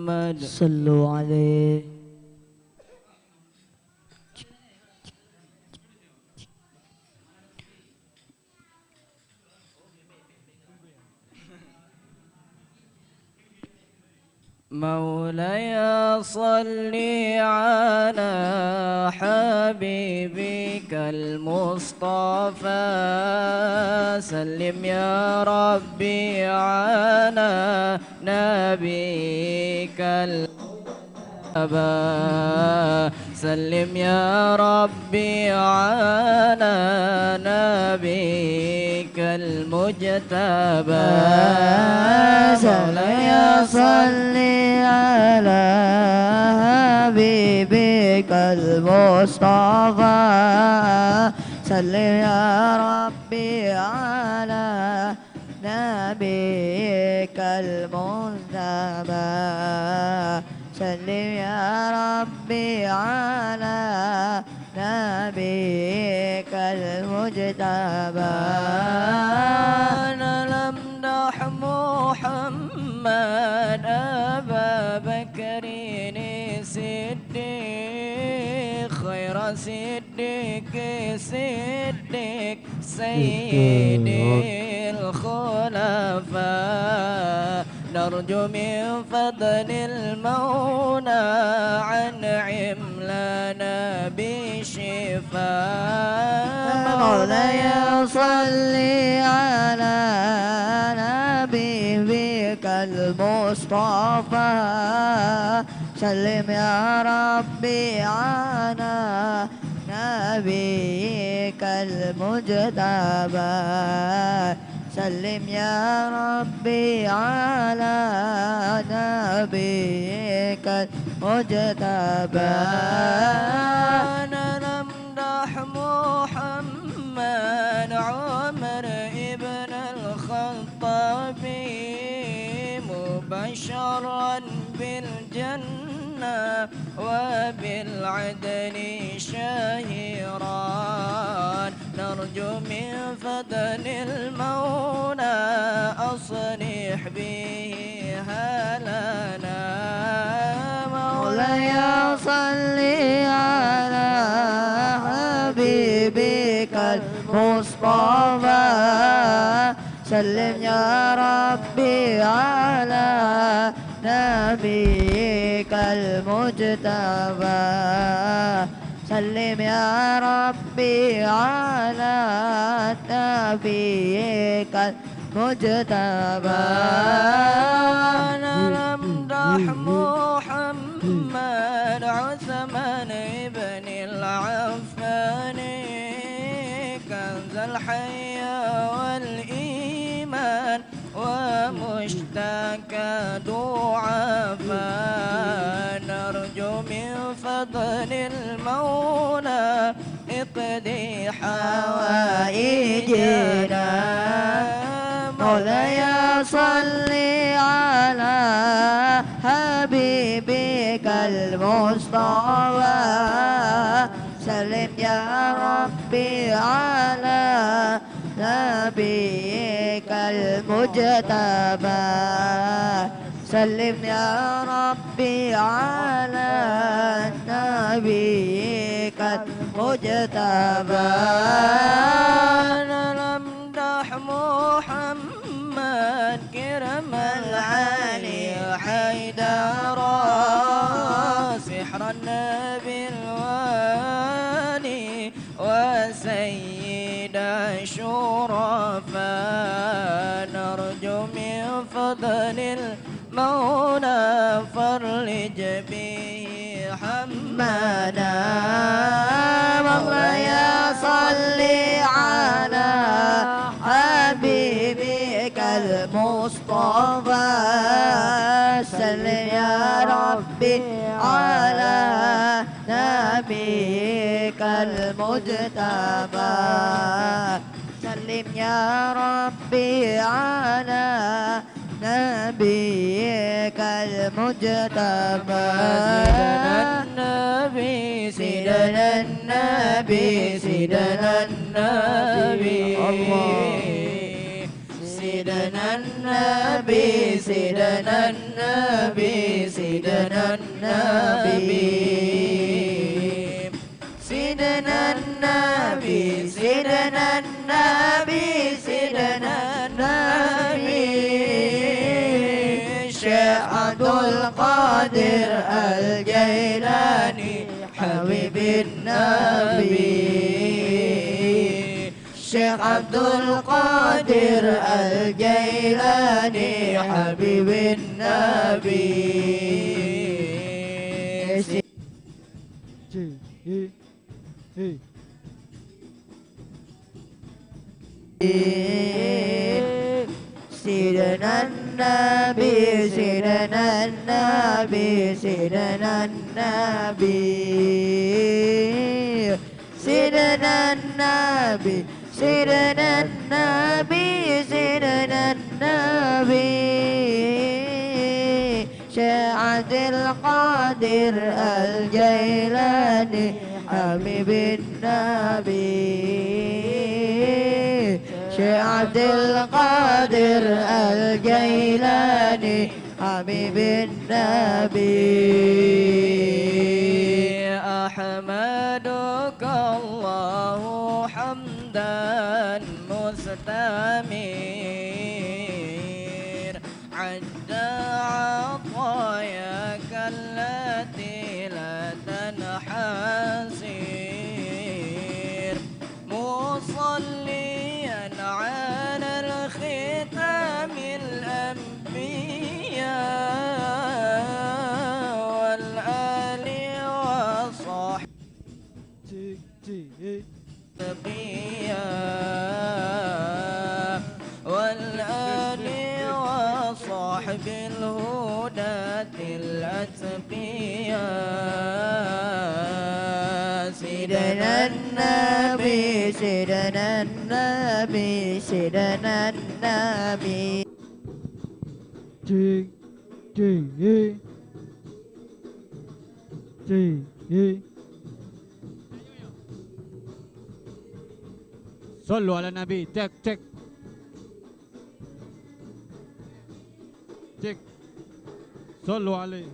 محمد صلوا عليه. مولاي صل على حبيبك المصطفى سلم يا ربي على نبيك سلم يا ربي على نبيك المجتبى مولاي صل على حبيبك المصطفى سلم يا ربي على نبيك المجتبى سلم يا ربي على نبيك المجتبى أنا لمدح محمد أبا بكر صديق خير صديق صديق سيد الخلفاء نرجو من فضل المولى عنعم لنا بشفاء مولاي صل على نبيك المصطفى سلم يا ربي على نبيك المجتبى سلم يا ربي على نبيك المجتبى أنا نمدح محمد عمر ابن الخطاب مبشرا بالجنة وبالعدل شهيرا نرجو من فضل المولى أصلح به هلنا مولاي صل على حبيبك المصطفى سلم يا ربي على نبيك المجتبى سلم يا ربي على نبيك المجتبى أنا نمدح محمد عثمان ابن العفان كنز الحياة والإيمان ومشتكى ضعفاء نرجو من فضل المولى اقضي حوائجنا مولاي صل على حبيبك المصطفى سلم يا ربي على نبيك المجتبى سلم يا ربي على نبيك المجتبى أنا نمدح محمد كرم العالي حيدرا سحر النبي الوالي وسيد الشرفاء نرجو من فضل المولى فرج به حمانا مولاي صل على حبيبك المصطفى سلم يا ربي على نبيك المجتبى سلم يا ربي على نبيك المجتبى سيدنا النبي سيدنا النبي سيدنا النبي سيدنا النبي سيدنا سيدنا النبي سيدنا النبي سيدنا النبي سيدنا النبي شيخ عبد القادر الجيلاني حبيب النبي شيخ عبد القادر الجيلاني حبيب النبي سيدنا النبي سيدنا النبي سيدنا النبي سيدنا النبي سيدنا النبي سيدنا النبي شيخ عبد القادر الجيلاني حبيب النبي شيخ عبد القادر الجيلاني حبيب النبي أحمدك الله حمدا مستمر عد عطاياك التي لا تنحصر مصليا على الختام الأنبياء والآل وصحبه والآل وصحب الهداة الأتقياء سيدنا النبي سيدنا النبي سيدنا النبي صلوا على النبي تك تك تك صلوا عليه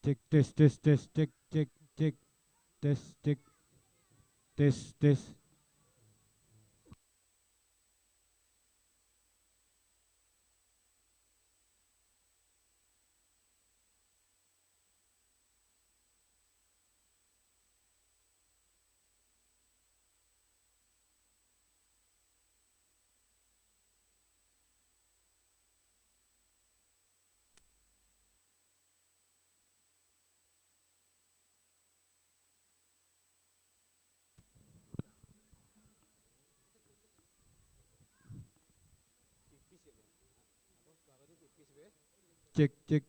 Cek tes tes tes cek cek cek tes cek tes tes. Cek cek.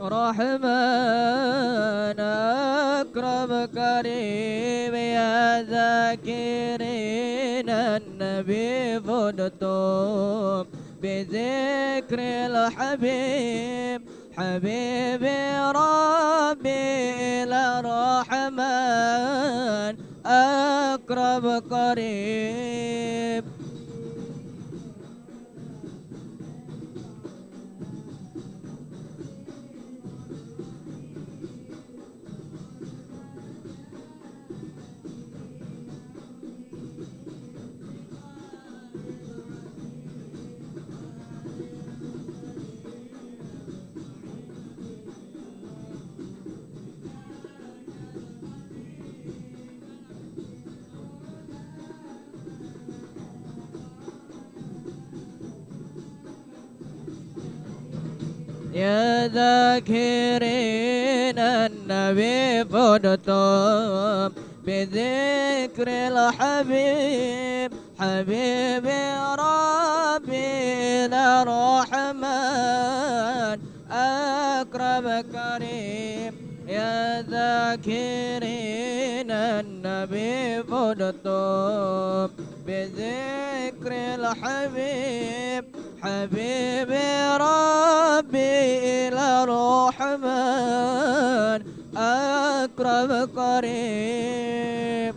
رحمن أكرم كريم يا ذاكرين النبي فدتم بذكر الحبيب حبيبي ربي إلى الرحمن أقرب قريب. يا ذاكرين النبي فدتم بذكر الحبيب. حبيبي ربي الرحمن أقرب قريب. يا ذاكرين النبي فدتم بذكر الحبيب. حبيبي ربي إلى الرحمن أقرب قريب.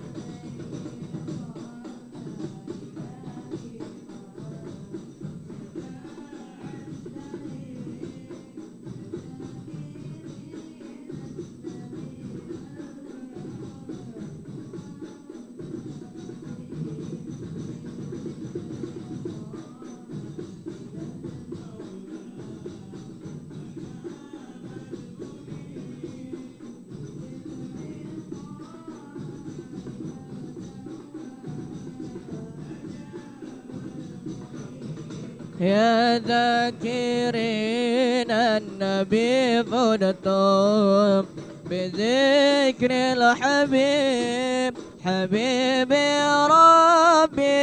يا ذاكرين النبي فدتم بذكر الحبيب. حبيبي ربي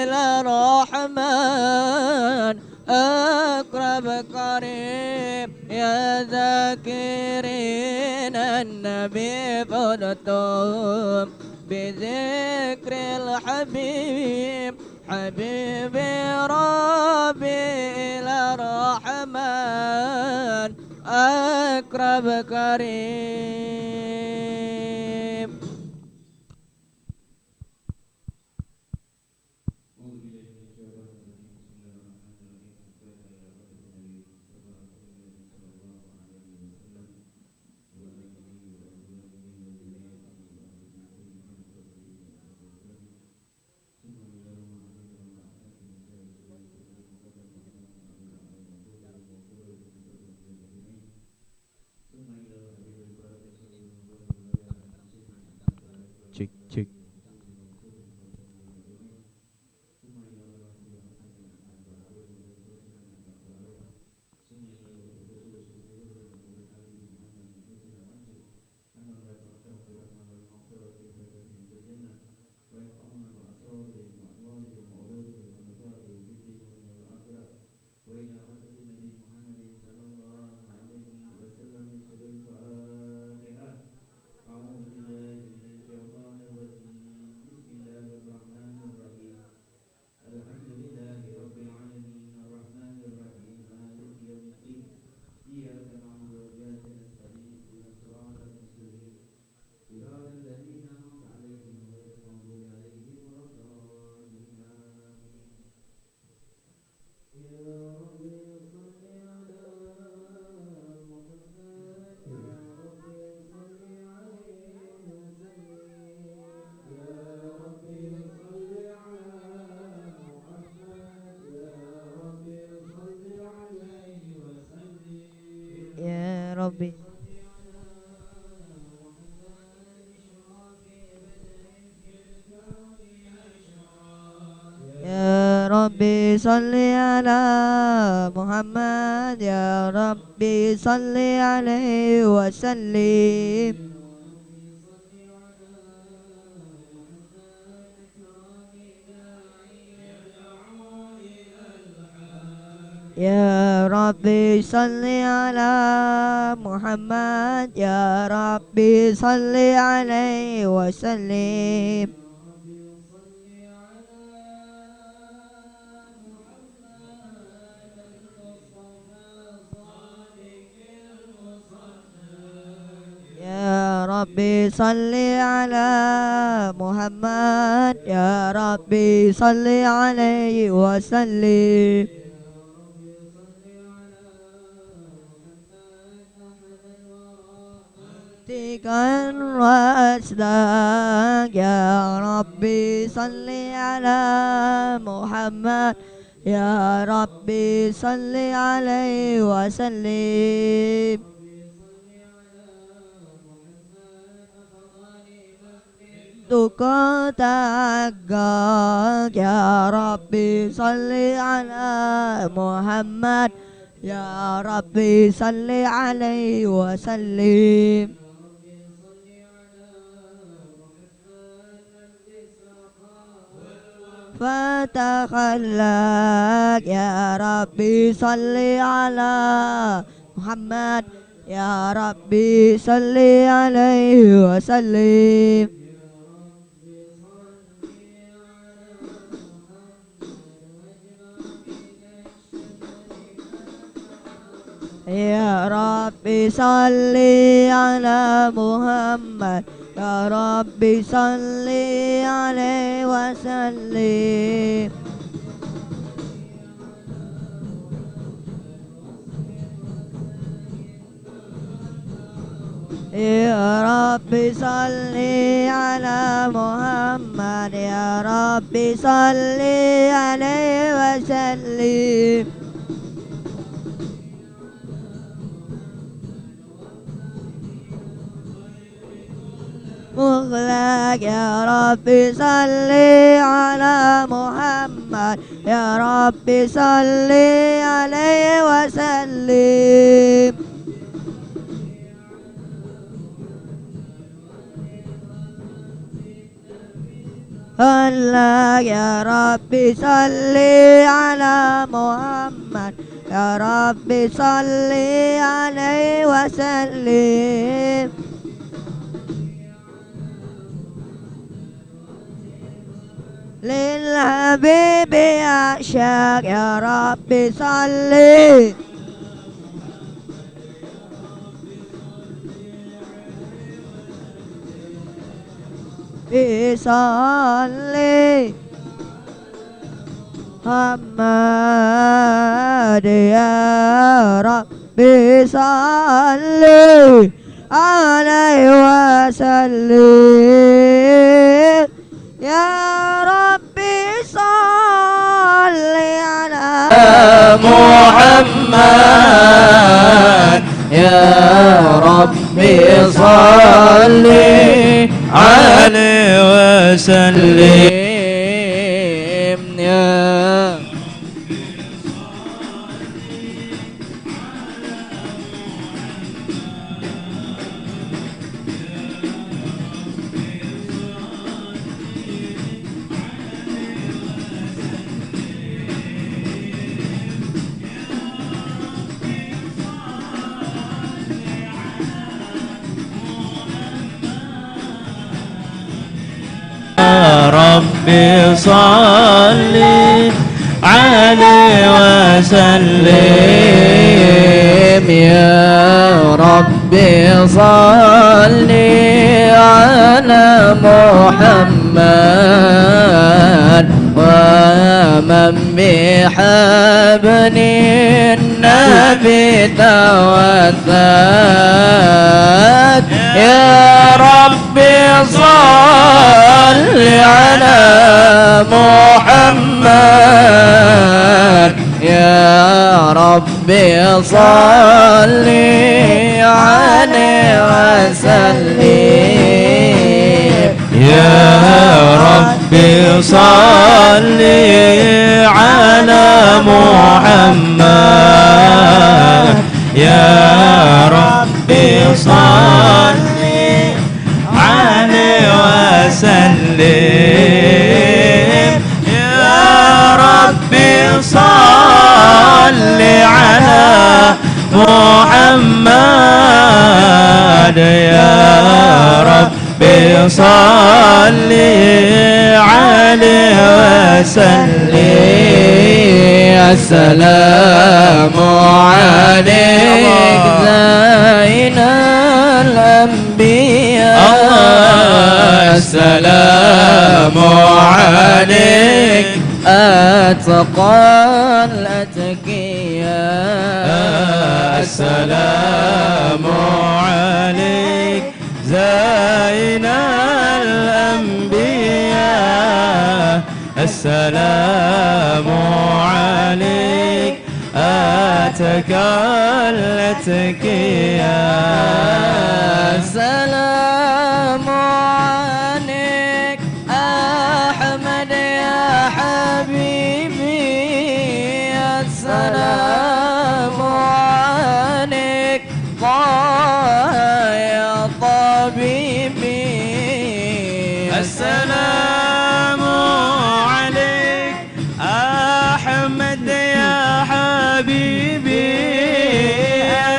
إلى الرحمن أقرب قريب. يا ذاكرين النبي فدتم بذكر الحبيب. حبيبي ربي إلى الرحمن أقرب قريب. Cek cek. يا ربي يا ربي صل على محمد. يا ربي صل عليه وسلم. يا ربي صل على محمد. يا ربي صل عليه وسلم. يا ربي صل على محمد يا ربي صل عليه وسلم Tikan wasdak ya Rabbi salli ala Muhammad ya Rabbi salli alaihi wasallim Tukotagak ya Rabbi salli ala Muhammad ya Rabbi salli alaihi wasallim Fatakhallak ya Rabbi salli ala Muhammad ya Rabbi salli alaihi wasallim Ya Rabbi salli ala Muhammad Ya Rabbi salli alaihi wasallim Ya Rabbi salli ala Muhammad Ya Rabbi salli alaihi wasallim Mughlaq ya Rabbi salli ala Muhammad Ya Rabbi salli alaihi wasallim Allah ya Rabbi salli ala Muhammad Ya Rabbi salli alaihi wasallim للحبيب أعشاق يا ربي صلي صلي محمد يا ربي صلي عليه وسلم يا ربي صل على محمد يا ربي صل عليه وسلم يا ربي صل عليه وسلم يا ربي صل على محمد ومن بحبل النبي توثق يا ربي صل على محمد يا ربي صل عليه وسلم يا ربي صل على محمد يا ربي صل عليه وسلم يا ربي صل على محمد يا ربي صل عليه وسلم السلام عليك زين الأنبياء السلام عليك أتقى الأتقياء السلام عليك زين الأنبياء السلام عليك أتكلتك يا السلام عليك أحمد يا حبيبي السلام عليك طه يا طبيبي السلام عليك أحمد يا حبيبي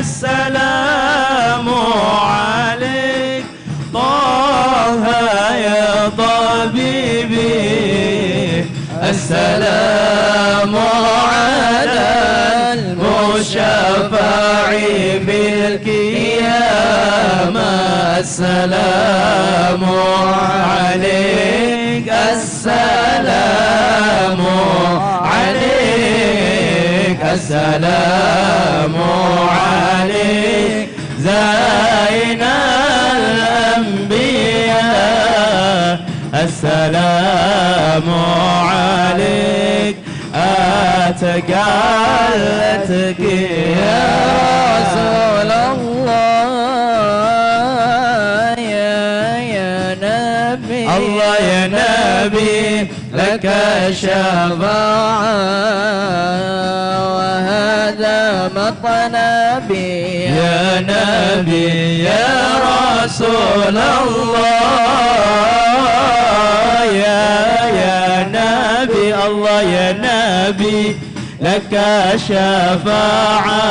السلام عليك طه يا طبيبي السلام على المشفع بالقيامة السلام عليك السلام عليك السلام عليك زين الأنبياء السلام عليك أتقلتك يا رسول الله يا نبي الله يا نبي لك الشفاعة وهذا مطلبي يا نبي يا رسول الله يا نبي الله يا نبي لك شفاعة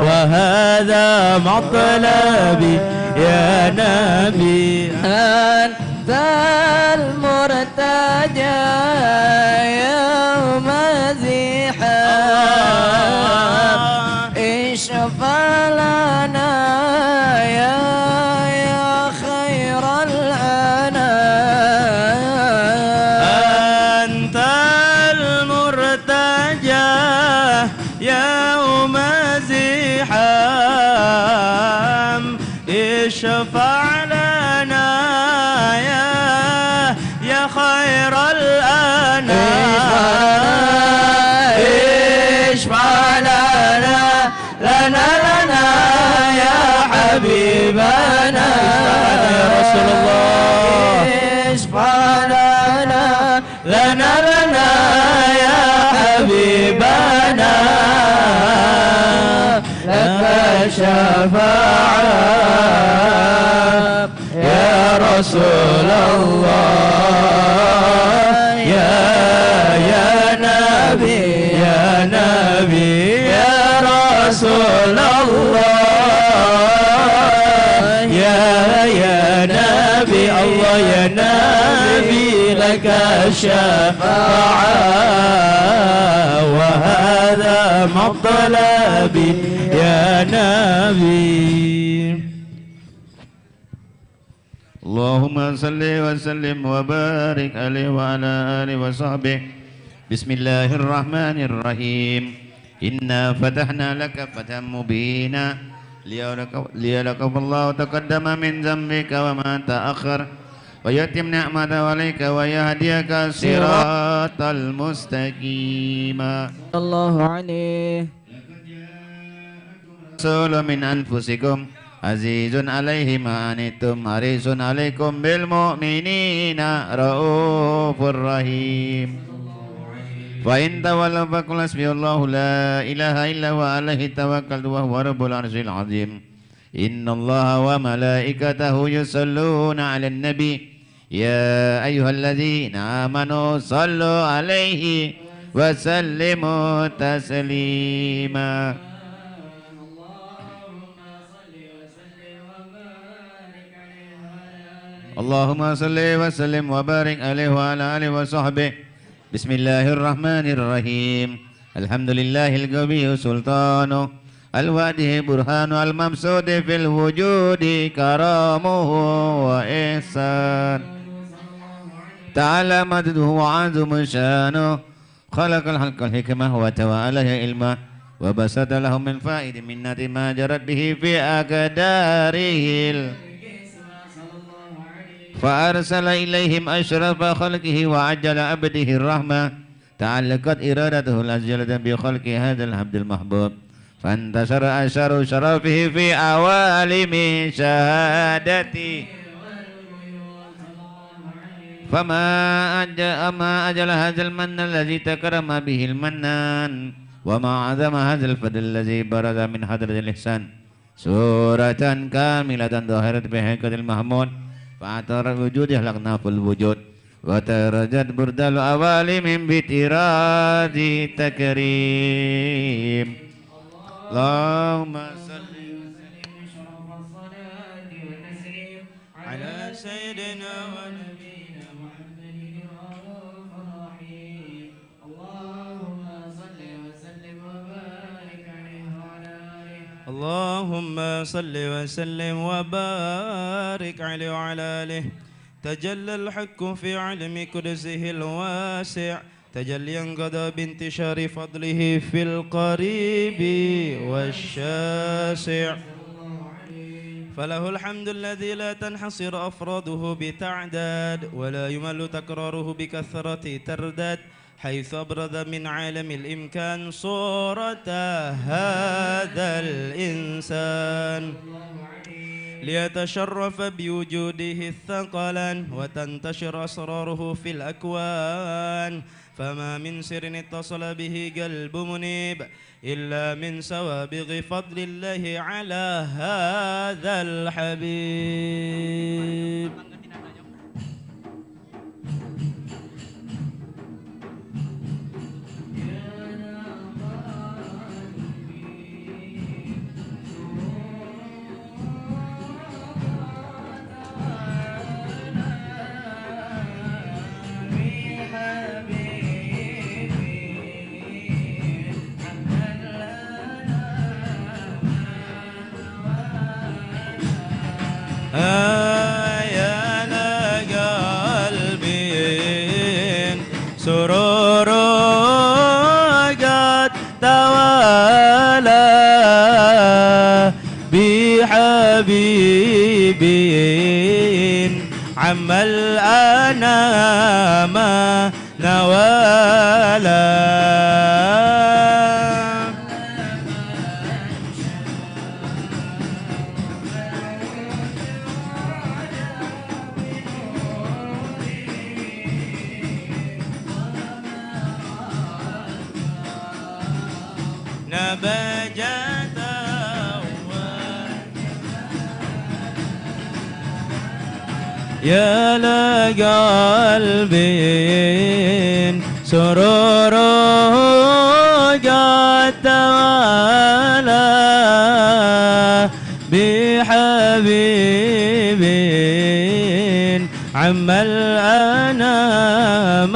وهذا مطلبي يا نبي أنت المرتجى يوم زحام اشفع لنا يا خير الأنام أنت المرتجى يوم زحام اشفع لنا يا خير الأنام اشفع لنا يا حبيبنا يا رسول الله اشفع لنا لنا يا حبيبنا لك شفاعة يا رسول الله يا نبي يا رسول الله يا نبي الله يا نبي لك الشفاعة وهذا مطلبي يا نبي اللهم صل وسلم وبارك عليه وعلى آله وصحبه بسم الله الرحمن الرحيم إنا فتحنا لك فتحا مبينا ليعلمك الله تقدم من ذنبك وما تأخر ويتم نعمته عليك ويهديك صراطا المستقيم الله عليه رسول من أنفسكم عزيز عليه ما عنتم حريص عليكم بالمؤمنين رؤوف رحيم فإن تولوا فقل حسبي الله لا إله إلا هو عليه توكلت وهو رب العرش العظيم إن الله وملائكته يصلون على النبي يا أيها الذين آمنوا صلوا عليه وسلموا تسليما اللهم صل وسلم وبارك عليه وعلى آله وصحبه بسم الله الرحمن الرحيم الحمد لله القوي سلطانه الواده برهان الممسود في الوجود كرامه وإن الإحسان تعالى مدده وعظم شانه خلق الخلق الحكمة وتوى عليه علمه وبسط لهم من فائد منة ما جرت به في أقداره فأرسل إليهم أشرف خلقه وعجل عبده الرحمة تعلقت إرادته الأجلة بخلق هذا العبد المحبوب فانتشر أثر شرفه في عوالم شهادته فما أجل هذا المن الذي تكرم به المنان وما عظم هذا الفضل الذي برز من حضرة الإحسان سورة كاملة ظاهرة بحقة المحمود فأعتر الوجود أخلقنا في الوجود وترجت برد الأوالم بتراث تكريم اللهم صل على سيدنا ونبينا محمد الرؤوف الرحيم اللهم صل وسلم وبارك عليه وعلى آله اللهم صل وسلم وبارك عليه وعلى آله تجلى الحق في علم قدسه الواسع تجليا قضى بانتشار فضله في القريب والشاسع فله الحمد الذي لا تنحصر أفراده بتعداد ولا يمل تكراره بكثرة ترداد حيث أبرز من عالم الإمكان صورة هذا الإنسان ليتشرف بوجوده الثقلان وتنتشر أسراره في الأكوان فما من سر اتصل به قلب منيب إلا من سوابغ فضل الله على هذا الحبيب يا قلبي سرور قد توالى بحبيب عم الأنام نوالا يا لقلبي سرور قد توالى بحبيب عم الأنام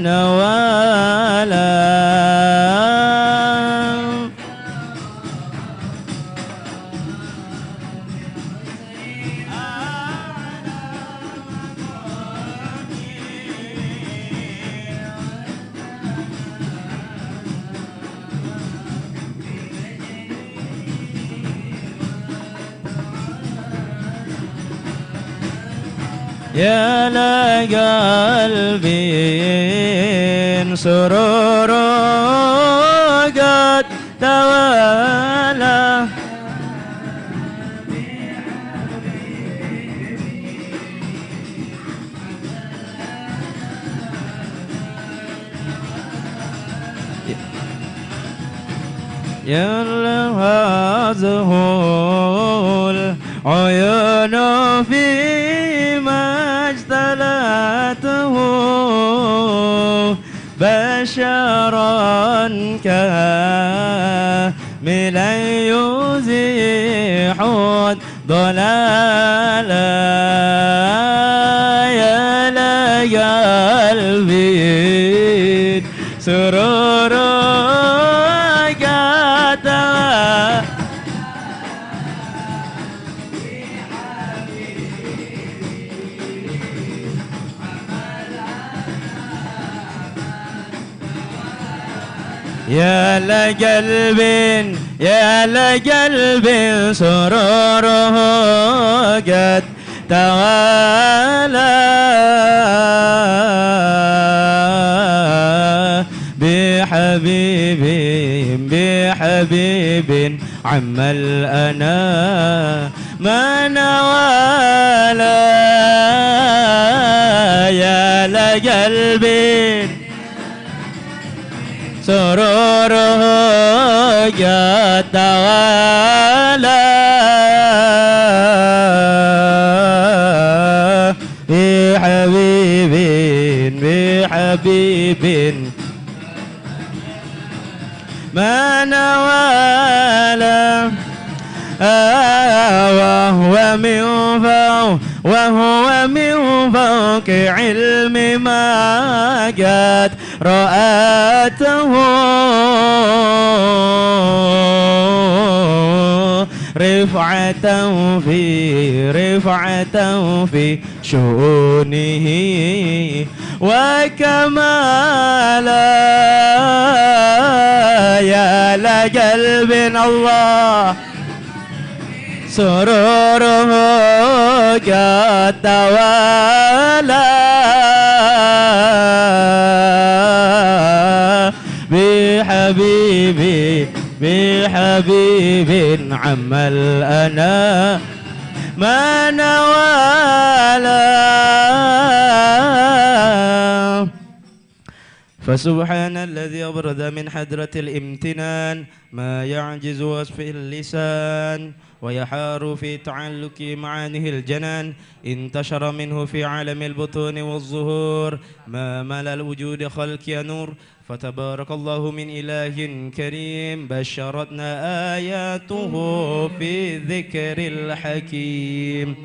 نوالا يا لقلبي سرور قد توالى يا هذه العيون فيما اجتلته بشرا كاملا يزيح الضلالا يا لقلبي سرور يا لقلب يا لقلب سروره قد توالى بحبيب بحبيب عم الأنا ما نوالا يا لقلب سروره قد توالى بحبيب بحبيب ما نوالا وهو من فوق علم ما قد رأته رفعة في شؤونه وكمالا يا لقلب الله سروره قد توالى بحبيبي بحبيب عم الأنا ما نوالا فسبحان الذي أبرز من حضرة الامتنان ما يعجز وصف اللسان ويحار في تعلق معانه الجنان انتشر منه في عالم البطون والظهور ما ملا الوجود خلق يا نور فتبارك الله من إله كريم بشرتنا آياته في ذكر الحكيم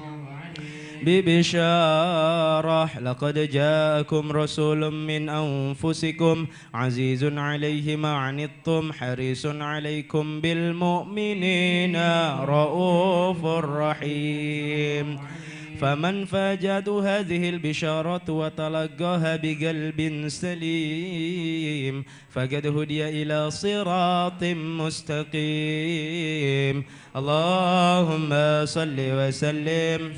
ببشارة لقد جاءكم رسول من أنفسكم عزيز عليه ما عنتم حريص عليكم بالمؤمنين رؤوف رحيم فمن فاجأته هذه البشارة وتلقاها بقلب سليم فقد هدي إلى صراط مستقيم اللهم صل وسلم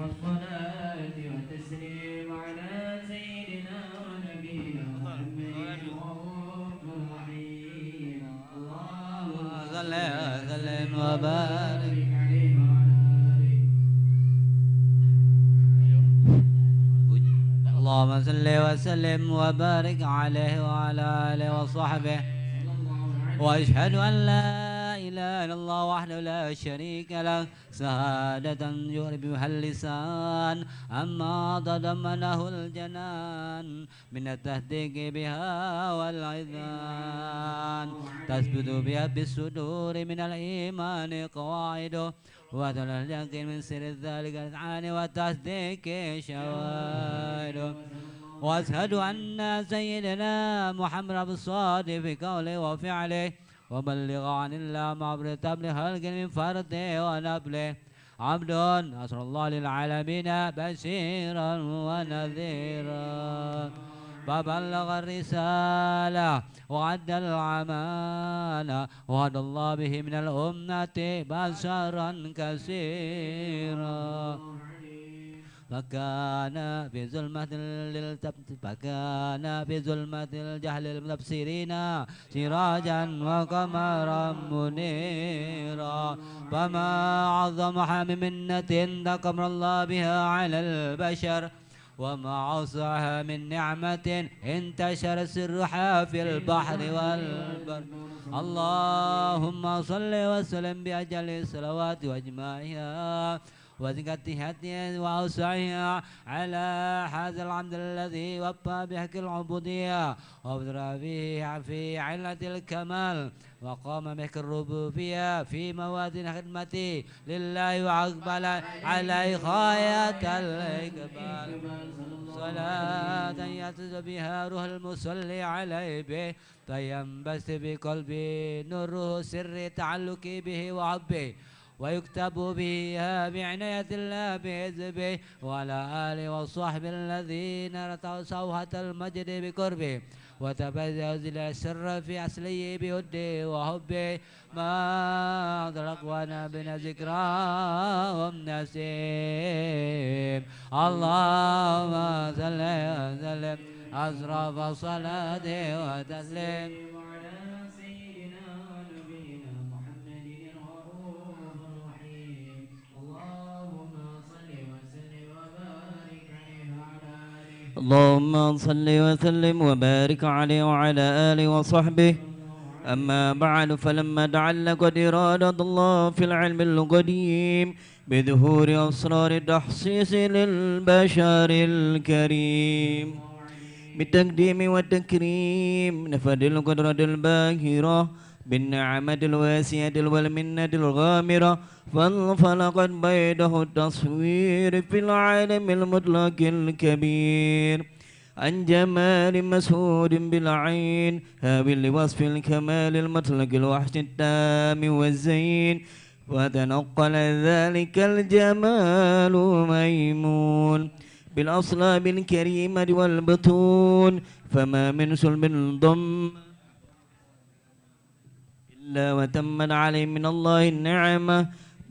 الصلاة والتسليم على سيدنا ونبينا محمد الرؤوف الرحيم اللهم صل وسلم وبارك عليه اللهم صل وسلم وبارك عليه وعلى آله وصحبه وأشهد أن لا إله إلا الله وحده لا شريك له شهادة يعرف بها اللسان أما تضمنه الجنان من التهديك بها والعذان تثبت بها بالصدور من الإيمان قواعده وتلحق من سر ذلك الإذعان والتصديق شواهده وأشهد أن سيدنا محمد الصادق في قوله وفعله وبلغ عن الله معبر تبلغ خلق من فرده ونبله عبد أرسل الله للعالمين بشيرا ونذيرا فبلغ الرسالة وأدى الأمانة وهدى الله به من الأمة بشرا كثيرا فكان في ظلمة الجهل المبصرين سراجا وقمرا منيرا فما عظم منة تقمر الله بها على البشر وما عصاها من نعمة انتشر سرها في البحر والبر اللهم صل وسلم بأجل الصلوات وأجمعها وزكاتها وأوسعها على هذا العبد الذي وفى بحق العبودية وابدر به في علة الكمال وقام بحق الربوبية في مواد خدمته لله وأقبل على غاية الإقبال صلاة يعتز بها روح المصلي عليه به فينبث بقلبي نوره سر تعلقي به وحبه ويكتب بها بعناية الله بحزبه وعلى آله وصحبه الذين رتوا سوحة المجد بقربه وتبذل السر في أصله بهده وحبه ما أدرك وانا بنا ذكرى نسيم اللهم صل وسلم أشرف الصلاة وتسليم على سيدنا ونبينا محمد الرؤوف الرحيم اللهم صل وسلم وبارك عليه وعلى آله اللهم صل وسلم وبارك عليه وعلى آله وصحبه. أما بعد فلما تعلقت إرادة الله في العلم القديم بظهور أسرار التخصيص للبشر الكريم بالتقديم والتكريم نفد القدرة الباهرة بالنعمة الواسعة والمنة الغامرة فانفلقت بيده التصوير في العالم المطلق الكبير عن جمال مسهود بالعين هابل لوصف الكمال المطلق الوحش التام والزين وتنقل ذلك الجمال ميمون بالأصلاب الكريمة والبطون فما من سلب ضم إلا وتمت عليه من الله النعمة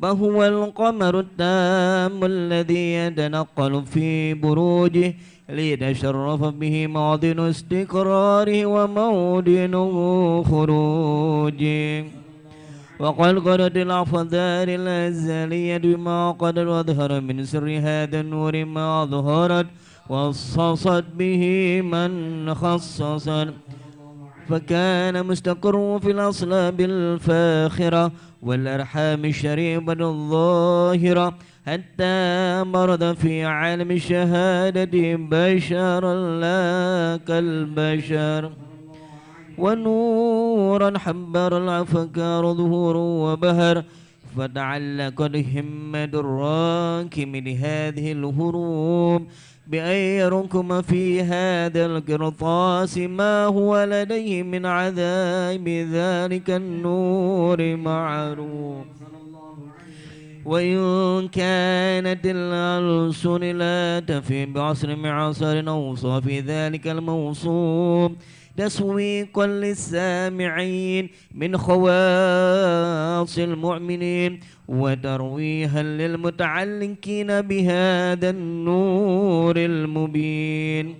فهو القمر التام الذي يتنقل في بروجه ليتشرف به موطن استقراره وموطن خروجه وقد قدت الأفضال الأزلية بما قد أظهر من سر هذا النور ما أظهرت وخصصت به من خصصت فكان مستقر في الأصلاب الفاخرة والأرحام الشريفة الظاهرة حتى مرض في عالم الشهادة بشرا لا كالبشر ونورا حبر الأفكار ظهور وبهر فتعلقت همة الراكم لهذه الهروب بأن يركم في هذا القرطاس ما هو لديه من عذاب ذلك النور معروف وإن كانت الألسن لا تفي بعصر معصر أوصى في ذلك الموصوف تسويقا للسامعين من خواص المؤمنين وترويها للمتعلقين بهذا النور المبين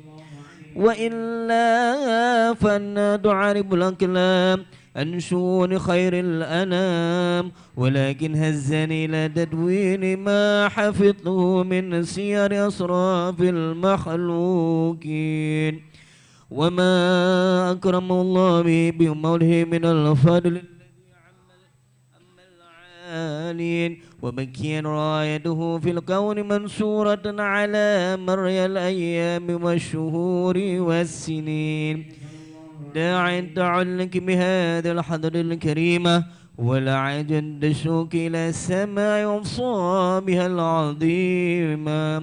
وإلا فإن تعرب الأكلام عن شؤون خير الأنام ولكن هزني إلى تدوين ما حفظته من سير أصراف المخلوقين وما أكرم الله به بموله من الفضل الذي عم العالين وبكيا رايته في الكون منصورة على مر الأيام والشهور والسنين داع تعلق بهذا الحضر الكريمة ولعجد الشوك إلى السماء وصابها العظيمة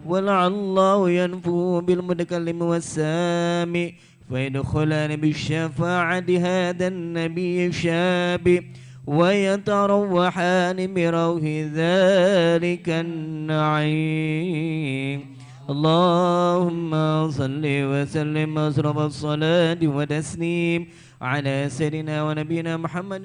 ولعل الله ينفو بالمتكلم والسامع فيدخلان بالشفاعة هذا النبي الشاب ويتروحان بروح ذلك النعيم اللهم صل وسلم أشرف الصلاة وتسليم على سيدنا ونبينا محمد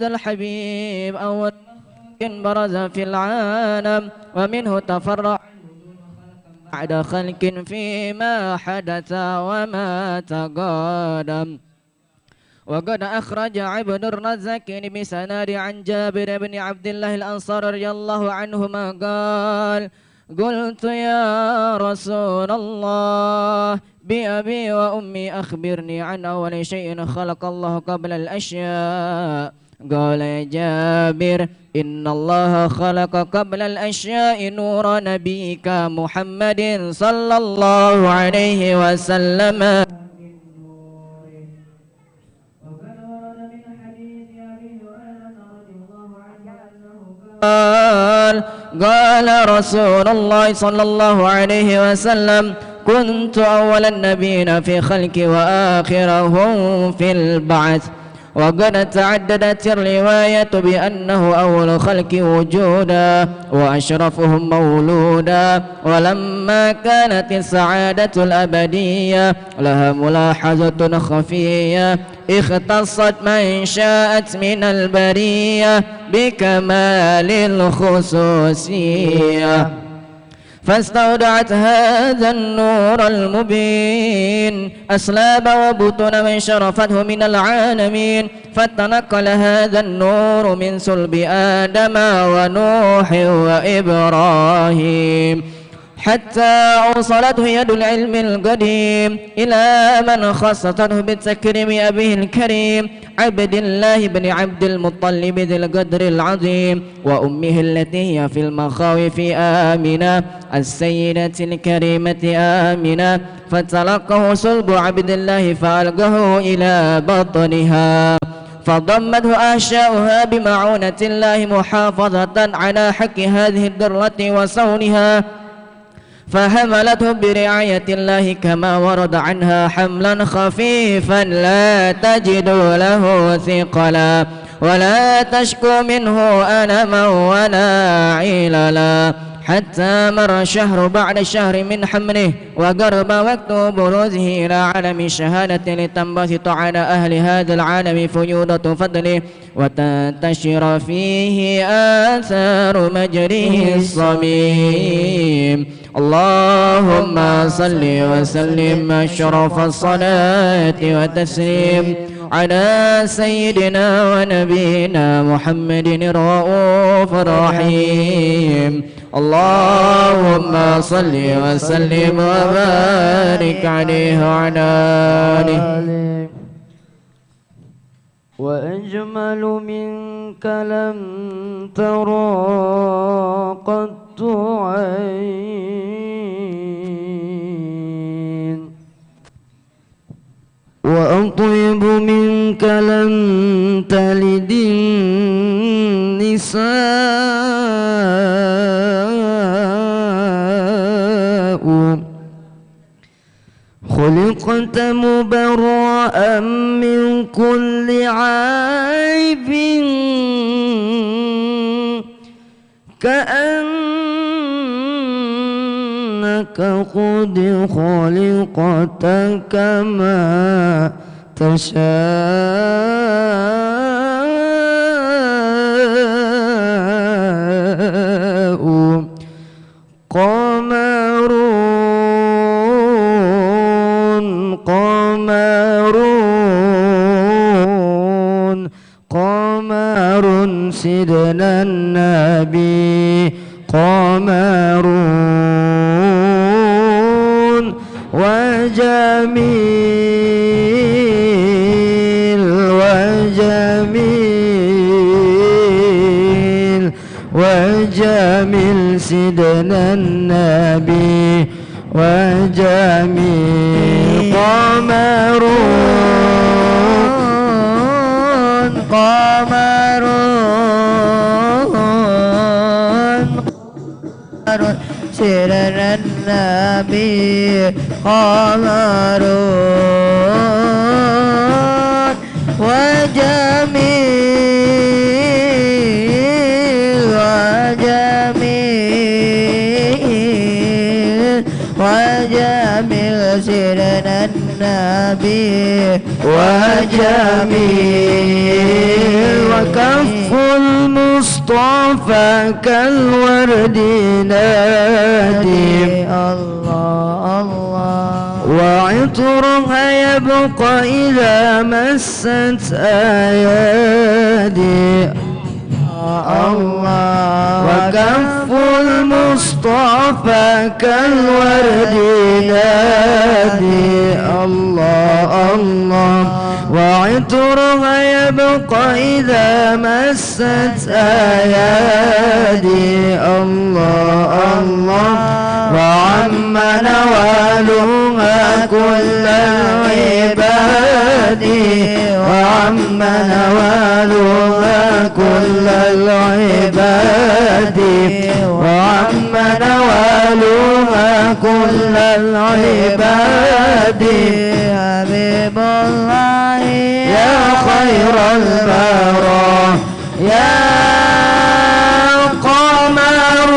الحبيب أول برز في العالم ومنه تفرع بعد خلق فيما حدث وما تقدم. وقد أخرج عبد الرزاق بسند عن جابر بن عبد الله الأنصاري رضي الله عنهما قال: قلت يا رسول الله بأبي وأمي أخبرني عن أول شيء خلق الله قبل الأشياء. قال يا جابر: إن الله خلق قبل الأشياء نور نبيك محمد صلى الله عليه وسلم. قال رسول الله صلى الله عليه وسلم: كنت أول النبيين في خلق وآخرهم في البعث. وقد تعددت الرواية بأنه أول خلق وجودا وأشرفهم مولودا. ولما كانت السعادة الأبدية لها ملاحظة خفية اختصت من شاءت من البرية بكمال الخصوصية، فاستودعت هذا النور المبين أسلاب وبطن من شرفته من العالمين، فتنقل هذا النور من صلب آدم ونوح وإبراهيم حتى أوصلته يد العلم القديم إلى من خصته بالتكريم أبيه الكريم عبد الله بن عبد المطلب ذي القدر العظيم، وأمه التي هي في المخاوف آمنة السيدة الكريمة آمنة، فتلقه صلب عبد الله فألقه إلى بطنها، فضمته أحشاؤها بمعونة الله محافظة على حق هذه الذرة وصونها، فحملته برعاية الله كما ورد عنها حملا خفيفا لا تجد له ثقلا ولا تشكو منه ألما ولا عللا، حتى مر شهر بعد شهر من حمله وقرب وقت بروزه إلى عالم الشهادة لتنبسط على أهل هذا العالم فيوضة فضله وتنتشر فيه آثار مجره الصميم. اللهم صل وسلم أشرف الصلاة والتسليم على سيدنا ونبينا محمد الرؤوف الرحيم. اللهم صل وسلم وبارك عليه وعلى آله. وأجمل منك لم ترى قط عين، وأطيب منك لم تلد النساء، خلقت مبرأ من كل عيب كأنك قد خلقت كما تشاء. قمر سيدنا النبي قمرون وجميل سيدنا النبي وجميل سيدنا النبي قمرون وجميل سيدنا النبي وجميل وكف المصطفى المصطفى كالورد نادي الله الله وعطرها يبقى إذا مست أيادي الله وكف المصطفى كالورد نادي الله الله وعطرها يبقى إذا مست أيادي الله الله وعم نوالها كل العباد وعم نوالها كل العباد وعم نوالها كل العباد حبيب الله يا خير البرى يا قمر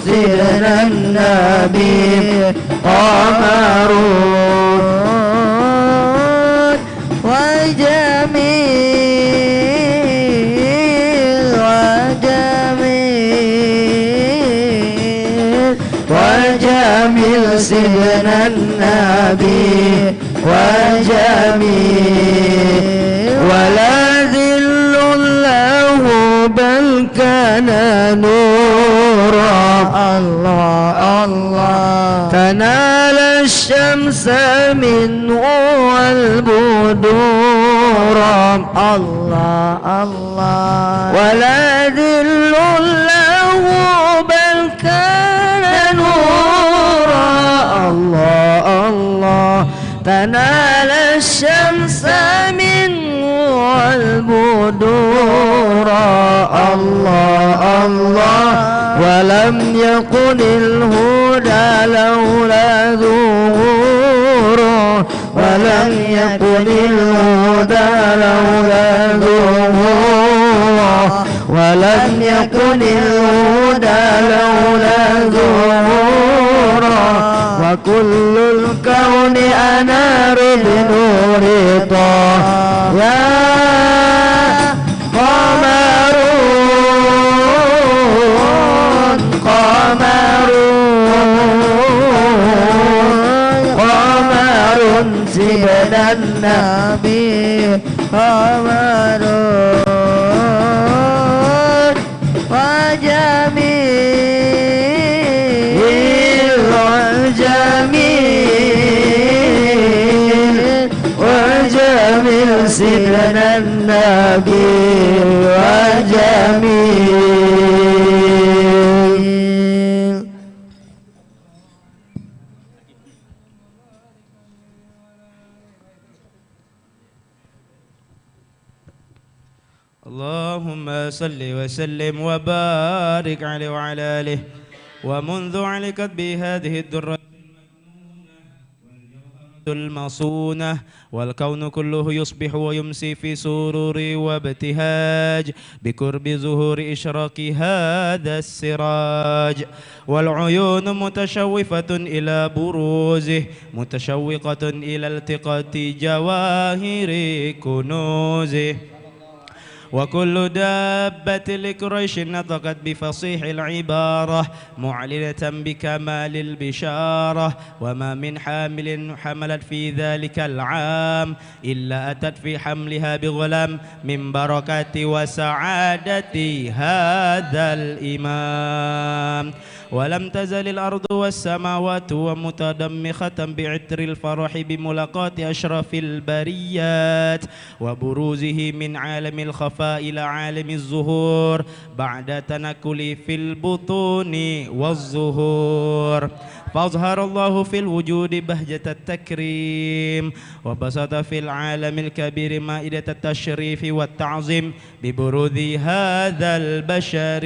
سيدنا النبي قمر وجميل سيدنا النبي وجميل ولا ذل له بل كان نورا الله الله تنال الشمس منه والبدور الله الله ولا ذل له بل كان نورا الله الله تنال الشمس منه والبدور الله الله ولم يكن الهدى لولا ظهوره ولم يكن الهدى لولا ظهوره ولم يكن الهدى لولا ظهوره وكل الكون أنار بنور طه يا قمر قمر قمر سيدنا النبي قمر وجميل وجميل وجميل سيدنا النبي وجميل اللهم صل وسلم وبارك عليه وعلى آله ومنذ علقت بهذه الدرة المصونة والكون كله يصبح ويمسي في سرور وابتهاج بقرب ظهور إشراق هذا السراج والعيون متشوفة إلى بروزه متشوقة إلى التقاط جواهر كنوزه وكل دابة لقريش نطقت بفصيح العبارة معلنة بكمال البشارة وما من حامل حملت في ذلك العام إلا أتت في حملها بغلام من بركة وسعادة هذا الإمام ولم تزل الأرض والسماوات ومتدمخة بعطر الفرح بملاقاة أشرف البريات وبروزه من عالم الخفاء إلى عالم الظهور بعد تنكل في البطون والظهور فأظهر الله في الوجود بهجة التكريم وبسط في العالم الكبير مائدة التشريف والتعظيم ببروز هذا البشر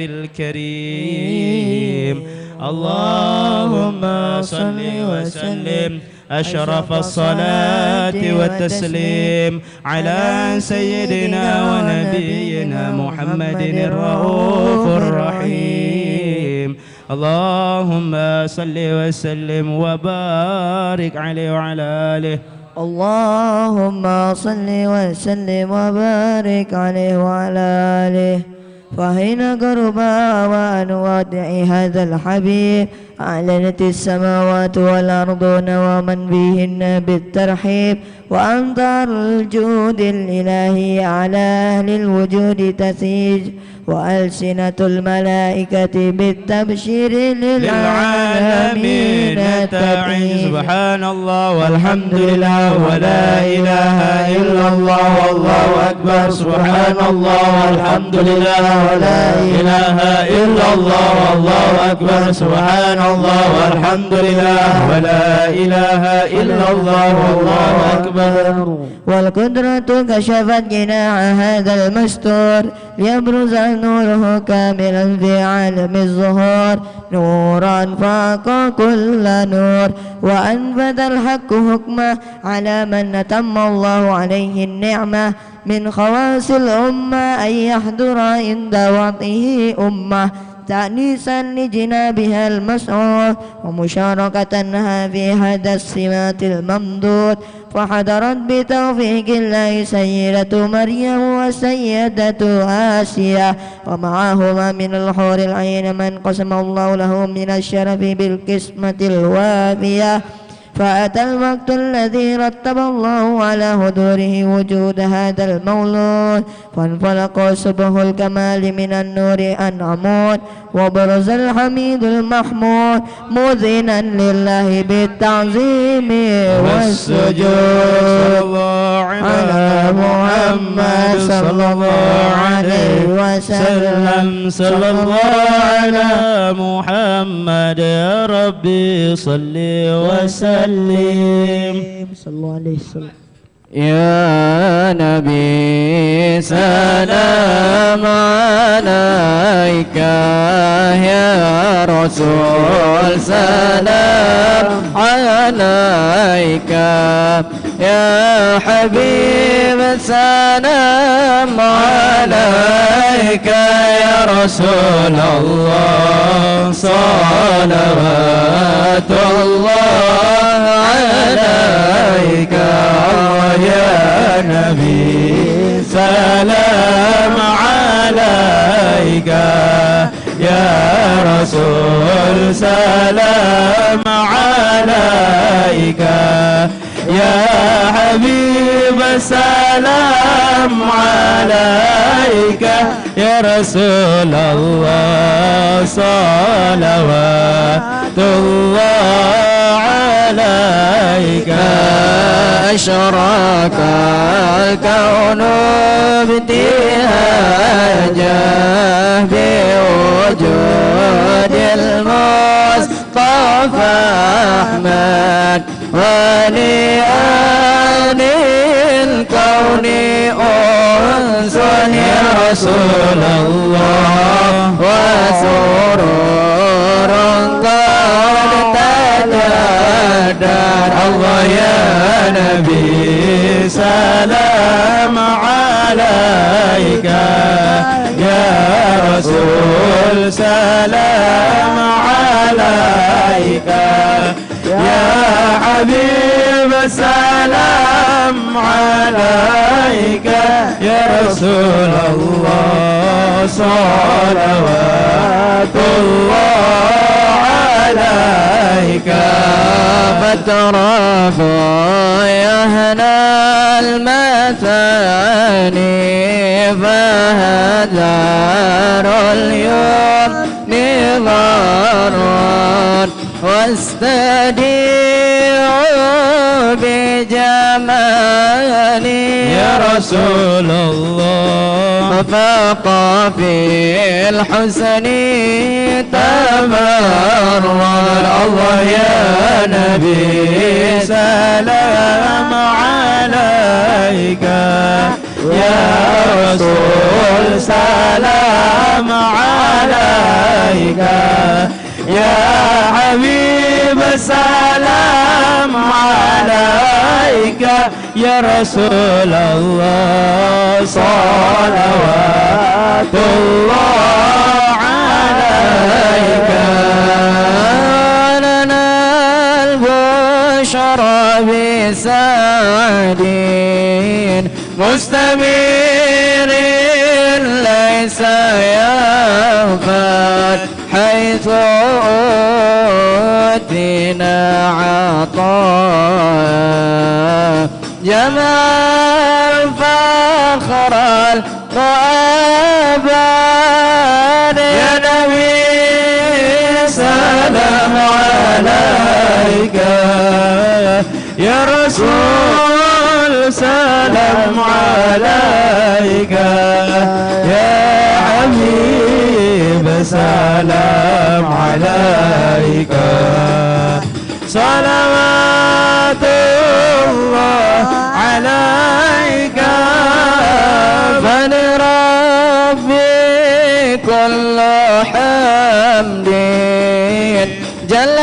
الكريم اللهم صل وسلم أشرف الصلاة والتسليم على سيدنا ونبينا محمد الرؤوف الرحيم اللهم صل وسلم وبارك عليه وعلى آله. اللهم صل وسلم وبارك عليه وعلى آله. فحين قربا وأن وضع هذا الحبيب أعلنت السماوات والأرضون ومن بهن بالترحيب وأنظر الجود الإلهي على أهل الوجود تسيج وألسنة الملائكة بالتبشير للعالمين تتعيش. سبحان الله والحمد لله ولا إله إلا الله والله أكبر. سبحان الله والحمد لله ولا إله إلا الله والله أكبر. سبحان الله والحمد لله ولا إله إلا الله والله أكبر. والقدرة كشفت جناح هذا المستور ليبرز نوره كاملا في عالم الظهور نورا فاق كل نور وأنفذ الحق حكمه على من أتم الله عليه النعمة من خواص الأمة أن يحضر عند وضعه أمة تأنيسا لجنابها المسعود ومشاركتها في هذا السمات الممدود فحضرت بتوفيق الله سيدة مريم وسيدة آسيا ومعهما من الحور العين من قسم الله له من الشرف بالقسمة الوافية. فأتى الوقت الذي رتب الله على حضوره وجود هذا المولود فانفلق صبح الكمال من النور عمود وبرز الحميد المحمود مذنا لله بالتعظيم والسجود على محمد صلى الله عليه وسلم. صلى الله على محمد يا ربي صل وسلم. صلى الله عليه وسلم. يا نبي سلام عليك يا رسول سلام عليك يا حبيب سلام عليك يا رسول الله صلوات الله عليك يا نبي سلام عليك يا رسول سلام عليك يا حبيب سلام عليك يا رسول الله صلوات الله عليك. أشرق الكون ابتهاجا بوجود المصطفى أحمد ولآل الكون أنس يا رسول الله وسرور قد تجدد. الله يا نبي سلام عليك يا رسول سلام عليك يا حبيب سلام عليك يا رسول الله صلوات الله عليك. فترفع يهنا المثاني فهدار اليوم نظار واستديعوا بجمالي يا رسول الله فاق في الحسن تمرد. الله يا نبي سلام عليك يا رسول سلام عليك يا حبيب سلام عليك يا رسول الله صلوات الله عليك. من فخر القرآن يا نبي سلام عليك يا رسول سلام عليك يا حبيب سلام عليك صلوات الله عليك فلربي كل حمد جل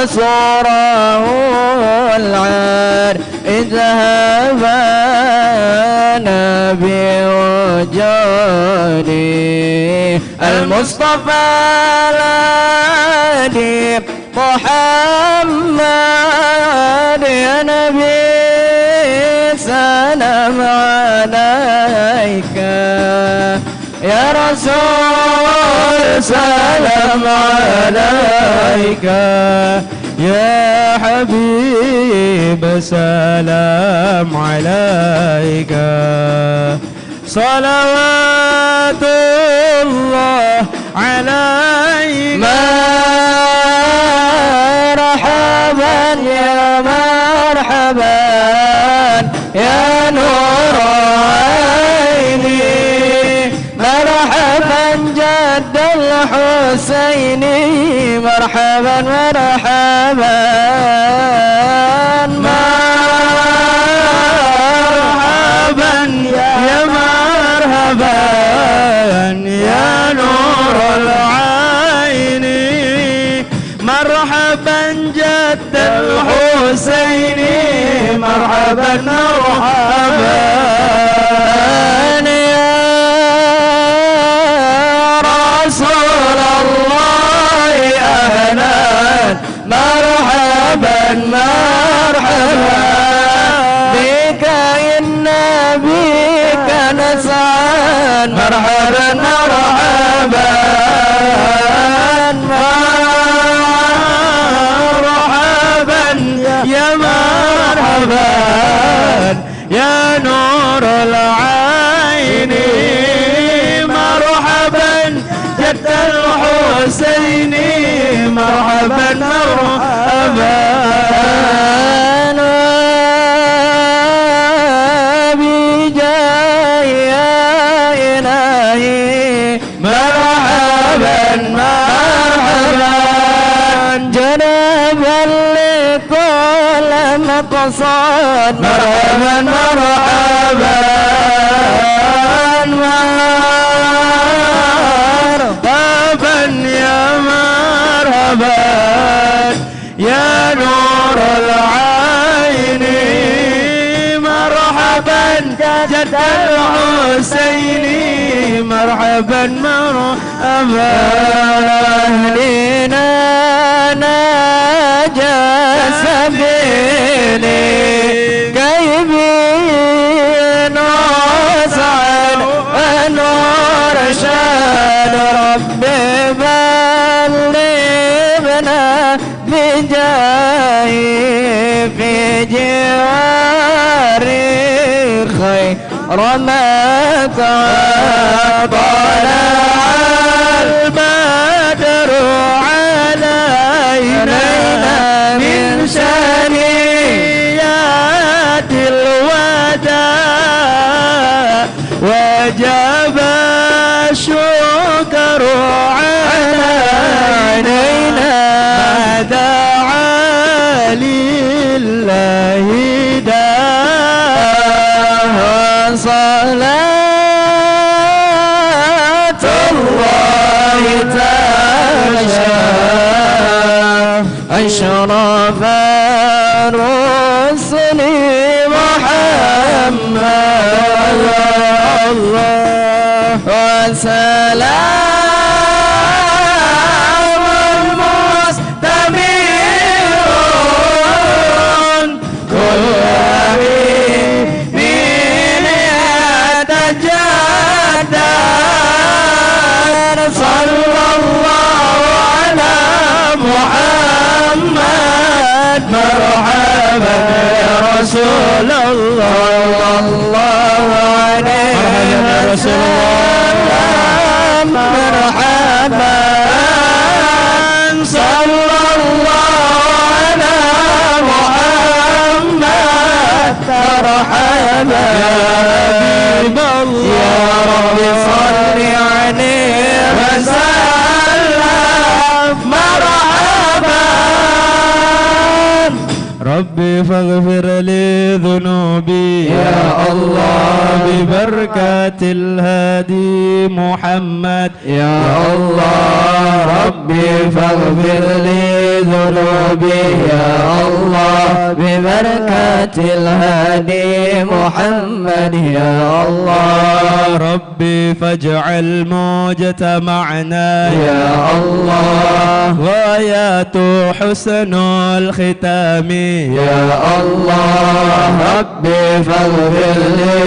يسره العار اذهب نبي وجودي المصطفى الهادي محمد يا نبي سلام عليك يا رسول سلام عليك يا حبيب سلام عليك صلوات الله عليك مرحبا يا مرحبا يا نور عيني مرحبا جد الحسين مرحبا مرحبا مرحبا يا مرحبا يا نور العين مرحبا جد الحسين مرحبا مرحبا يا رسول الله أهلا مرحبا مرحبا بك إن بك نسعد مرحبا مرحبا مرحبا يا مرحبا يا نور العين مرحبا جد الحسين مرحبا مرحبا بجاه يا إلهي مرحبا مرحبا جنبا لكل مقصد مرحبا مرحبا مرحبا يا مرحبا يا نور العين مرحبا جد الحسين مرحبا مرحبا أهلنا ناجى سبيلي جايبين وسعد ونور شاد ربي بلغنا بجاهي في جواري خير ما طلع البدر علينا من ثنيات الوداع وجب الشكر علينا ما دعا لله داع صلاة الله تعالى أشرف الرسل محمد الله وسلام المستمرون كل حبيب يتجدد صلى الله على محمد مرحبا يا رسول الله الله عليه وسلم مرحبا صلى الله على محمد مرحبا يا رب صل عليه وسلم مرحبا ربي فاغفر لي ذنوبي يا الله ببركة الهادي محمد يا الله ربي فاغفر لي ذنوبي يا الله ببركة الهادي محمد يا الله ربي فاجعل مجتمعنا يا الله غايات حسن الختام يا الله ربي فاغفر لي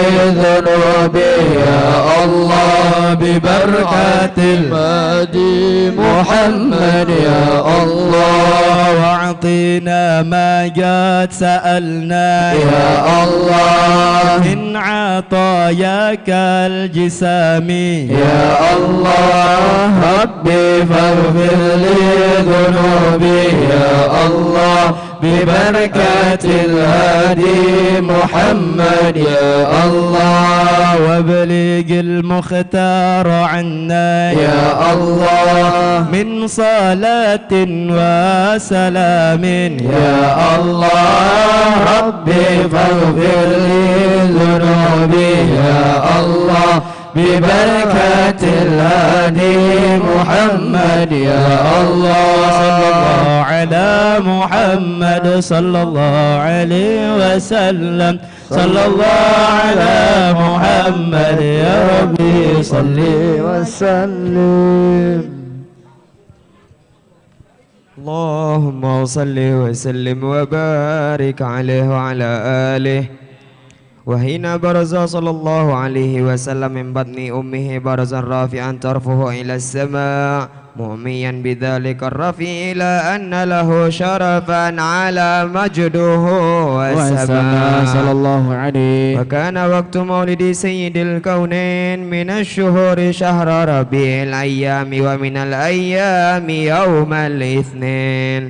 ذنوبي يا الله ببركة الهادي محمد يا الله واعطينا ما قد سألنا يا الله من عطاياك الجسام يا الله ربي فاغفر لي ذنوبي يا الله ببركة الهادي محمد يا الله وابلغ المختار عنا يا الله من صلاة وسلام يا الله ربي فاغفر لي ذنوبي يا الله ببركة الهادي محمد يا الله صلى الله على محمد صلى الله عليه وسلم صلى الله على محمد يا ربي صل وسلم اللهم صل وسلم وبارك عليه وعلى آله وحين برز صلى الله عليه وسلم من بطن أمه برزا رافعا طرفه إلى السماء مؤميا بذلك الرفيع إلى أن له شرفا على مجده وسماء صلى الله عليه. وكان وقت مولد سيد الكونين من الشهور شهر ربيع الأيام ومن الأيام يوم الاثنين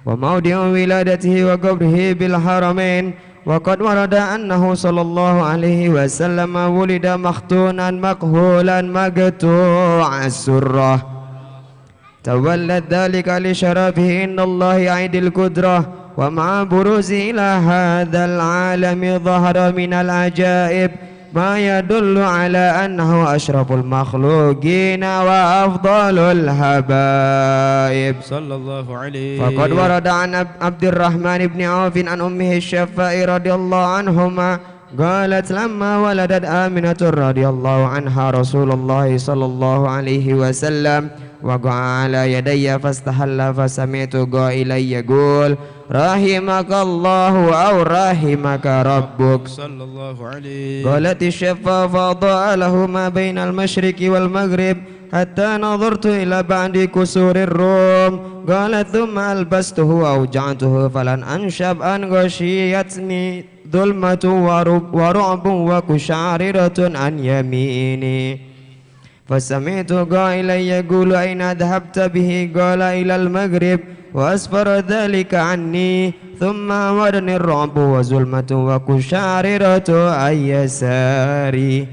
وموضع ولادته وقبره بالحرمين وقد ورد أنه صلى الله عليه وسلم ولد مختونا مقهولا مقطوع السرة تولد ذلك لشرفه إن الله عيد القدرة ومع بروزه إلى هذا العالم ظهر من العجائب ما يدل على أنه أشرف المخلوقين وأفضل الحبائب صلى الله عليه. فقد ورد عن عبد الرحمن بن عوف عن أمه الشفاء رضي الله عنهما قالت لما ولدت آمنة رضي الله عنها رسول الله صلى الله عليه وسلم وقع على يدي فاستحل فسمعت قائلا يقول رحمك الله أو رحمك ربك صلى الله عليه. قالت الشفاء فأضاء له ما بين المشرق والمغرب حتى نظرت إلى بعد كسور الروم قالت ثم ألبسته وأوجعته فلن أنشب أن غشيتني ظلمة ورعب وكشعررة عن يميني فسمعت قائلا يقول أين ذهبت به قال إلى المغرب وأسفر ذلك عني ثم أمرني الرعب وظلمة وكشعررة عن يساري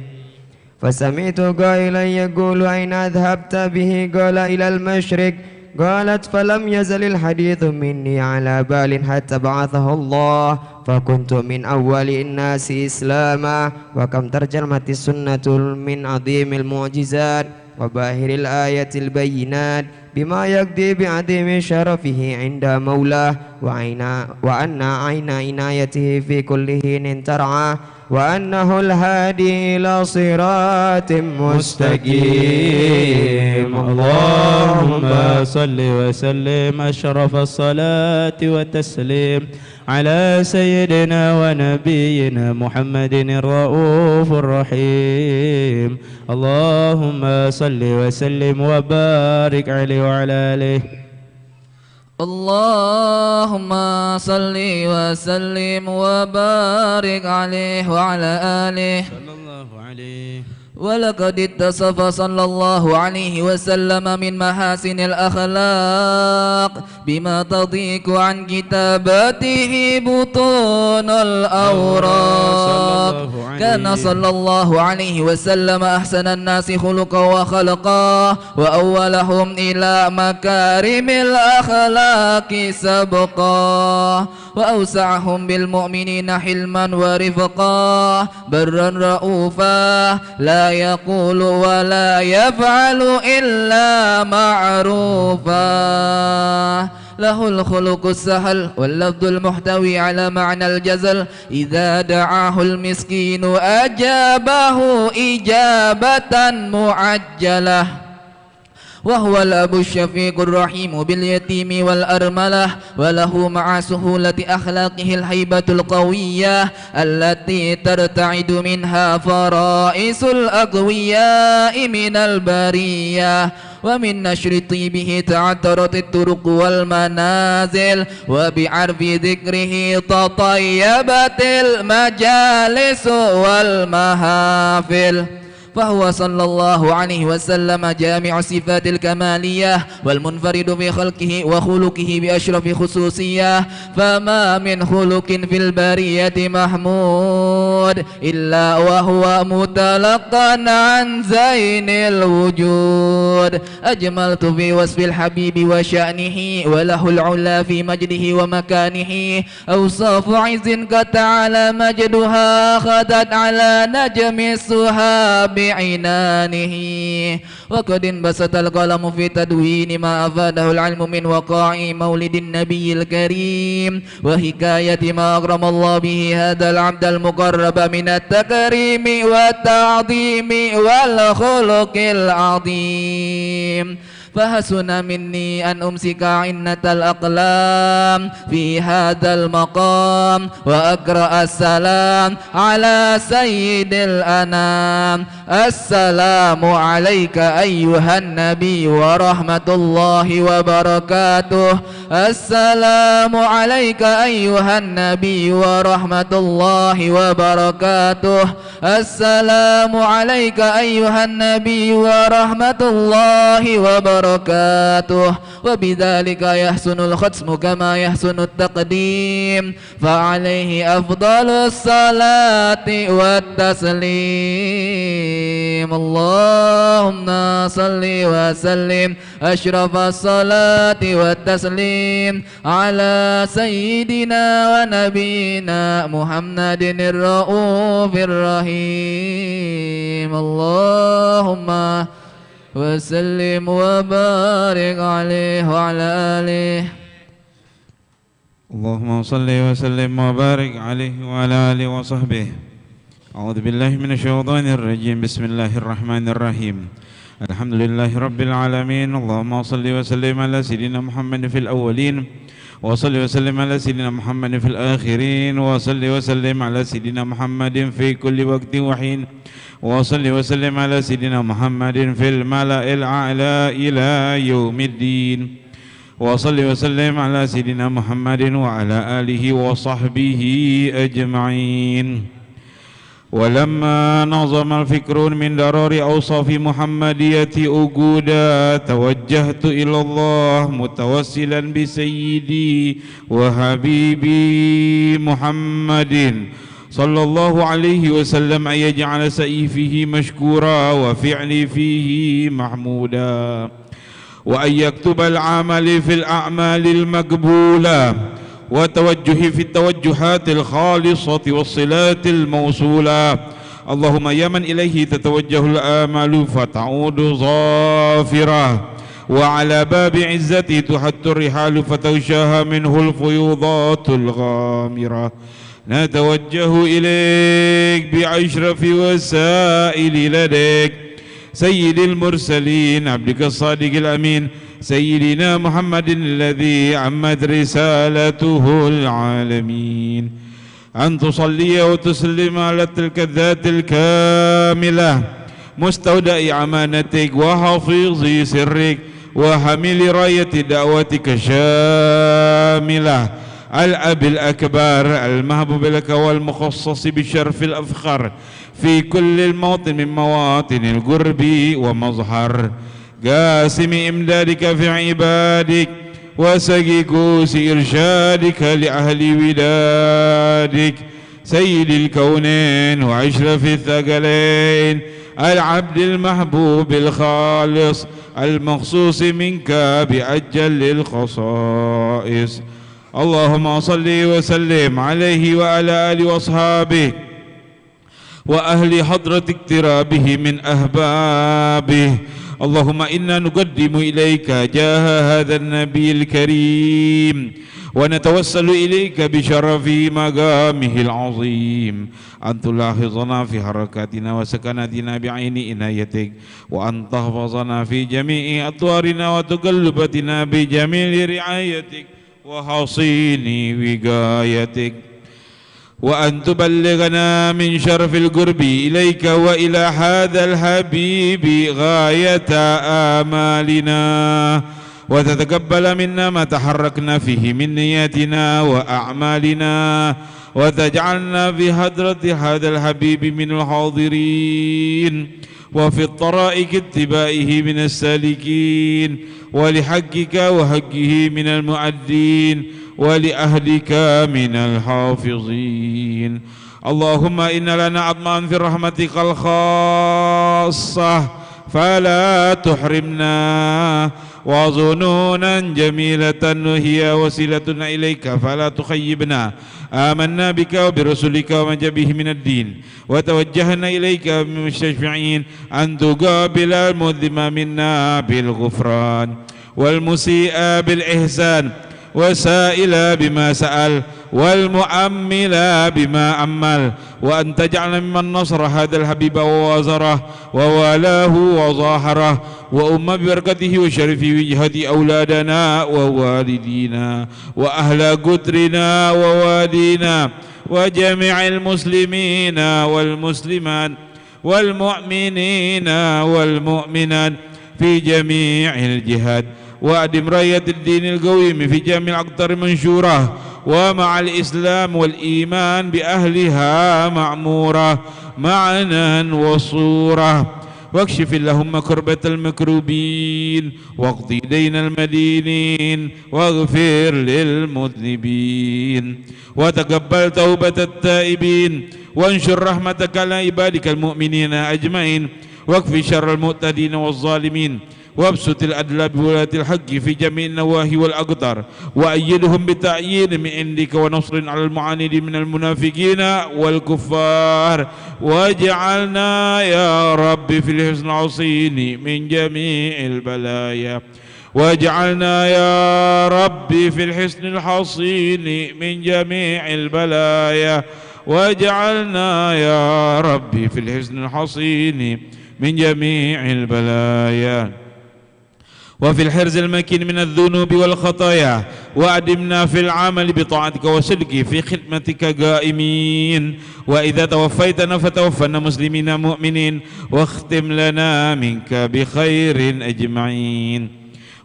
فسمعت قائلا يقول أين ذهبت به قال إلى المشرق قالت فلم يزل الحديث مني على بال حتى بعثه الله فكنت من أول الناس إسلاما وكم ترجمت السنة من عظيم المعجزات وباهر الآية البينات بما يقضي بعظيم شرفه عند مولاه وأن عين عنايته في كل حين ترعى وأنه الهادي إلى صراط مستقيم اللهم صل وسلم أشرف الصلاة والتسليم على سيدنا ونبينا محمد الرؤوف الرحيم اللهم صل وسلم وبارك عليه وعلى آله اللهم صل وسلم وبارك عليه وعلى آله صلى الله عليه. ولقد اتصف صلى الله عليه وسلم من محاسن الأخلاق بما تضيق عن كتابته بطون الأوراق. كان صلى الله عليه وسلم أحسن الناس خلقا وخلقا وأولهم إلى مكارم الأخلاق سبقا وأوسعهم بالمؤمنين حلما ورفقا برا رؤوفا لا يقول ولا يفعل إلا معروفا له الخلق السهل واللفظ المحتوي على معنى الجزل إذا دعاه المسكين أجابه إجابة معجلة وهو الأب الشفيق الرحيم باليتيم والأرملة وله مع سهولة أخلاقه الهيبة القوية التي ترتعد منها فرائس الأقوياء من البرية ومن نشر طيبه تعطرت الطرق والمنازل وبعرف ذكره تطيبت المجالس والمحافل فهو صلى الله عليه وسلم جامع الصفات الكمالية والمنفرد في خلقه وخلقه بأشرف خصوصية فما من خلق في البرية محمود إلا وهو متلقى عن زين الوجود. أجملت في وصف الحبيب وشأنه وله العلا في مجده ومكانه أوصاف عز قد تعالى مجدها خدت على نجم السحاب بعنانه وقد انبسط القلم في تدوين ما أفاده العلم من وقاع مولد النبي الكريم وحكاية ما أكرم الله به هذا العبد المقرب من التكريم والتعظيم والخلق العظيم. فحسن مني أن أمسك عنة الأقلام في هذا المقام وأقرأ السلام على سيد الأنام. السلام عليك أيها النبي ورحمة الله وبركاته. السلام عليك أيها النبي ورحمة الله وبركاته. السلام عليك أيها النبي ورحمة الله وبركاته. وبذلك يحسن الختم كما يحسن التقديم فعليه أفضل الصلاة والتسليم. اللهم صل وسلم أشرف الصلاة والتسليم على سيدنا ونبينا محمد الرؤوف الرحيم. اللهم وسلم وبارك عليه وعلى آله. اللهم صل وسلم وبارك عليه وعلى آله وصحبه. أعوذ بالله من الشيطان الرجيم. بسم الله الرحمن الرحيم. الحمد لله رب العالمين. اللهم صل وسلم على سيدنا محمد في الأولين وصل وسلم على سيدنا محمد في الآخرين وصل وسلم على سيدنا محمد في كل وقت وحين وصل وسلم على سيدنا محمد في الملأ الأعلى إلى يوم الدين وصل وسلم على سيدنا محمد وعلى آله وصحبه أجمعين. ولما نظم الفكر من درار أوصاف محمدية أجودا توجهت إلى الله متوسلا بسيدي وحبيبي محمد صلى الله عليه وسلم أن يجعل سيفه مشكورا وفعلي فيه محمودا وأن يكتب العمل في الأعمال المقبولة وتوجهي في التوجهات الخالصة والصلات الموصولة. اللهم يا من إليه تتوجه الآمال فتعود ظافرة وعلى باب عزتي تحت الرحال فتغشاها منه الفيوضات الغامرة نتوجه إليك بأشرف وسائل لديك سيد المرسلين عبدك الصادق الأمين سيدنا محمد الذي عمت رسالته العالمين أن تصلي وتسلم على تلك الذات الكاملة مستودع أمانتك وحفيظ سرك وحمل راية دعوتك الشاملة الأب الأكبر المحبوب لك والمخصص بشرف الأفخر في كل الموطن من مواطن القرب ومظهر قاسم إمدادك في عبادك وسقي كوس إرشادك لأهل ودادك سيد الكونين وأشرف الثقلين العبد المحبوب الخالص المخصوص منك بأجل الخصائص اللهم صل وسلم عليه وعلى آله وأصحابه وأهل حضرة اقترابه من أحبابه اللهم إنا نقدم إليك جاه هذا النبي الكريم ونتوسل إليك بشرف مقامه العظيم أن تلاحظنا في حركاتنا وسكناتنا بعين عنايتك وأن تحفظنا في جميع أطوارنا وتقلباتنا بجميل رعايتك وحصين وقايتك وأن تبلغنا من شرف القرب إليك وإلى هذا الحبيب غاية آمالنا وتتقبل منا ما تحركنا فيه من نياتنا وأعمالنا وتجعلنا في حضرة هذا الحبيب من الحاضرين وفي الطرائق اتباعه من السالكين ولحقك وحقه من المؤدين ولأهلك من الحافظين اللهم إن لنا عظما في رحمتك الخاصة فلا تحرمنا وظنونا جميلة هي وسيلتنا إليك فلا تخيبنا آمنا بك وبرسولك وما جاء به من الدين وتوجهنا إليك مستشفعين أن تقابل المذنب منا بالغفران والمسيء بالإحسان وسائل بما سأل والمؤمل بما أمل وأن تجعلنا ممن نصر هذا الحبيب ووازره ووالاه وظاهره وأم ببركته وشرف وجهة أولادنا ووالدينا وأهل قدرنا ووالينا وجميع المسلمين والمسلمات والمؤمنين والمؤمنات في جميع الجهات وأدم راية الدين القويم في جميع الأقطار منشورة ومع الإسلام والإيمان بأهلها معمورة معنا وصورة واكشف اللهم كربة المكروبين واقضي دين المدينين واغفر للمذنبين وتقبل توبة التائبين وانشر رحمتك على عبادك المؤمنين أجمعين واكفي شر المعتدين والظالمين وابسط الأدلى بولاة الحق في جميع النواهي والأقطار وأيدهم بتأييد من عندك ونصر على المعاندين من المنافقين والكفار واجعلنا يا رب في الحسن العصين من جميع البلايا واجعلنا يا رب في الحسن الحصين من جميع البلايا واجعلنا يا رب في الحسن الحصين من جميع البلايا وفي الحرز المكين من الذنوب والخطايا وأدمنا في العمل بطاعتك وصدق في خدمتك قائمين وإذا توفيتنا فتوفنا مسلمين مؤمنين واختم لنا منك بخير أجمعين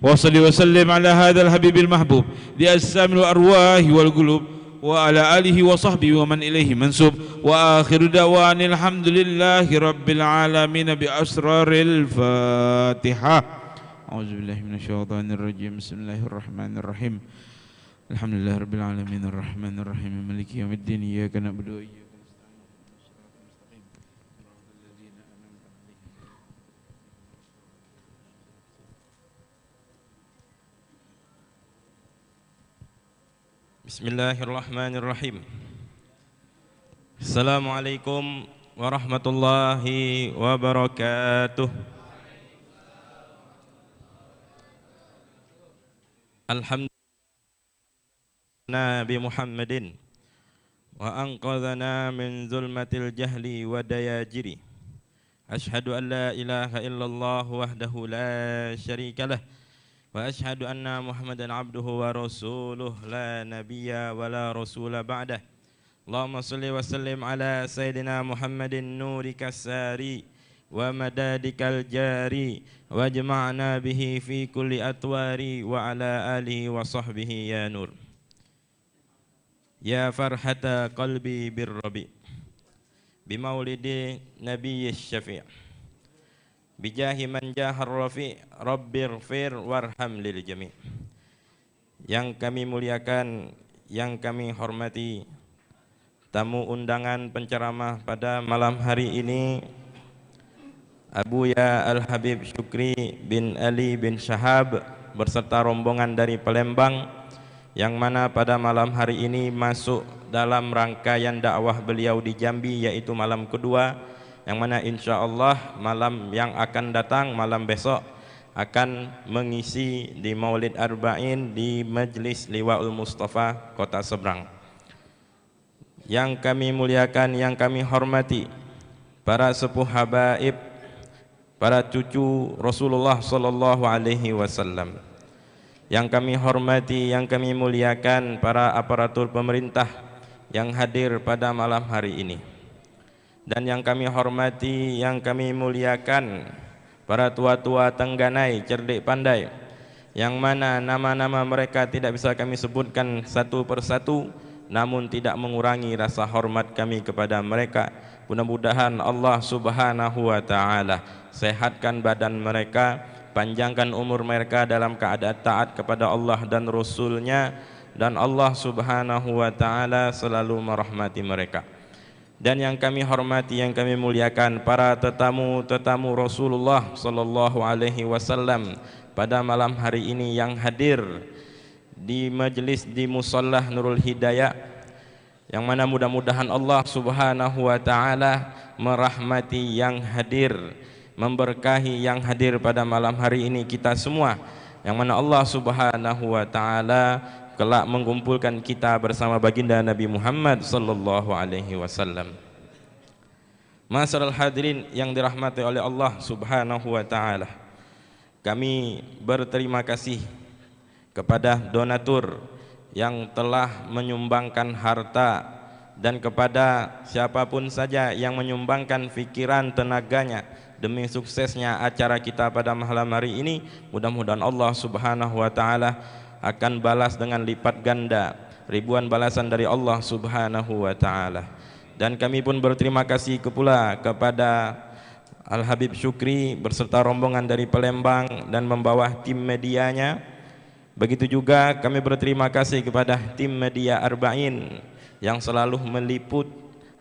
وصل وسلم على هذا الحبيب المحبوب لأجسام الأرواح والقلوب وعلى آله وصحبه ومن إليه منسوب وآخر دعوان الحمد لله رب العالمين بأسرار الفاتحة أعوذ بالله من الشيطان الرجيم بسم الله الرحمن الرحيم الحمد لله رب العالمين الرحمن الرحيم مالك يوم الدين إياك نعبد وإياك نستعين صراط الذين أنعمت عليهم بسم الله الرحمن الرحيم السلام عليكم ورحمة الله وبركاته الحمد لله بمحمد وأنقذنا من ظلمة الجهل ودياجر أشهد أن لا إله إلا الله وحده لا شريك له وأشهد أن محمدا عبده ورسوله لا نبي ولا رسول بعده اللهم صل وسلم على سيدنا محمد نورك الساري ومدادك الجاري واجمعنا به في كل أطوار وعلى آله وصحبه يا نور يا فرحة قلبي بالربيع بمولد نبي الشفيع بجاه من جاه الرفيع رب اغفر وارham lil jami'. Yang kami muliakan, yang kami hormati, tamu undangan penceramah pada malam hari ini, Abu Ya Al-Habib Syukri bin Ali bin Syahab berserta rombongan dari Palembang, yang mana pada malam hari ini masuk dalam rangkaian dakwah beliau di Jambi, yaitu malam kedua, yang mana insya Allah malam yang akan datang, malam besok, akan mengisi di Maulid Arba'in di Majlis Liwaul Mustafa Kota Seberang. Yang kami muliakan, yang kami hormati, para sepuh habaib, para cucu Rasulullah sallallahu alaihi wasallam. Yang kami hormati, yang kami muliakan, para aparatur pemerintah yang hadir pada malam hari ini. Dan yang kami hormati, yang kami muliakan, para tua-tua Tengganai cerdik pandai, yang mana nama-nama mereka tidak bisa kami sebutkan satu persatu, namun tidak mengurangi rasa hormat kami kepada mereka. Mudah-mudahan Allah Subhanahu wa taala sehatkan badan mereka, panjangkan umur mereka dalam keadaan taat kepada Allah dan Rasul-Nya, dan Allah Subhanahu wa taala selalu merahmati mereka. Dan yang kami hormati, yang kami muliakan, para tetamu-tetamu Rasulullah sallallahu alaihi wasallam pada malam hari ini yang hadir di majlis di Musalla Nurul Hidayah, yang mana mudah-mudahan Allah Subhanahu wa taala merahmati yang hadir, memberkahi yang hadir pada malam hari ini kita semua, yang mana Allah Subhanahu wa taala kelak mengumpulkan kita bersama baginda Nabi Muhammad sallallahu alaihi wasallam. Ma'asyiral hadirin yang dirahmati oleh Allah Subhanahu wa taala, kami berterima kasih kepada donatur yang telah menyumbangkan harta, dan kepada siapapun saja yang menyumbangkan pikiran tenaganya demi suksesnya acara kita pada malam hari ini. Mudah-mudahan Allah Subhanahu wa taala akan balas dengan lipat ganda, ribuan balasan dari Allah Subhanahu wa taala. Dan kami pun berterima kasih pula kepada Al-Habib Syukri berserta rombongan dari Palembang dan membawa tim medianya. Begitu juga kami berterima kasih kepada tim media Arba'in yang selalu meliput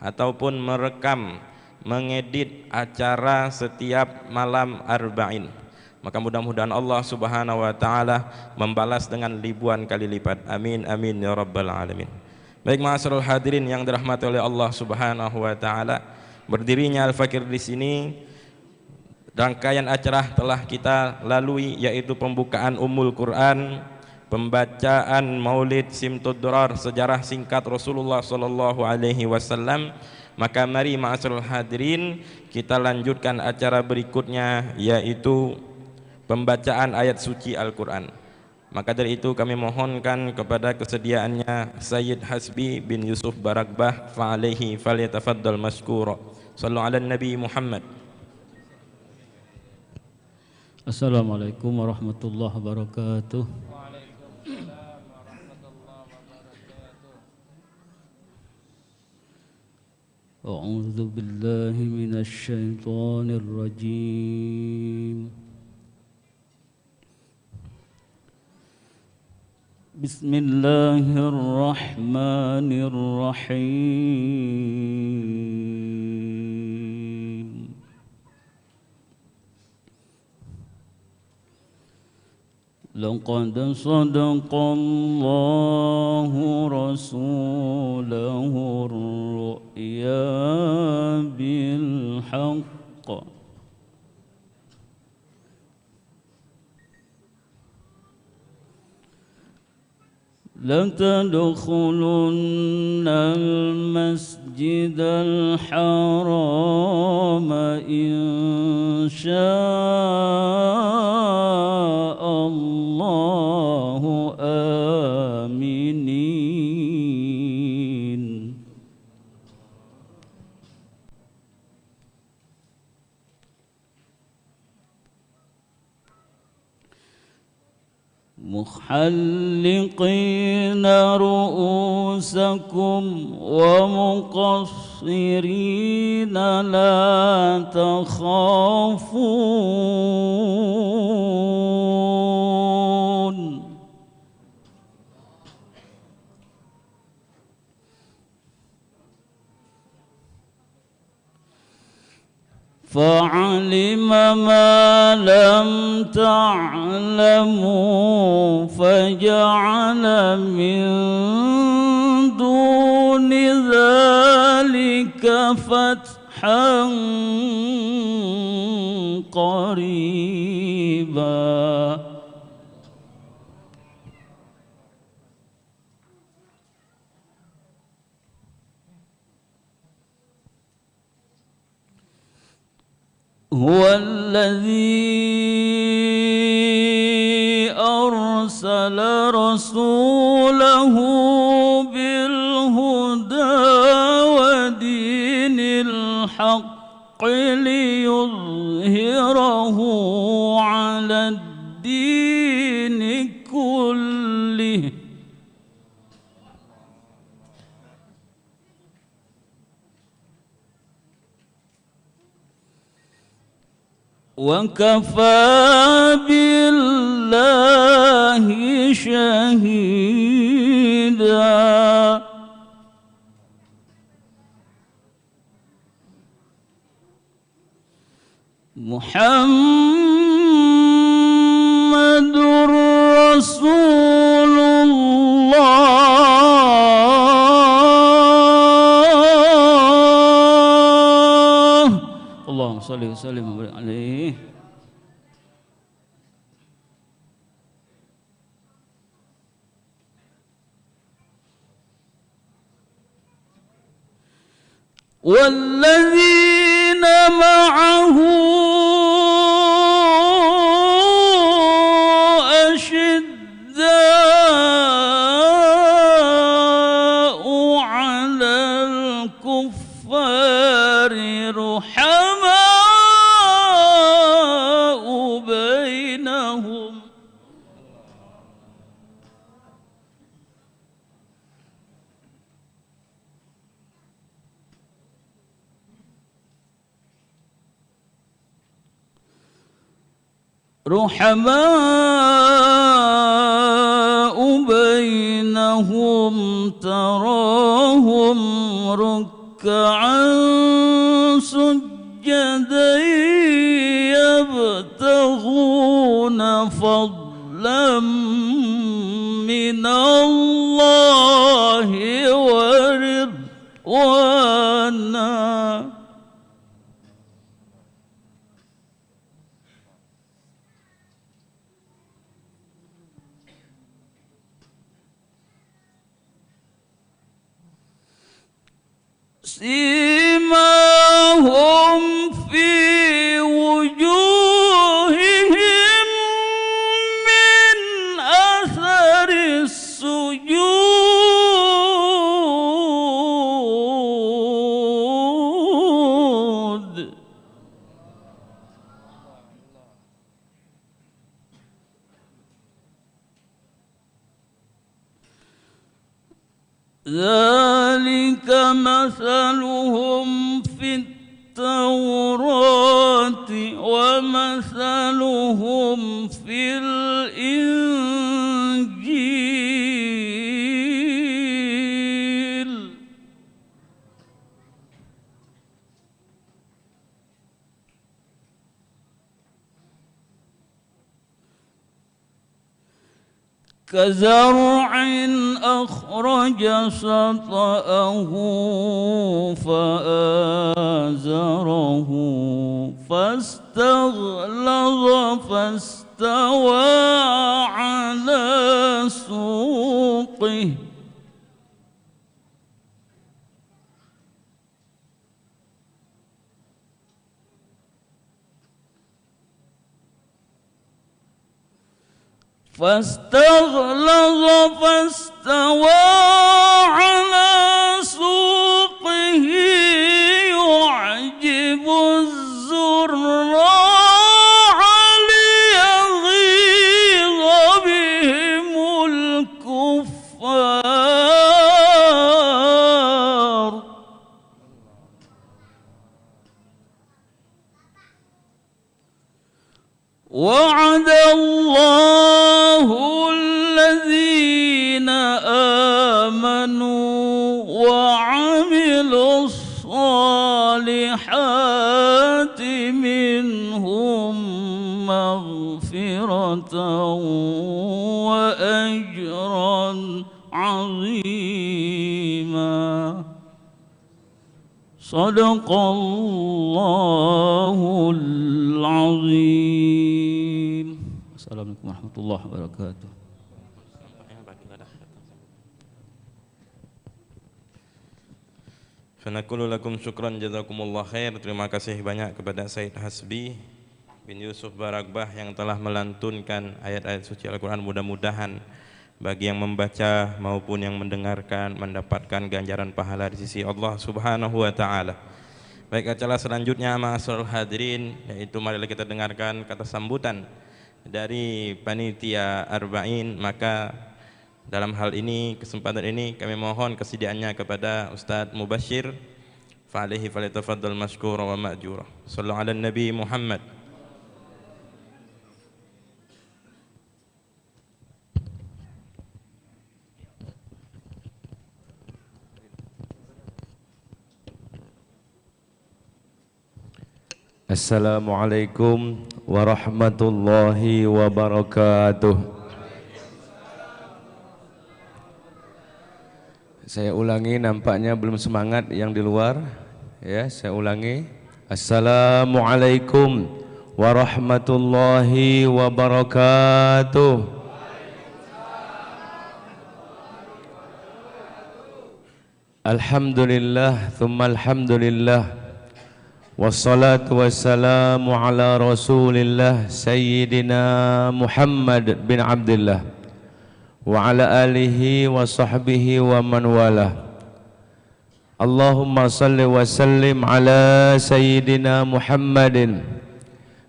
ataupun merekam, mengedit acara setiap malam Arba'in. Maka mudah-mudahan Allah Subhanahu wa taala membalas dengan ribuan kali lipat. Amin amin ya rabbal alamin. Baik ma'asyiral hadirin yang dirahmati oleh Allah Subhanahu wa taala, berdirinya Al-Fakir di sini, rangkaian acara telah kita lalui, yaitu pembukaan Ummul Quran, pembacaan Maulid Simtud Durar, sejarah singkat Rasulullah sallallahu alaihi wasallam. Maka mari ma'asyiral hadirin kita lanjutkan acara berikutnya, yaitu pembacaan ayat suci Al-Quran. Maka dari itu kami mohonkan kepada kesediaannya Sayyid Hasbi bin Yusuf Barakbah fa'alaihi falyatafaddal mashkura. Sallu ala Nabi Muhammad. Assalamualaikum warahmatullahi wabarakatuh. A'udzu billahi minasy syaithanir rajim. Bismillahirrahmanirrahim. Laqad sadaqallahu rasulahu ar-ru'ya bil haqq لتدخلن المسجد الحرام إن شاء الله آمنين محلقين رؤوسكم ومقصرين لا تخافون فعلم ما لم تعلموا فجعل من دون ذلك فتحا قريبا هو الذي أرسل رسوله بالهدى ودين الحق ليظهره على الدين كله وكفى بالله شهيدا محمد رسول الله اللهم صل وسلم وبارك عليه والذين معه أشداء على الكفار رحماء بينهم تراهم ركعا سجدا يبتغون فضلا من الله ورضوانا سيماهم في وجوههم من أثر السجود ذلك مثلهم في التوراة ومثلهم في الإنجيل كزرع أخرج شطأه فآزره فاستغلظ فاستوى على سوقه فاستغلظ فاستوى على سوقه يعجب الزراع ليغيظ بهم وعد الله الذين آمنوا وعملوا الصالحات منهم مغفرة وأجرا عظيما صدق الله العظيم. Assalamualaikum warahmatullahi wabarakatuh. Fanaqulu lakum syukran jazakumullah khair. Terima kasih banyak kepada Said Hasbi bin Yusuf Baragbah yang telah melantunkan ayat-ayat suci Al-Quran. Mudah-mudahan bagi yang membaca maupun yang mendengarkan mendapatkan ganjaran pahala di sisi Allah Subhanahu wa taala. Baik, acara selanjutnya ma'asyiral hadirin, yaitu marilah kita dengarkan kata sambutan dari panitia Arba'in. Maka dalam hal ini, kesempatan ini kami mohon kesediaannya kepada Ustadz Mubashir, fa'alaihi falyatafaddal mashkura wa ma'jura. Sallu ala Nabi Muhammad. Assalamualaikum warahmatullahi wabarakatuh. Saya ulangi, nampaknya belum semangat yang di luar. Ya, saya ulangi. Assalamualaikum warahmatullahi wabarakatuh. Alhamdulillah, thumma alhamdulillah. Wassalatu wassalamu ala rasulillah Sayyidina Muhammad bin Abdullah wa ala alihi wa sahbihi wa man walah. Allahumma salli wa sallim ala Sayyidina Muhammadin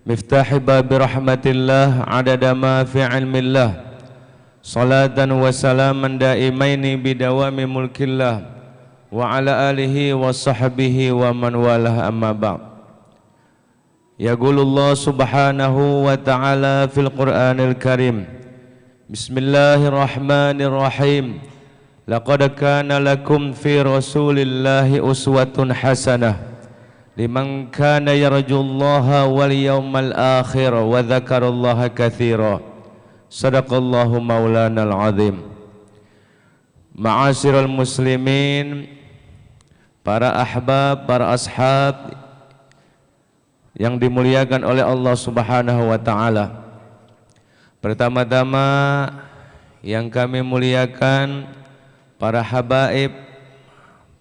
miftahi babi rahmatillah adada ma fi ilmillah salatan wa salaman daimaini bidawami mulkillah wa ala alihi wa sahbihi wa man walah, amma ba'd. Yaqulullah subhanahu wa ta'ala fil Qur'anil Karim, Bismillahirrahmanirrahim, laqad kana lakum fi rasulillahi uswatun hasanah liman kana yarjullaha wal yawmal akhir wa dzakarallaha katsira. Sadaqallahu maulanal azim. Ma'asyiral muslimin, para ahbab, para ashab yang dimuliakan oleh Allah Subhanahu wa taala. Pertama-tama yang kami muliakan para habaib,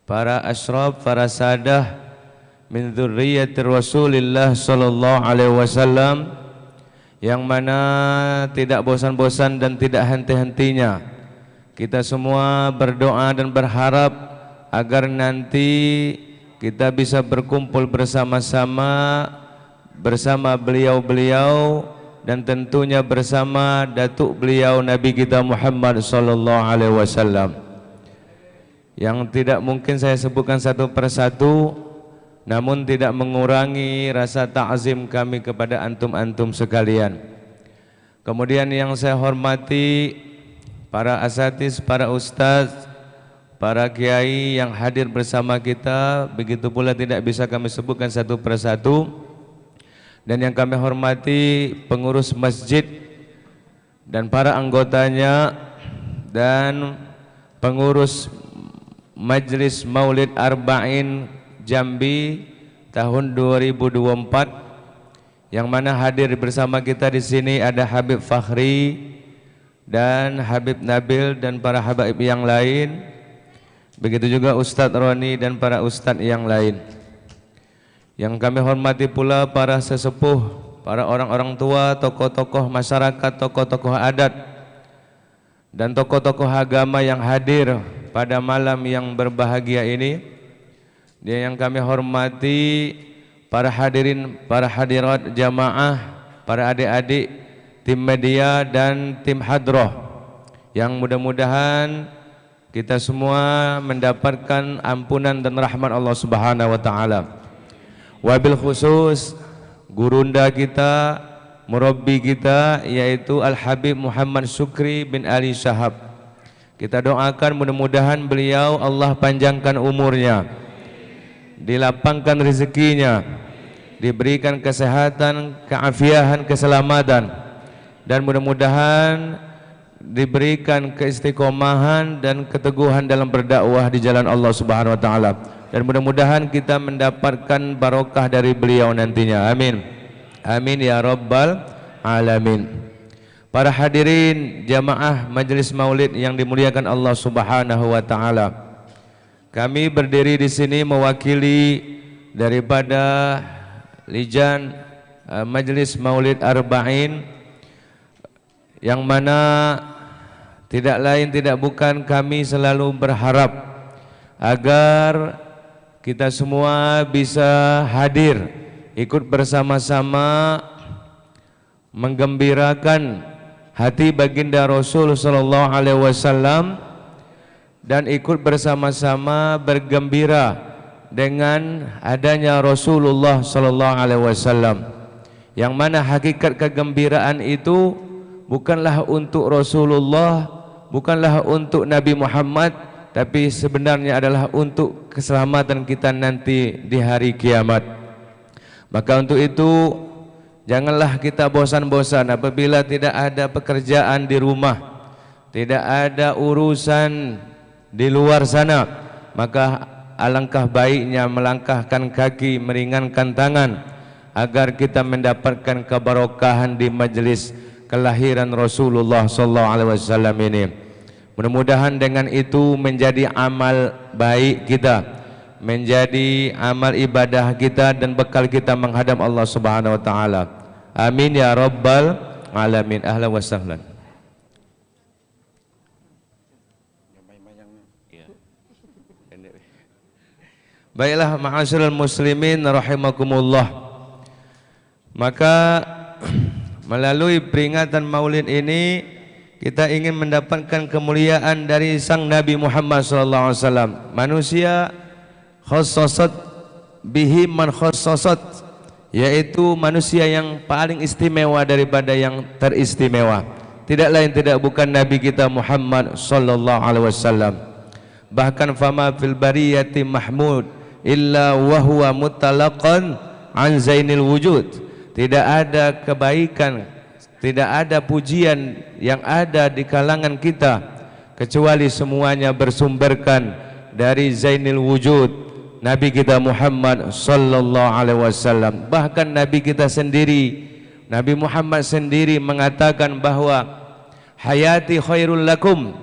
para asyraf, para sadah min dzurriyyatir Rasulillah sallallahu alaihi wasallam, yang mana tidak bosan-bosan dan tidak henti-hentinya kita semua berdoa dan berharap agar nanti kita bisa berkumpul bersama-sama bersama beliau-beliau dan tentunya bersama datuk beliau Nabi kita Muhammad sallallahu alaihi wasallam, yang tidak mungkin saya sebutkan satu persatu, namun tidak mengurangi rasa ta'zim kami kepada antum-antum sekalian. Kemudian yang saya hormati para asatiz, para ustaz, para kiai yang hadir bersama kita, begitu pula tidak bisa kami sebutkan satu persatu. Dan yang kami hormati pengurus masjid dan para anggotanya, dan pengurus Majlis Maulid Arba'in Jambi tahun 2024, yang mana hadir bersama kita di sini ada Habib Fakhri dan Habib Nabil dan para habaib yang lain. Begitu juga Ustadz Roni dan para ustadz yang lain. Yang kami hormati pula para sesepuh, para orang-orang tua, tokoh-tokoh masyarakat, tokoh-tokoh adat, dan tokoh-tokoh agama yang hadir pada malam yang berbahagia ini. Dan yang kami hormati para hadirin, para hadirat jamaah, para adik-adik, tim media dan tim hadroh, yang mudah-mudahan kita semua mendapatkan ampunan dan rahmat Allah Subhanahu wa taala. Wabil khusus gurunda kita, murabbi kita yaitu Al-Habib Muhammad Syukri bin Ali Shahab. Kita doakan mudah-mudahan beliau Allah panjangkan umurnya, dilapangkan rezekinya, diberikan kesehatan, keafiahan, keselamatan, dan mudah-mudahan diberikan keistiqomahan dan keteguhan dalam berdakwah di jalan Allah Subhanahu wa taala, dan mudah-mudahan kita mendapatkan barokah dari beliau nantinya. Amin. Amin ya rabbal alamin. Para hadirin jamaah majelis maulid yang dimuliakan Allah Subhanahu wa taala, kami berdiri di sini mewakili daripada Lijan Majelis Maulid Arba'in, yang mana tidak lain tidak bukan kami selalu berharap agar kita semua bisa hadir ikut bersama-sama menggembirakan hati baginda Rasul sallallahu alaihi wasallam dan ikut bersama-sama bergembira dengan adanya Rasulullah sallallahu alaihi wasallam, yang mana hakikat kegembiraan itu bukanlah untuk Rasulullah, bukanlah untuk Nabi Muhammad, tapi sebenarnya adalah untuk keselamatan kita nanti di hari kiamat. Maka untuk itu janganlah kita bosan-bosan apabila tidak ada pekerjaan di rumah, tidak ada urusan di luar sana, maka alangkah baiknya melangkahkan kaki, meringankan tangan agar kita mendapatkan keberkahan di majelis kelahiran Rasulullah sallallahu alaihi wasallam ini. Mudah-mudahan dengan itu menjadi amal baik kita, menjadi amal ibadah kita dan bekal kita menghadap Allah Subhanahu wa taala. Amin ya rabbal alamin. Ahlan wa sahlan. Baiklah ma'asyiral muslimin rahimakumullah. Maka melalui peringatan Maulid ini kita ingin mendapatkan kemuliaan dari sang Nabi Muhammad sallallahu alaihi wasallam. Manusia khassasat bihi man khassasat, yaitu manusia yang paling istimewa daripada yang teristimewa. Tidak lain tidak bukan Nabi kita Muhammad sallallahu alaihi wasallam. Bahkan fama fil bariyati mahmud illa wa huwa mutalaqan an zainil wujud. Tidak ada kebaikan, tidak ada pujian yang ada di kalangan kita kecuali semuanya bersumberkan dari zainil wujud, Nabi kita Muhammad sallallahu alaihi wasallam. Bahkan Nabi kita sendiri, Nabi Muhammad sendiri mengatakan bahwa hayati khairul lakum.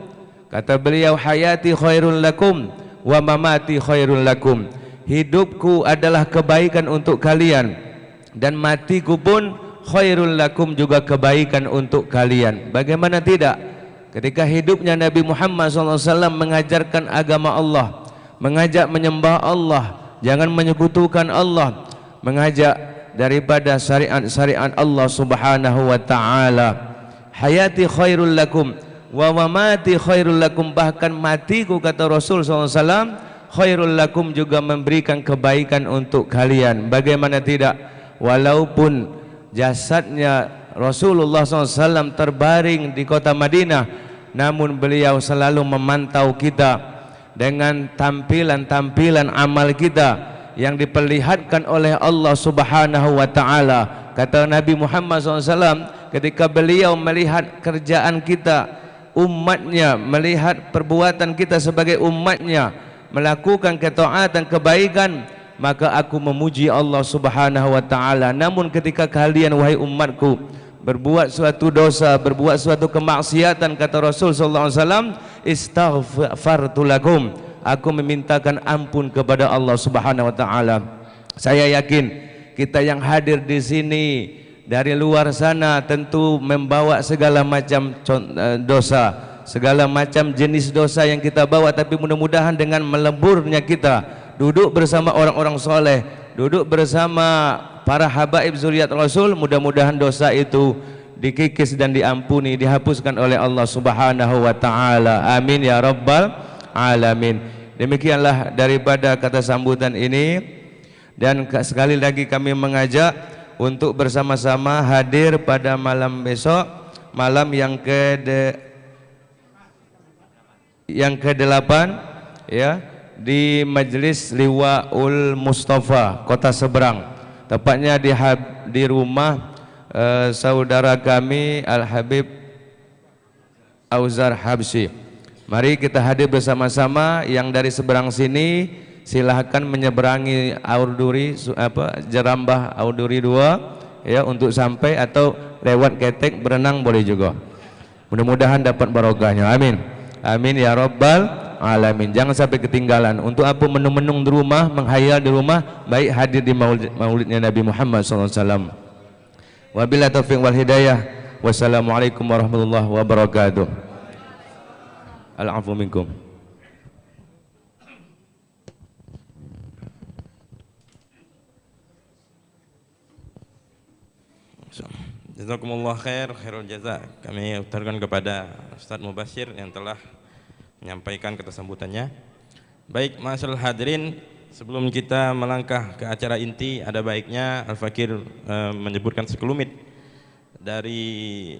Kata beliau, hayati khairul lakum wa mamati khairul lakum. Hidupku adalah kebaikan untuk kalian dan matiku pun khairul lakum, juga kebaikan untuk kalian. Bagaimana tidak ketika hidupnya Nabi Muhammad SAW mengajarkan agama Allah, mengajak menyembah Allah, jangan menyekutukan Allah, mengajak daripada syariat-syariat Allah Subhanahu wa taala. Hayati khairul lakum wa mamati khairul lakum, bahkan matiku kata Rasul SAW khairul lakum, juga memberikan kebaikan untuk kalian. Bagaimana tidak, walaupun jasadnya Rasulullah SAW terbaring di kota Madinah, namun beliau selalu memantau kita dengan tampilan-tampilan amal kita yang diperlihatkan oleh Allah Subhanahu wa taala. Kata Nabi Muhammad SAW, ketika beliau melihat kerjaan kita, umatnya, melihat perbuatan kita sebagai umatnya, melakukan ketaatan kebaikan, maka aku memuji Allah Subhanahu wa taala. Namun ketika kalian wahai umatku berbuat suatu dosa, berbuat suatu kemaksiatan, kata Rasul sallallahu alaihi wasallam, istaghfartu lakum, aku memintakan ampun kepada Allah Subhanahu wa taala. Saya yakin kita yang hadir di sini dari luar sana tentu membawa segala macam dosa, segala macam jenis dosa yang kita bawa, tapi mudah-mudahan dengan melemburnya kita duduk bersama orang-orang soleh, duduk bersama para habaib zuriat Rasul, mudah-mudahan dosa itu dikikis dan diampuni, dihapuskan oleh Allah Subhanahu wa taala. Amin ya rabbal alamin. Demikianlah daripada kata sambutan ini, dan sekali lagi kami mengajak untuk bersama-sama hadir pada malam besok, malam yang ke-8 ya, di Majelis Liwaul Mustafa Kota Seberang, tepatnya di rumah saudara kami Al Habib Auzar Habsyi. Mari kita hadir bersama-sama. Yang dari seberang sini silahkan menyeberangi Aurduri Jerambah Aurduri 2 ya, untuk sampai, atau lewat Ketek berenang boleh juga. Mudah-mudahan dapat barokahnya. Amin. Amin ya rabbal alamin. Jangan sampai ketinggalan. Untuk apa menung-menung di rumah, menghayal di rumah, baik hadir di maulidnya Nabi Muhammad SAW. Wabillahi taufiq wal hidayah. Wassalamualaikum warahmatullahi wabarakatuh. Al-afu minkum. Jazakumullah khairul jaza. Kami utarkan kepada Ustaz Mubashir yang telah menyampaikan kata sambutannya. Baik, ma'asyiral hadirin, sebelum kita melangkah ke acara inti, ada baiknya Al-Fakir menyebutkan sekelumit dari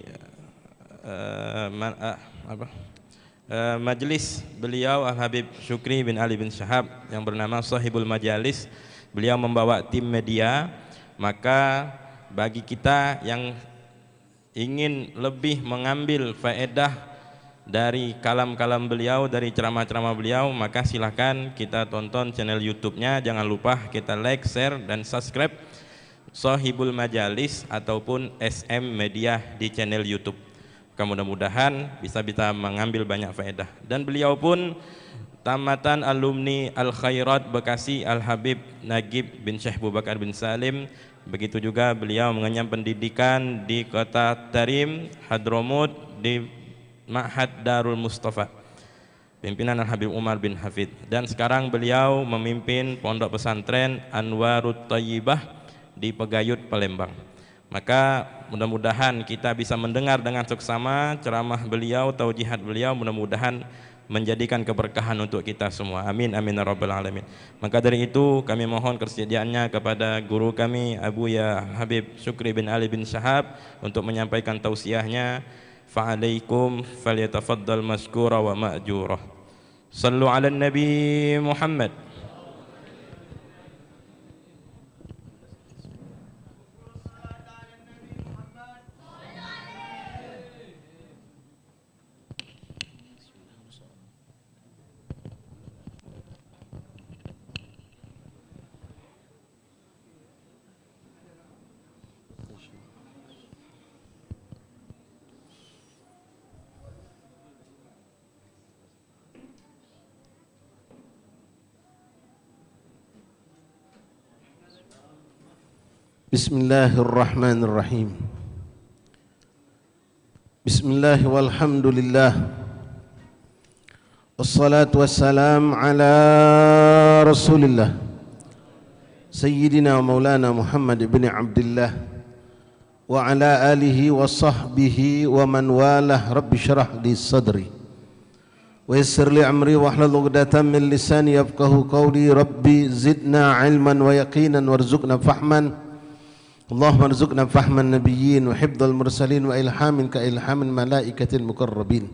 majelis beliau Al-Habib Syukri bin Ali bin Syahab yang bernama Sahibul Majalis. Beliau membawa tim media. Maka bagi kita yang ingin lebih mengambil faedah dari kalam-kalam beliau, dari ceramah-ceramah beliau, maka silahkan kita tonton channel YouTube-nya. Jangan lupa kita like, share, dan subscribe Sahibul Majalis ataupun SM Media di channel YouTube. Mudah-mudahan bisa mengambil banyak faedah. Dan beliau pun tamatan alumni Al-Khairat Bekasi Al-Habib Nagib bin Syekh Bakar bin Salim. Begitu juga beliau mengenyam pendidikan di kota Tarim, Hadramut, di Ma'had Darul Mustafa, pimpinan Al-Habib Umar bin Hafid. Dan sekarang beliau memimpin pondok pesantren Anwarut Thayyibah di Pegayut, Palembang. Maka mudah-mudahan kita bisa mendengar dengan seksama ceramah beliau, taujihat beliau, mudah-mudahan menjadikan keberkahan untuk kita semua. Amin amin ya rabbal alamin. Maka dari itu kami mohon kesediaannya kepada guru kami Abu Ya Habib Syukri bin Ali bin Syahab untuk menyampaikan tausiahnya. Fa'alaikum falyatafaddal maskura wa ma'jura. Sallu ala Nabi Muhammad. Bismillahirrahmanirrahim. Bismillah walhamdulillah. Wassalatu wassalam ala Rasulillah Sayyidina wa maulana Muhammad ibn Abdullah wa ala alihi wa sahbihi wa man walah. Rabbi syrah li sadri wa yassir li amri wa hlul 'uqdatam min lisani yafqahu qawli. Rabbi zidna ilman wa yaqinan warzuqna fahman. Allahumma rzuqna fahman nabiyyin wa hifdzal mursalin wa ilhamin ka ilhamin malaikatil muqarrabin.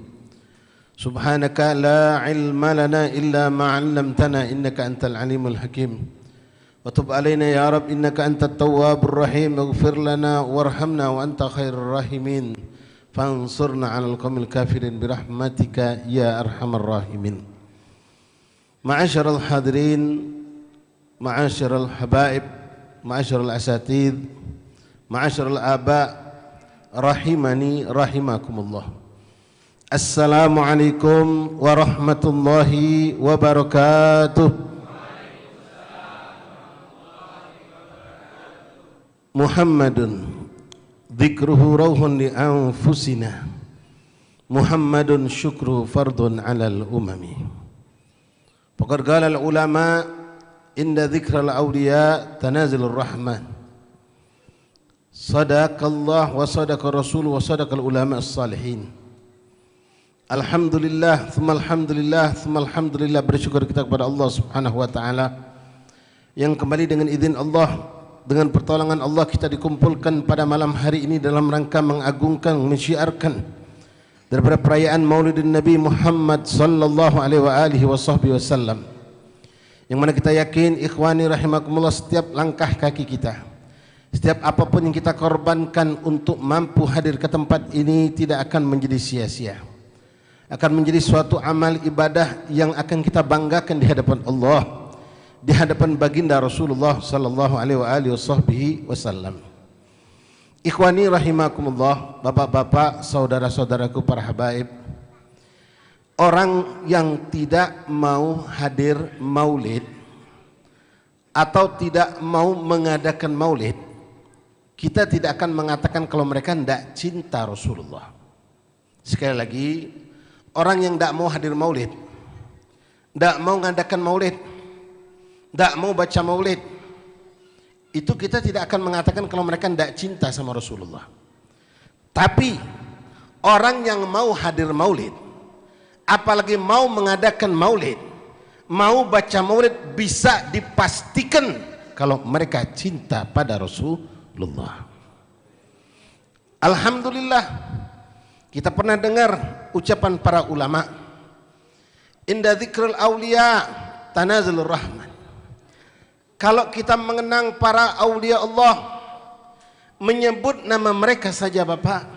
Subhanaka la ilma lana illa ma 'allamtana innaka antal alimul hakim. Wa tub alaina ya rab innaka antat tawwabur rahim. Ighfir lana warhamna wa anta khairur rahimin. Fansurna 'alal qaumil kafirin birahmatika ya arhamar rahimin. Ma'asyiral hadirin, ma'asyiral habaib, ma'asyiral asatidz, ma'asyiral aba, rahimani rahimakumullah. Assalamualaikum warahmatullahi wabarakatuh. Muhammadun dzikruhu rauhun li anfusina, Muhammadun syukru fardun 'alal umami. Faqad qala al ulama inda dzikral awliya tanazilur rahman. Sadaqallah wa sadaqa rasul wa sadaqal ulama as-salihin. Alhamdulillah, thumma alhamdulillah, thumma alhamdulillah. Bersyukur kita kepada Allah subhanahu wa ta'ala yang kembali dengan izin Allah dengan pertolongan Allah kita dikumpulkan pada malam hari ini dalam rangka mengagungkan, mensyiarkan daripada perayaan Maulidin Nabi Muhammad sallallahu alaihi wasallam. Yang mana kita yakin ikhwani rahimakumullah, setiap langkah kaki kita, setiap apapun yang kita korbankan untuk mampu hadir ke tempat ini tidak akan menjadi sia-sia. Akan menjadi suatu amal ibadah yang akan kita banggakan di hadapan Allah, di hadapan baginda Rasulullah sallallahu alaihi wasallam. Ikhwani rahimakumullah, bapak-bapak, saudara-saudaraku para habaib, orang yang tidak mau hadir maulid atau tidak mau mengadakan maulid, kita tidak akan mengatakan kalau mereka tidak cinta Rasulullah. Sekali lagi, orang yang tidak mau hadir maulid, tidak mau mengadakan maulid, tidak mau baca maulid, itu kita tidak akan mengatakan kalau mereka tidak cinta sama Rasulullah. Tapi orang yang mau hadir maulid, apalagi mau mengadakan maulid, mau baca maulid, bisa dipastikan kalau mereka cinta pada Rasulullah. Alhamdulillah, kita pernah dengar ucapan para ulama, inda dzikrul auliya tanazulur rahman. Kalau kita mengenang para aulia Allah, menyebut nama mereka saja Bapak,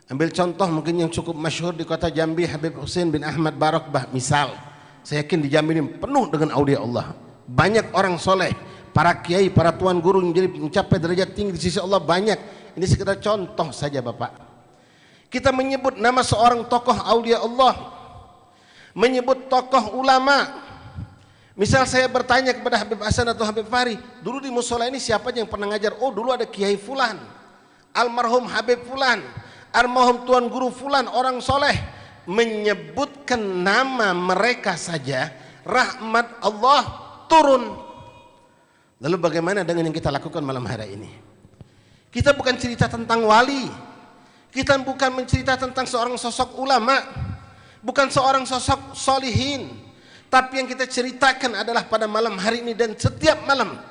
ambil contoh mungkin yang cukup masyhur di kota Jambi, Habib Husain bin Ahmad Barakbah misal. Saya yakin di Jambi ini penuh dengan aulia Allah. Banyak orang soleh, para kiai, para tuan guru yang mencapai derajat tinggi di sisi Allah banyak. Ini sekedar contoh saja Bapak. Kita menyebut nama seorang tokoh aulia Allah, menyebut tokoh ulama. Misal saya bertanya kepada Habib Hasan atau Habib Fahri, dulu di musola ini siapa yang pernah ngajar? Oh dulu ada Kiai Fulan, almarhum Habib Fulan, almarhum Tuan Guru Fulan, orang soleh. Menyebutkan nama mereka saja, rahmat Allah turun. Lalu bagaimana dengan yang kita lakukan malam hari ini? Kita bukan cerita tentang wali, kita bukan mencerita tentang seorang sosok ulama, bukan seorang sosok solihin, tapi yang kita ceritakan adalah pada malam hari ini dan setiap malam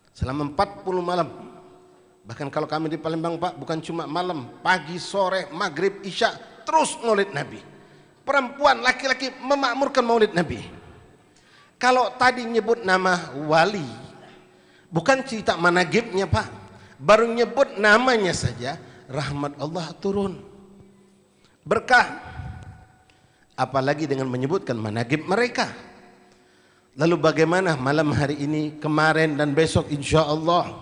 selama 40 malam. Bahkan kalau kami di Palembang Pak, bukan cuma malam, pagi, sore, maghrib, isya, terus maulid Nabi. Perempuan, laki-laki memakmurkan maulid Nabi. Kalau tadi nyebut nama wali, bukan cerita managibnya Pak, baru nyebut namanya saja, rahmat Allah turun, berkah. Apalagi dengan menyebutkan managib mereka. Lalu bagaimana malam hari ini, kemarin dan besok insya Allah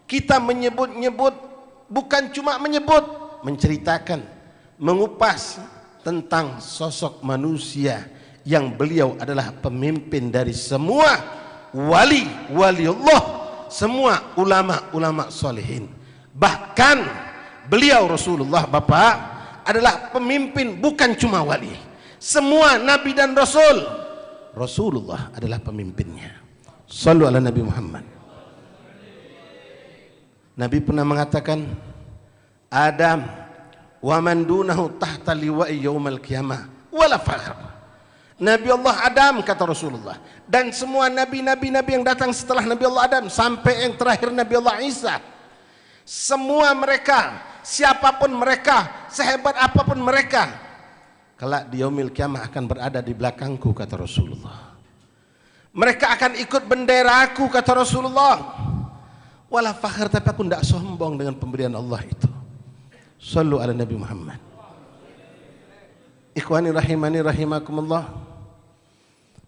kita menyebut-nyebut, bukan cuma menyebut, menceritakan, mengupas tentang sosok manusia yang beliau adalah pemimpin dari semua wali Allah, semua ulama-ulama solehin. Bahkan beliau Rasulullah Bapak adalah pemimpin, bukan cuma wali. Semua nabi dan rasul, Rasulullah adalah pemimpinnya. Sallu ala Nabi Muhammad. Nabi pernah mengatakan, Adam wa man dunahu tahta liwa'i yaumal qiyamah wala fakhr. Nabi Allah Adam, kata Rasulullah, dan semua nabi-nabi yang datang setelah Nabi Allah Adam sampai yang terakhir Nabi Allah Isa, semua mereka, siapapun mereka, sehebat apapun mereka, kelak di yaumil kiamah akan berada di belakangku, kata Rasulullah. Mereka akan ikut benderaku, kata Rasulullah. Wala fakhr, tapi aku tidak sombong dengan pemberian Allah itu. Sallu ala Nabi Muhammad. Ikhwani rahimani rahimakumullah,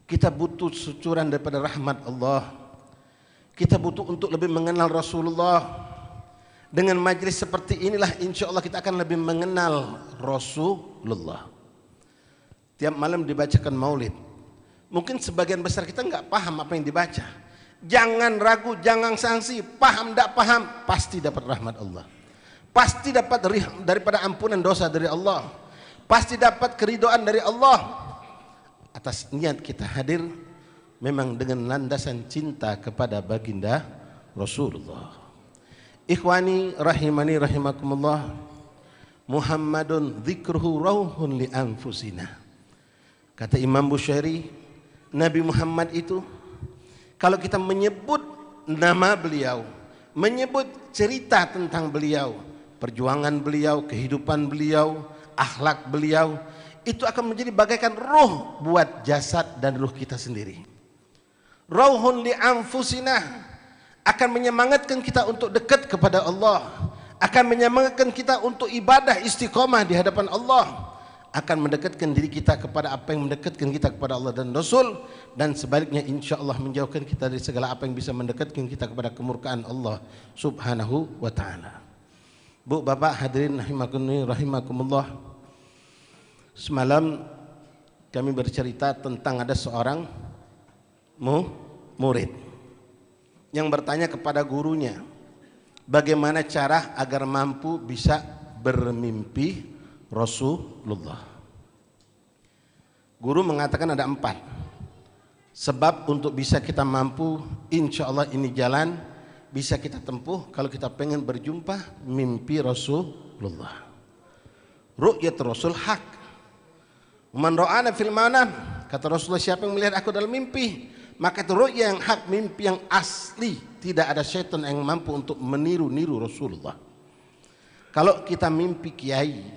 kita butuh sucuran daripada rahmat Allah. Kita butuh untuk lebih mengenal Rasulullah. Dengan majlis seperti inilah insya Allah kita akan lebih mengenal Rasulullah. Tiap malam dibacakan maulid. Mungkin sebagian besar kita nggak paham apa yang dibaca. Jangan ragu, jangan sanksi. Paham tidak paham, pasti dapat rahmat Allah. Pasti dapat daripada ampunan dosa dari Allah. Pasti dapat keridhaan dari Allah. Atas niat kita hadir memang dengan landasan cinta kepada baginda Rasulullah. Ikhwani rahimani rahimakumullah, Muhammadun dzikruhu rauhun li anfusina. Kata Imam Bushairi, Nabi Muhammad itu kalau kita menyebut nama beliau, menyebut cerita tentang beliau, perjuangan beliau, kehidupan beliau, akhlak beliau, itu akan menjadi bagaikan ruh buat jasad dan ruh kita sendiri. Rauhun li anfusina, akan menyemangatkan kita untuk dekat kepada Allah, akan menyemangatkan kita untuk ibadah istiqomah di hadapan Allah, akan mendekatkan diri kita kepada apa yang mendekatkan kita kepada Allah dan Rasul, dan sebaliknya insyaallah menjauhkan kita dari segala apa yang bisa mendekatkan kita kepada kemurkaan Allah Subhanahu wa taala. Bu, Bapak, hadirin rahimakumullah. Semalam kami bercerita tentang ada seorang murid yang bertanya kepada gurunya, bagaimana cara agar mampu bisa bermimpi Rasulullah. Guru mengatakan ada 4 sebab untuk bisa kita mampu, insya Allah ini jalan bisa kita tempuh kalau kita pengen berjumpa mimpi Rasulullah. Ru'yat Rasul hak. Man ra'ana fil manam, kata Rasulullah, siapa yang melihat aku dalam mimpi, maka itu ru'ya yang hak, mimpi yang asli. Tidak ada syaitan yang mampu untuk meniru-niru Rasulullah. Kalau kita mimpi kiai,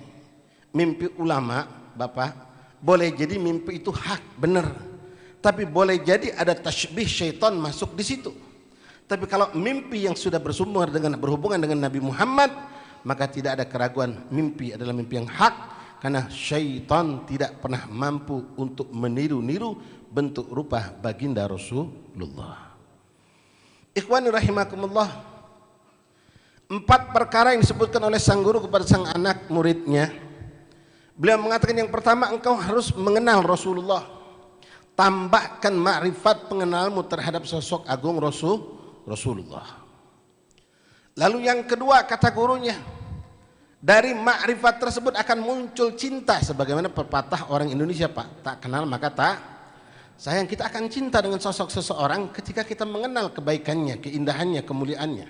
mimpi ulama, Bapak, boleh jadi mimpi itu hak, benar. Tapi boleh jadi ada tasybih syaitan masuk di situ. Tapi kalau mimpi yang sudah berhubungan dengan Nabi Muhammad, maka tidak ada keraguan, mimpi adalah mimpi yang hak, karena syaitan tidak pernah mampu untuk meniru-niru bentuk rupa baginda Rasulullah. Ikhwani rahimakumullah, 4 perkara yang disebutkan oleh sang guru kepada sang anak muridnya. Beliau mengatakan yang pertama, engkau harus mengenal Rasulullah. Tambahkan makrifat pengenalmu terhadap sosok agung Rasulullah. Lalu yang kedua, kata gurunya, dari makrifat tersebut akan muncul cinta. Sebagaimana pepatah orang Indonesia, Pak, tak kenal maka tak sayang. Kita akan cinta dengan sosok seseorang ketika kita mengenal kebaikannya, keindahannya, kemuliaannya.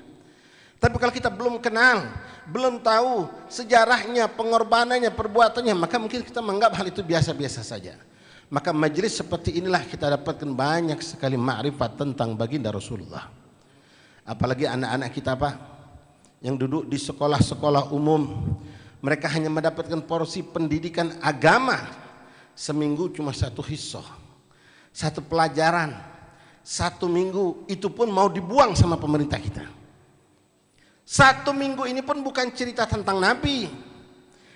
Tapi kalau kita belum kenal, belum tahu sejarahnya, pengorbanannya, perbuatannya, maka mungkin kita menganggap hal itu biasa-biasa saja. Maka majelis seperti inilah kita dapatkan banyak sekali makrifat tentang baginda Rasulullah. Apalagi anak-anak kita, Pak, yang duduk di sekolah-sekolah umum, mereka hanya mendapatkan porsi pendidikan agama seminggu cuma 1 hissah, 1 pelajaran, 1 minggu, itu pun mau dibuang sama pemerintah kita. 1 minggu ini pun bukan cerita tentang Nabi.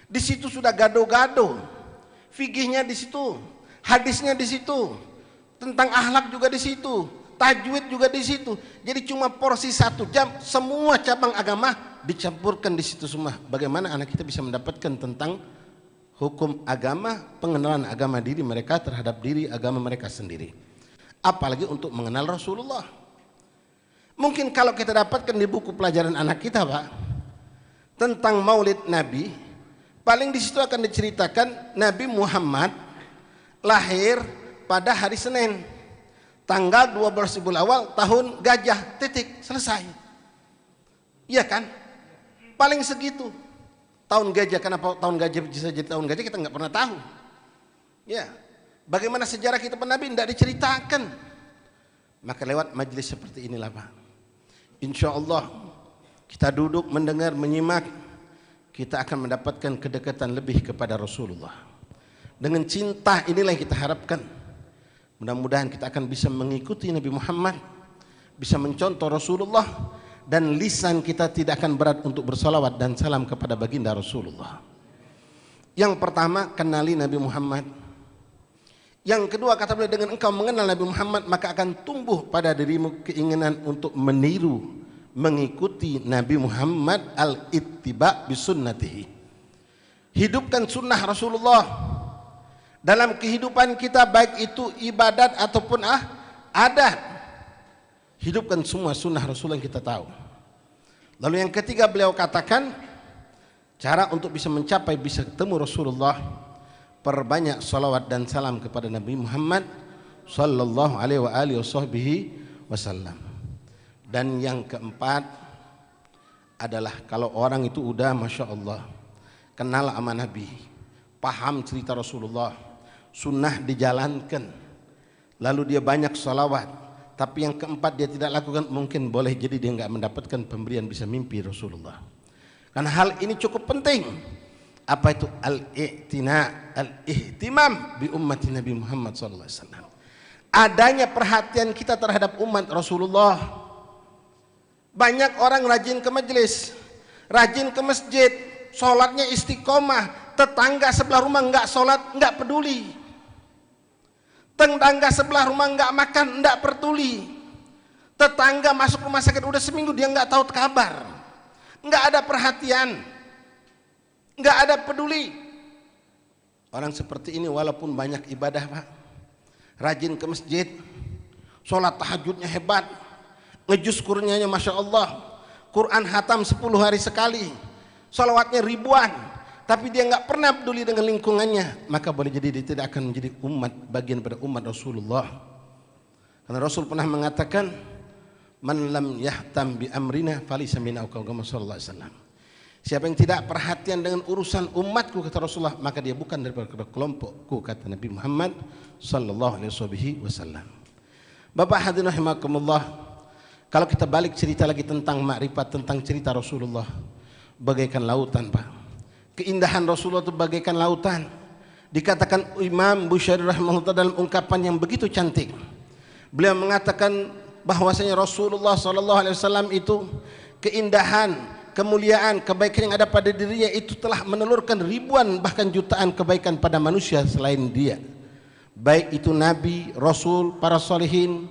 Di situ sudah gado-gado. Fikihnya di situ, hadisnya di situ, tentang akhlak juga di situ, tajwid juga di situ. Jadi cuma porsi 1 jam, semua cabang agama dicampurkan di situ semua. Bagaimana anak kita bisa mendapatkan tentang hukum agama, pengenalan agama diri mereka terhadap diri agama mereka sendiri. Apalagi untuk mengenal Rasulullah. Mungkin kalau kita dapatkan di buku pelajaran anak kita, Pak, tentang Maulid Nabi, paling di situ akan diceritakan Nabi Muhammad lahir pada hari Senin, tanggal 12 Rabiul Awal tahun gajah, titik, selesai. Iya kan? Paling segitu. Tahun gajah, kenapa tahun gajah bisa jadi tahun gajah kita nggak pernah tahu. Ya, bagaimana sejarah kita Nabi tidak diceritakan. Maka lewat majelis seperti inilah, Pak, insya Allah kita duduk mendengar, menyimak, kita akan mendapatkan kedekatan lebih kepada Rasulullah. Dengan cinta inilah yang kita harapkan. Mudah-mudahan kita akan bisa mengikuti Nabi Muhammad, bisa mencontoh Rasulullah, dan lisan kita tidak akan berat untuk bersalawat dan salam kepada baginda Rasulullah. Yang pertama, kenali Nabi Muhammad. Yang kedua, kata beliau, dengan engkau mengenal Nabi Muhammad, maka akan tumbuh pada dirimu keinginan untuk meniru, mengikuti Nabi Muhammad, al-ittiba bisunnatihi. Hidupkan sunnah Rasulullah dalam kehidupan kita, baik itu ibadat ataupun adat. Hidupkan semua sunnah Rasul yang kita tahu. Lalu yang ketiga, beliau katakan cara untuk bisa mencapai, bisa ketemu Rasulullah, perbanyak salawat dan salam kepada Nabi Muhammad sallallahu alaihi wasallam. Dan yang keempat adalah kalau orang itu udah Masya Allah kenal sama Nabi, paham cerita Rasulullah, sunnah dijalankan, lalu dia banyak salawat, tapi yang keempat dia tidak lakukan, mungkin boleh jadi dia enggak mendapatkan pemberian bisa mimpi Rasulullah. Karena hal ini cukup penting. Apa itu al-ihtimam bi ummati Nabi Muhammad SAW. Adanya perhatian kita terhadap umat Rasulullah. Banyak orang rajin ke majelis, rajin ke masjid, sholatnya istiqomah. Tetangga sebelah rumah enggak sholat, enggak peduli. Tetangga sebelah rumah enggak makan, enggak peduli. Tetangga masuk rumah sakit udah seminggu dia enggak tahu kabar. Enggak ada perhatian. Enggak ada peduli. Orang seperti ini walaupun banyak ibadah, Pak. Rajin ke masjid, sholat tahajudnya hebat, ngejus kurnianya Masya Allah, Quran hatam 10 hari sekali, sholawatnya ribuan, tapi dia nggak pernah peduli dengan lingkungannya, maka boleh jadi dia tidak akan menjadi umat bagian pada umat Rasulullah. Karena Rasul pernah mengatakan, man lam yahtam bi amrina falaysa minna, kama sallallahu alaihi wasallam. Siapa yang tidak perhatian dengan urusan umatku, kata Rasulullah, maka dia bukan daripada kelompokku, kata Nabi Muhammad sallallahu alaihi wasallam. Bapak hadirin rahimakumullah, kalau kita balik cerita lagi tentang makrifat, tentang cerita Rasulullah, bagaikan lautan, Pak. Keindahan Rasulullah itu bagaikan lautan. Dikatakan Imam Bushairi rahimahullah dalam ungkapan yang begitu cantik. Beliau mengatakan bahwasanya Rasulullah SAW itu keindahan, kemuliaan, kebaikan yang ada pada dirinya itu telah menelurkan ribuan bahkan jutaan kebaikan pada manusia selain dia. Baik itu Nabi, Rasul, para solehin.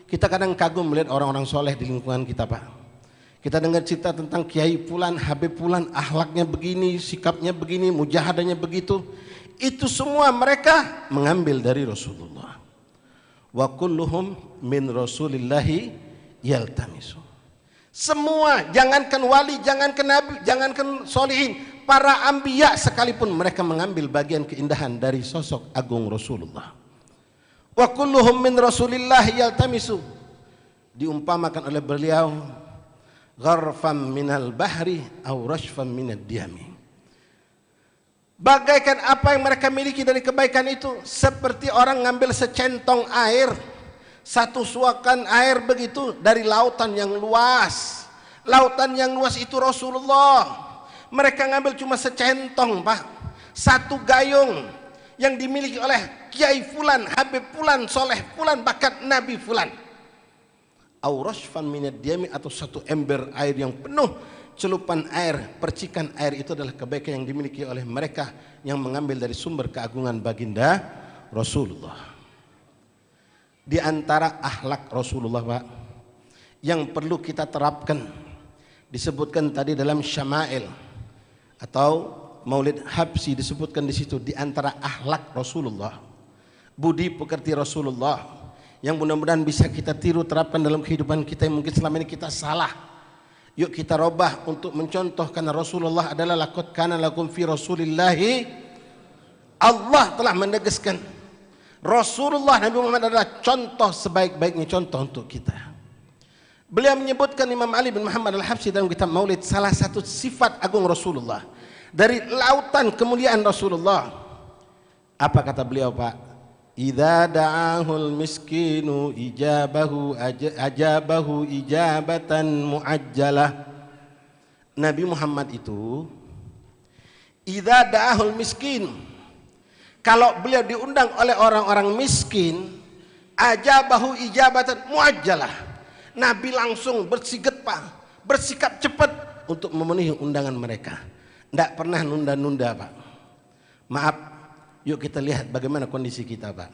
Kita kadang kagum melihat orang-orang soleh di lingkungan kita, Pak. Kita dengar cerita tentang Kiai Fulan, Habib Fulan, akhlaknya begini, sikapnya begini, mujahadahnya begitu. Itu semua mereka mengambil dari Rasulullah. Wa kulluhum min Rasulillahi yaltamisu. Semua, jangankan wali, jangankan nabi, jangankan solihin, para anbiya sekalipun mereka mengambil bagian keindahan dari sosok agung Rasulullah. Wa kulluhum min Rasulillahi yaltamisu. Diumpamakan oleh beliau, gharfam minal bahri au rashfam minad diyami. Bagaikan apa yang mereka miliki dari kebaikan itu, seperti orang ngambil secentong air, satu suakan air begitu dari lautan yang luas. Lautan yang luas itu Rasulullah. Mereka ngambil cuma secentong, Pak. Satu gayung yang dimiliki oleh Kiai Fulan, Habib Fulan, Soleh Fulan, bahkan Nabi Fulan. Aurashfan minad diyami, atau satu ember air yang penuh, celupan air, percikan air itu adalah kebaikan yang dimiliki oleh mereka yang mengambil dari sumber keagungan baginda Rasulullah. Di antara akhlak Rasulullah, Pak, yang perlu kita terapkan, disebutkan tadi dalam Syama'il atau Maulid Habsyi, disebutkan di situ, di antara akhlak Rasulullah, budi pekerti Rasulullah, yang mudah-mudahan bisa kita tiru, terapkan dalam kehidupan kita yang mungkin selama ini kita salah. Yuk kita robah untuk mencontoh, karena Rasulullah adalah laqad kana lakum fi Rasulillahi, Allah telah menegaskan Rasulullah Nabi Muhammad adalah contoh sebaik-baiknya contoh untuk kita. Beliau menyebutkan, Imam Ali bin Muhammad Al-Habsyi dalam kitab Maulid, salah satu sifat agung Rasulullah dari lautan kemuliaan Rasulullah. Apa kata beliau, Pak? Idza da'ahul miskinu ajabahu ijabatan muajjalah. Nabi Muhammad itu idza da'ahul miskin, kalau beliau diundang oleh orang-orang miskin, ajabahu ijabatan muajjalah, Nabi langsung bersiget, Pak, bersikap cepat untuk memenuhi undangan mereka. Tidak pernah nunda-nunda, Pak. Maaf, yuk kita lihat bagaimana kondisi kita, Pak.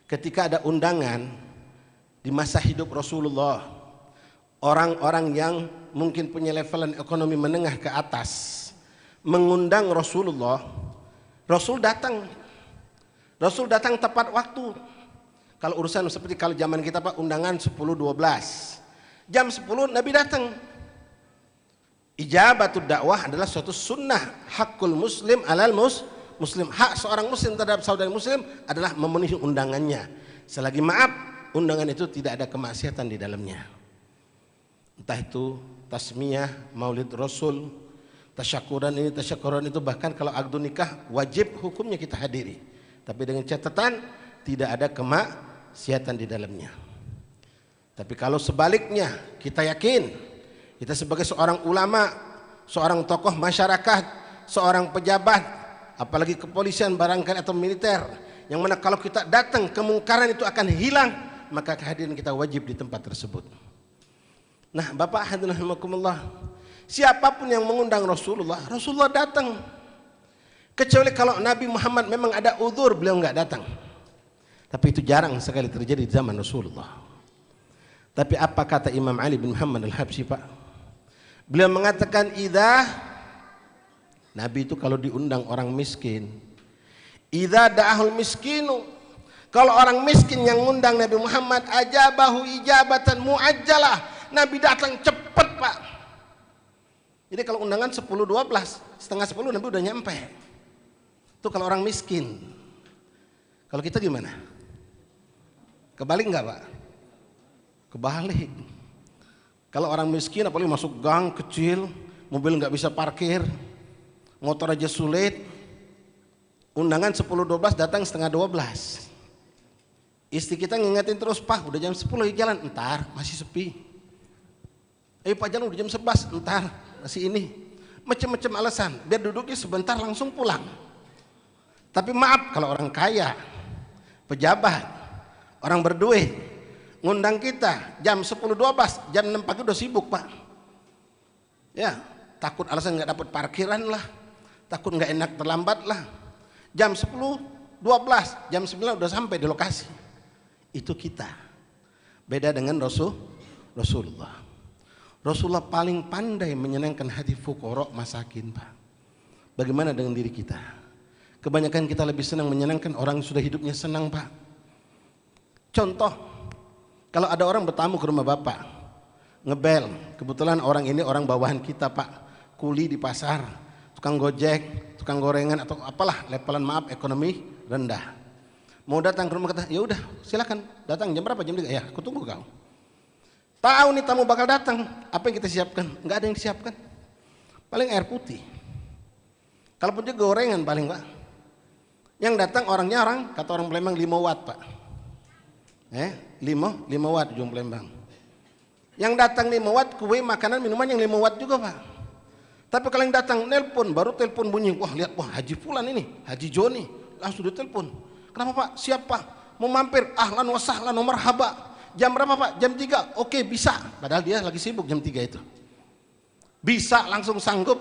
Ketika ada undangan di masa hidup Rasulullah, orang-orang yang mungkin punya levelan ekonomi menengah ke atas mengundang Rasulullah, Rasul datang tepat waktu. Kalau urusan seperti kalau zaman kita, Pak, undangan 10-12, jam 10 Nabi datang. Ijabatul dakwah adalah suatu sunnah, hakul muslim alal muslim, hak seorang muslim terhadap saudara muslim adalah memenuhi undangannya, selagi maaf undangan itu tidak ada kemaksiatan di dalamnya. Entah itu tasmiyah, maulid Rasul, tasyakuran ini, tasyakuran itu, bahkan kalau akdu nikah wajib hukumnya kita hadiri, tapi dengan catatan tidak ada kemaksiatan di dalamnya. Tapi kalau sebaliknya, kita yakin, kita sebagai seorang ulama, seorang tokoh masyarakat, seorang pejabat, apalagi kepolisian barangkali atau militer, yang mana kalau kita datang kemungkaran itu akan hilang, maka kehadiran kita wajib di tempat tersebut. Nah, Bapak hadirin rahimakumullah, siapapun yang mengundang Rasulullah, Rasulullah datang. Kecuali kalau Nabi Muhammad memang ada uzur, beliau nggak datang. Tapi itu jarang sekali terjadi di zaman Rasulullah. Tapi apa kata Imam Ali bin Muhammad Al-Habsyi, Pak? Beliau mengatakan, Nabi itu kalau diundang orang miskin, idza da'ahul miskinu, kalau orang miskin yang ngundang Nabi Muhammad, ajabahu ijabatan muajjalah, Nabi datang cepat, Pak. Jadi kalau undangan 10-12, setengah 10 Nabi udah nyampe. Itu kalau orang miskin. Kalau kita gimana? Kebalik nggak, Pak? Kebalik. Kalau orang miskin apalagi masuk gang kecil, mobil nggak bisa parkir, motor aja sulit, undangan 10-12 datang setengah 12. Istri kita ngingetin terus, Pak udah jam 10 jalan, entar masih sepi. Pak jalan udah jam 11, entar masih ini. Macam-macam alasan, biar duduknya sebentar langsung pulang. Tapi maaf, kalau orang kaya, pejabat, orang berduit, ngundang kita jam 10-12, jam 6 pagi udah sibuk, Pak. Ya, takut alasan nggak dapat parkiran lah, takut nggak enak terlambat lah. Jam 10-12, jam 9 udah sampai di lokasi. Itu kita. Beda dengan Rasulullah. Rasulullah paling pandai menyenangkan hati fuqara masakin, Pak. Bagaimana dengan diri kita? Kebanyakan kita lebih senang menyenangkan orang yang sudah hidupnya senang, Pak. Contoh, kalau ada orang bertamu ke rumah Bapak, ngebel, kebetulan orang ini orang bawahan kita, Pak, kuli di pasar, tukang gojek, tukang gorengan atau apalah, levelan maaf ekonomi rendah. Mau datang ke rumah, kata, ya udah silakan datang, jam berapa? Jam 3. Ya, aku tunggu kau. Tahu nih tamu bakal datang, apa yang kita siapkan? Enggak ada yang disiapkan. Paling air putih. Kalaupun dia gorengan paling, Pak. Yang datang orangnya kata orang Palembang 5 watt, Pak. 5 watt ujung Palembang. Yang datang 5 watt kue makanan minuman yang 5 watt juga, Pak. Tapi kalau yang datang nelpon, baru telepon bunyi, wah lihat, wah Haji Fulan ini, Haji Joni, langsung ditelepon. Kenapa, Pak? Siap, Pak. Mau mampir, ahlan wa sahlan wa marhaba. Jam berapa, Pak? Jam 3. Oke, bisa. Padahal dia lagi sibuk jam 3 itu. Bisa langsung sanggup.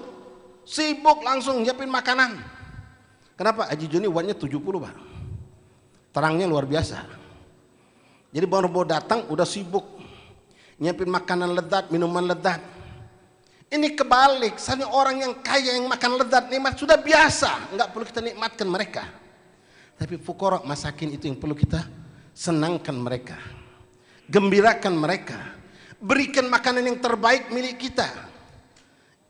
Sibuk langsung nyiapin makanan. Kenapa? Haji Joni wattnya 70, Pak. Terangnya luar biasa. Jadi baru mau datang udah sibuk nyiapin makanan lezat, minuman lezat. Ini kebalik, soalnya orang yang kaya yang makan lezat nikmat sudah biasa, nggak perlu kita nikmatkan mereka. Tapi fuqara masakin itu yang perlu kita senangkan mereka, gembirakan mereka, berikan makanan yang terbaik milik kita.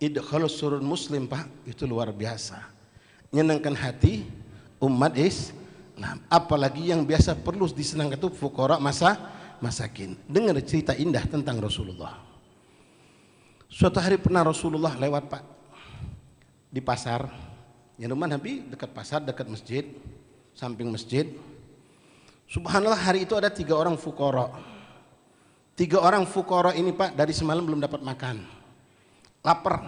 Idkhalus surur muslim, Pak, itu luar biasa. Menyenangkan hati umat Islam, apalagi yang biasa perlu disenangkan itu fuqara masakin. Dengar cerita indah tentang Rasulullah. Suatu hari pernah Rasulullah lewat, Pak, di pasar. Yang rumah Nabi dekat pasar, dekat masjid, samping masjid. Subhanallah, hari itu ada 3 orang fuqara. 3 orang fuqara ini, Pak, dari semalam belum dapat makan, lapar.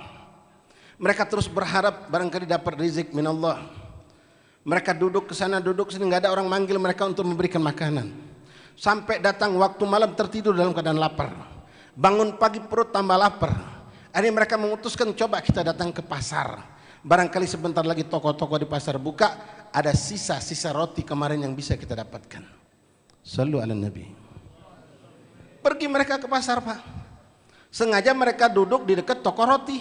Mereka terus berharap barangkali dapat rezeki minallah. Mereka duduk ke sana, duduk ke sini, nggak ada orang manggil mereka untuk memberikan makanan. Sampai datang waktu malam tertidur dalam keadaan lapar. Bangun pagi perut tambah lapar. Akhirnya mereka memutuskan, coba kita datang ke pasar. Barangkali sebentar lagi toko-toko di pasar buka, ada sisa-sisa roti kemarin yang bisa kita dapatkan. Sallu ala Nabi. Pergi mereka ke pasar, Pak. Sengaja mereka duduk di dekat toko roti.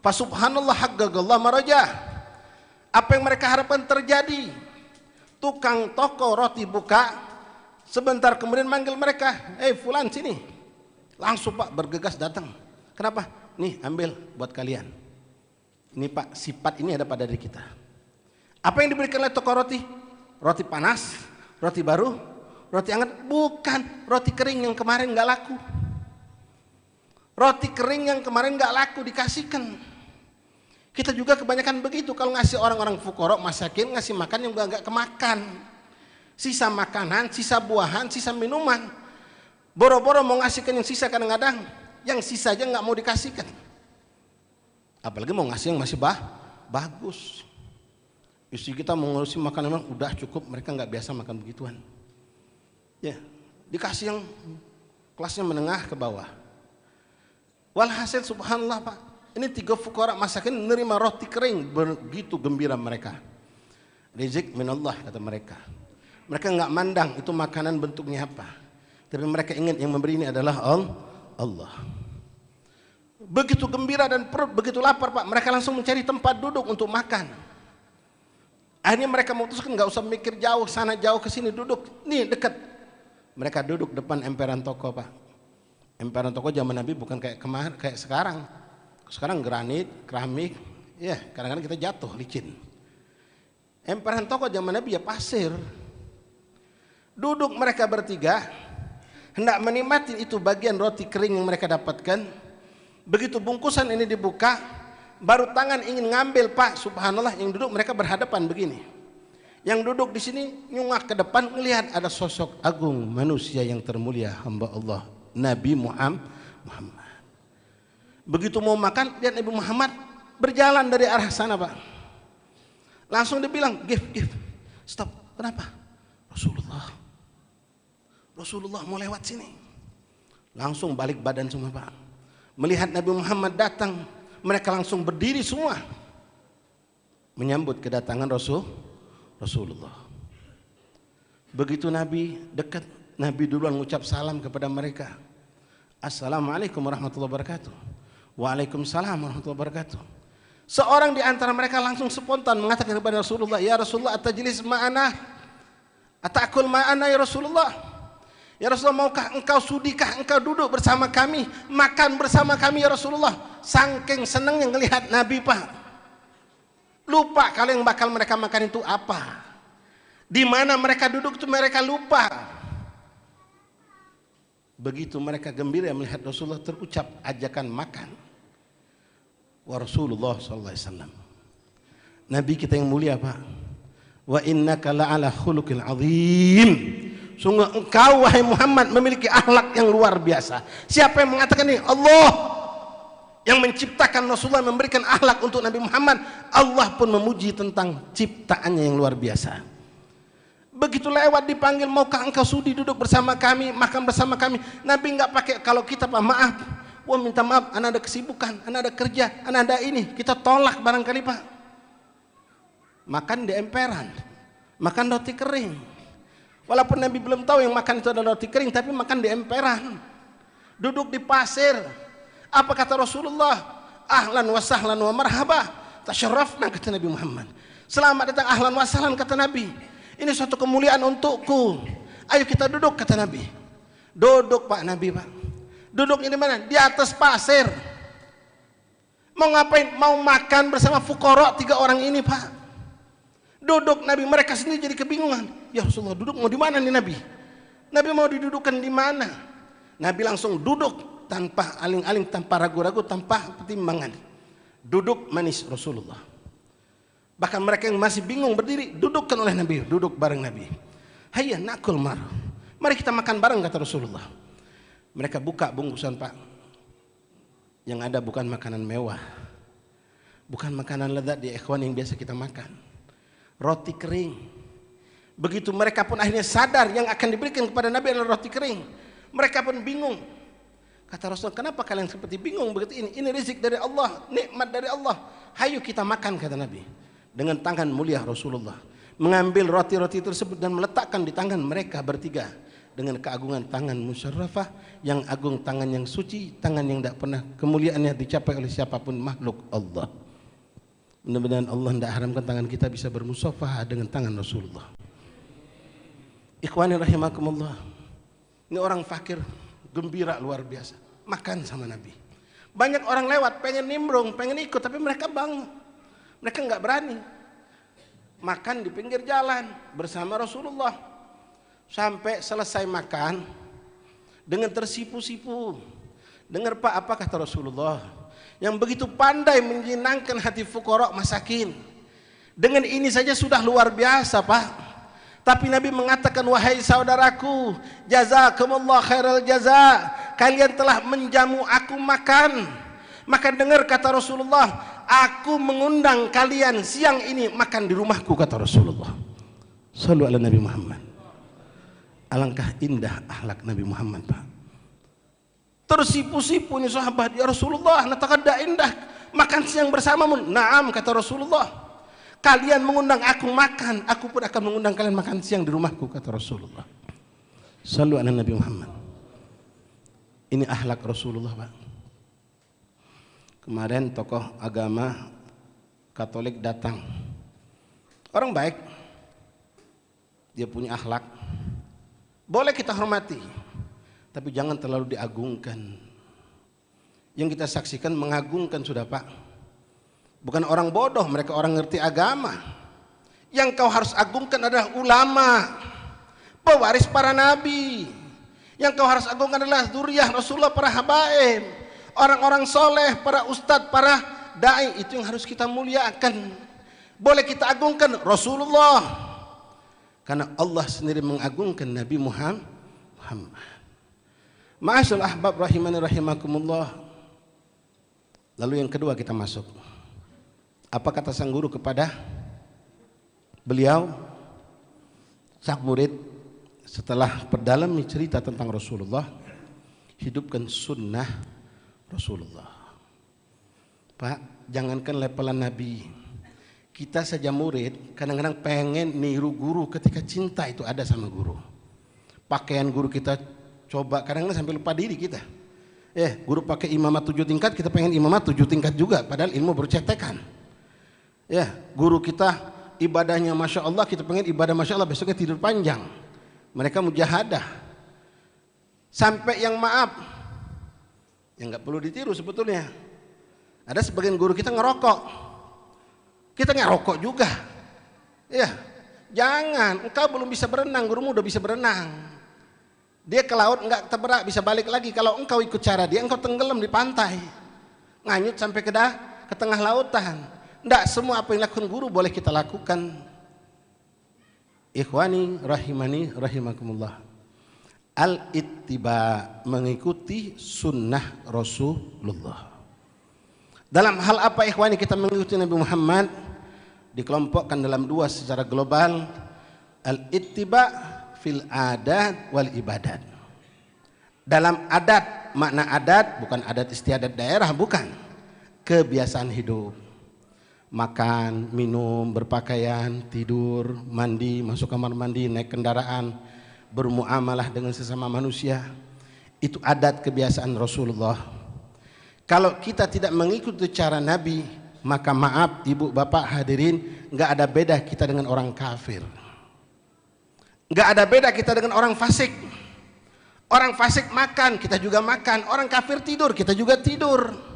Fa subhanallah haqqallah marajah. Apa yang mereka harapkan terjadi? Tukang toko roti buka, sebentar kemudian manggil mereka, fulan sini. Langsung, Pak, bergegas datang. Kenapa? Nih, ambil buat kalian. Ini, Pak, sifat ini ada pada diri kita. Apa yang diberikan oleh toko roti? Roti panas, roti baru, roti hangat. Bukan roti kering yang kemarin nggak laku. Roti kering yang kemarin nggak laku dikasihkan. Kita juga kebanyakan begitu, kalau ngasih orang-orang fuqara masakin, ngasih makan yang nggak kemakan. Sisa makanan, sisa buahan, sisa minuman. Boro-boro mau ngasihkan yang sisa, kadang-kadang yang sisa aja nggak mau dikasihkan. Apalagi mau ngasih yang masih bagus. Istri kita mau ngurusin makanan udah cukup, mereka nggak biasa makan begituan. Ya, dikasih yang kelasnya menengah ke bawah. Walhasil subhanallah Pak, ini 3 fuqara masakin menerima roti kering, begitu gembira mereka. Rizq minallah kata mereka. Mereka nggak mandang itu makanan bentuknya apa, tapi mereka ingat yang memberi ini adalah Allah. Begitu gembira dan perut begitu lapar Pak, mereka langsung mencari tempat duduk untuk makan. Akhirnya mereka memutuskan nggak usah mikir jauh sana jauh ke sini, duduk nih dekat. Mereka duduk depan emperan toko Pak. Emperan toko zaman Nabi bukan kayak sekarang. Sekarang granit, keramik, ya kadang-kadang kita jatuh licin. Emperan toko zaman Nabi ya pasir. Duduk mereka bertiga, hendak menikmati itu bagian roti kering yang mereka dapatkan. Begitu bungkusan ini dibuka, baru tangan ingin ngambil Pak, subhanallah, yang duduk mereka berhadapan begini. Yang duduk di sini nyungak ke depan, melihat ada sosok agung manusia yang termulia, hamba Allah, Nabi Muhammad. Begitu mau makan, lihat Nabi Muhammad berjalan dari arah sana Pak. Langsung dia bilang, give, stop. Kenapa? Rasulullah mau lewat sini. Langsung balik badan semua Pak. Melihat Nabi Muhammad datang, mereka langsung berdiri semua menyambut kedatangan Rasulullah. Begitu Nabi dekat, Nabi duluan mengucap salam kepada mereka. Assalamualaikum warahmatullahi wabarakatuh. Waalaikumsalam warahmatullahi wabarakatuh. Seorang di antara mereka langsung spontan mengatakan kepada Rasulullah, ya Rasulullah, atajlis ma'ana? Atakul ma'ana ya Rasulullah? Ya Rasulullah, maukah engkau, sudikah engkau duduk bersama kami, makan bersama kami ya Rasulullah? Saking senangnya melihat Nabi Pak. Lupa kalau yang bakal mereka makan itu apa. Di mana mereka duduk itu mereka lupa. Begitu mereka gembira melihat Rasulullah, terucap ajakan makan. Wa Rasulullah SAW, Nabi kita yang mulia Pak, wa innaka la'ala khuluqil azim. Sungguh engkau wahai Muhammad memiliki akhlak yang luar biasa. Siapa yang mengatakan ini? Allah yang menciptakan Rasulullah, memberikan akhlak untuk Nabi Muhammad. Allah pun memuji tentang ciptaannya yang luar biasa. Begitu lewat dipanggil, maukah engkau sudi duduk bersama kami, makan bersama kami? Nabi nggak pakai kalau kita Pak, maaf, wah minta maaf, anak ada kesibukan, anak ada kerja, anak ada ini, kita tolak barangkali Pak. Makan di emperan, makan roti kering. Walaupun Nabi belum tahu yang makan itu adalah roti kering, tapi makan di emperan. Duduk di pasir. Apa kata Rasulullah? Ahlan wa sahlan wa marhaba, tasyarrafna, kata Nabi Muhammad. Selamat datang, ahlan wa sahlan, kata Nabi. Ini suatu kemuliaan untukku. Ayo kita duduk, kata Nabi. Duduk Pak Nabi Pak. Duduk ini mana? Di atas pasir. Mau ngapain? Mau makan bersama fuqara 3 orang ini Pak. Duduk Nabi, mereka sendiri jadi kebingungan. Ya Rasulullah, duduk mau di mana nih Nabi? Nabi mau didudukkan di mana? Nabi langsung duduk tanpa aling-aling, tanpa ragu-ragu, tanpa pertimbangan. Duduk manis Rasulullah. Bahkan mereka yang masih bingung berdiri, dudukkan oleh Nabi, duduk bareng Nabi. Hayya nakul mar. Mari kita makan bareng, kata Rasulullah. Mereka buka bungkusan Pak. Yang ada bukan makanan mewah, bukan makanan lezat di ikhwan yang biasa kita makan. Roti kering. Begitu mereka pun akhirnya sadar yang akan diberikan kepada Nabi adalah roti kering. Mereka pun bingung. Kata Rasul, kenapa kalian seperti bingung begitu ini? Ini rezeki dari Allah, nikmat dari Allah. Hayu kita makan, kata Nabi. Dengan tangan mulia Rasulullah mengambil roti-roti tersebut dan meletakkan di tangan mereka bertiga. Dengan keagungan tangan musyarrafah, yang agung, tangan yang suci, tangan yang tidak pernah kemuliaannya dicapai oleh siapapun makhluk Allah. Mudah-mudahan Allah tidak haramkan tangan kita bisa bermusafah dengan tangan Rasulullah. Ikhwani rahimakumullah. Ini orang fakir, gembira luar biasa, makan sama Nabi. Banyak orang lewat, pengen nimbrung, pengen ikut, tapi mereka bangun. Mereka nggak berani. Makan di pinggir jalan bersama Rasulullah. Sampai selesai makan, dengan tersipu-sipu. Dengar Pak, apa kata Rasulullah? Yang begitu pandai menyenangkan hati fuqara masakin. Dengan ini saja sudah luar biasa Pak. Tapi Nabi mengatakan, wahai saudaraku, jazakumullah khairal jaza, kalian telah menjamu aku makan. Maka dengar kata Rasulullah, aku mengundang kalian siang ini makan di rumahku, kata Rasulullah. Sallu ala Nabi Muhammad. Alangkah indah akhlak Nabi Muhammad, Pak. Tersipu-sipu nih sahabat, ya Rasulullah, natakadda indah makan siang bersamamu. Naam, kata Rasulullah. Kalian mengundang aku makan, aku pun akan mengundang kalian makan siang di rumahku, kata Rasulullah. Sallu ala Nabi Muhammad. Ini akhlak Rasulullah, Pak. Kemarin tokoh agama Katolik datang. Orang baik, dia punya akhlak, boleh kita hormati, tapi jangan terlalu diagungkan. Yang kita saksikan mengagungkan sudah, Pak. Bukan orang bodoh, mereka orang ngerti agama. Yang kau harus agungkan adalah ulama, pewaris para nabi. Yang kau harus agungkan adalah zuriyah Rasulullah, para habaib, orang-orang soleh, para ustadz, para dai. Itu yang harus kita muliakan. Boleh kita agungkan Rasulullah, karena Allah sendiri mengagungkan Nabi Muhammad. Ma'asyal ahbab rahimani rahimakumullah. Lalu yang kedua kita masuk. Apa kata sang guru kepada beliau? Sang murid setelah perdalami cerita tentang Rasulullah, hidupkan sunnah Rasulullah. Pak, jangankan levelan Nabi, kita saja murid kadang-kadang pengen niru guru ketika cinta itu ada sama guru. Pakaian guru kita coba kadang-kadang sampai lupa diri kita. Guru pakai imamat 7 tingkat, kita pengen imamat 7 tingkat juga, padahal ilmu bercetekan. Guru kita ibadahnya Masya Allah, kita pengen ibadah Masya Allah, besoknya tidur panjang. Mereka mujahadah. Sampai yang maaf, yang nggak perlu ditiru sebetulnya. Ada sebagian guru kita ngerokok, kita ngerokok juga. Jangan, engkau belum bisa berenang, gurumu udah bisa berenang. Dia ke laut nggak terberak, bisa balik lagi. Kalau engkau ikut cara dia, engkau tenggelam di pantai, nganyut sampai ke tengah lautan. Tidak semua apa yang dilakukan guru boleh kita lakukan. Ikhwani rahimani rahimakumullah. Al-ittiba, mengikuti sunnah Rasulullah. Dalam hal apa ikhwani kita mengikuti Nabi Muhammad? Dikelompokkan dalam dua secara global. Al-ittiba fil adat wal ibadat. Dalam adat, makna adat bukan adat istiadat daerah, bukan. Kebiasaan hidup. Makan, minum, berpakaian, tidur, mandi, masuk kamar mandi, naik kendaraan, bermuamalah dengan sesama manusia. Itu adat kebiasaan Rasulullah. Kalau kita tidak mengikuti cara Nabi, maka maaf ibu bapak hadirin, nggak ada beda kita dengan orang kafir. Nggak ada beda kita dengan orang fasik. Orang fasik makan, kita juga makan. Orang kafir tidur, kita juga tidur.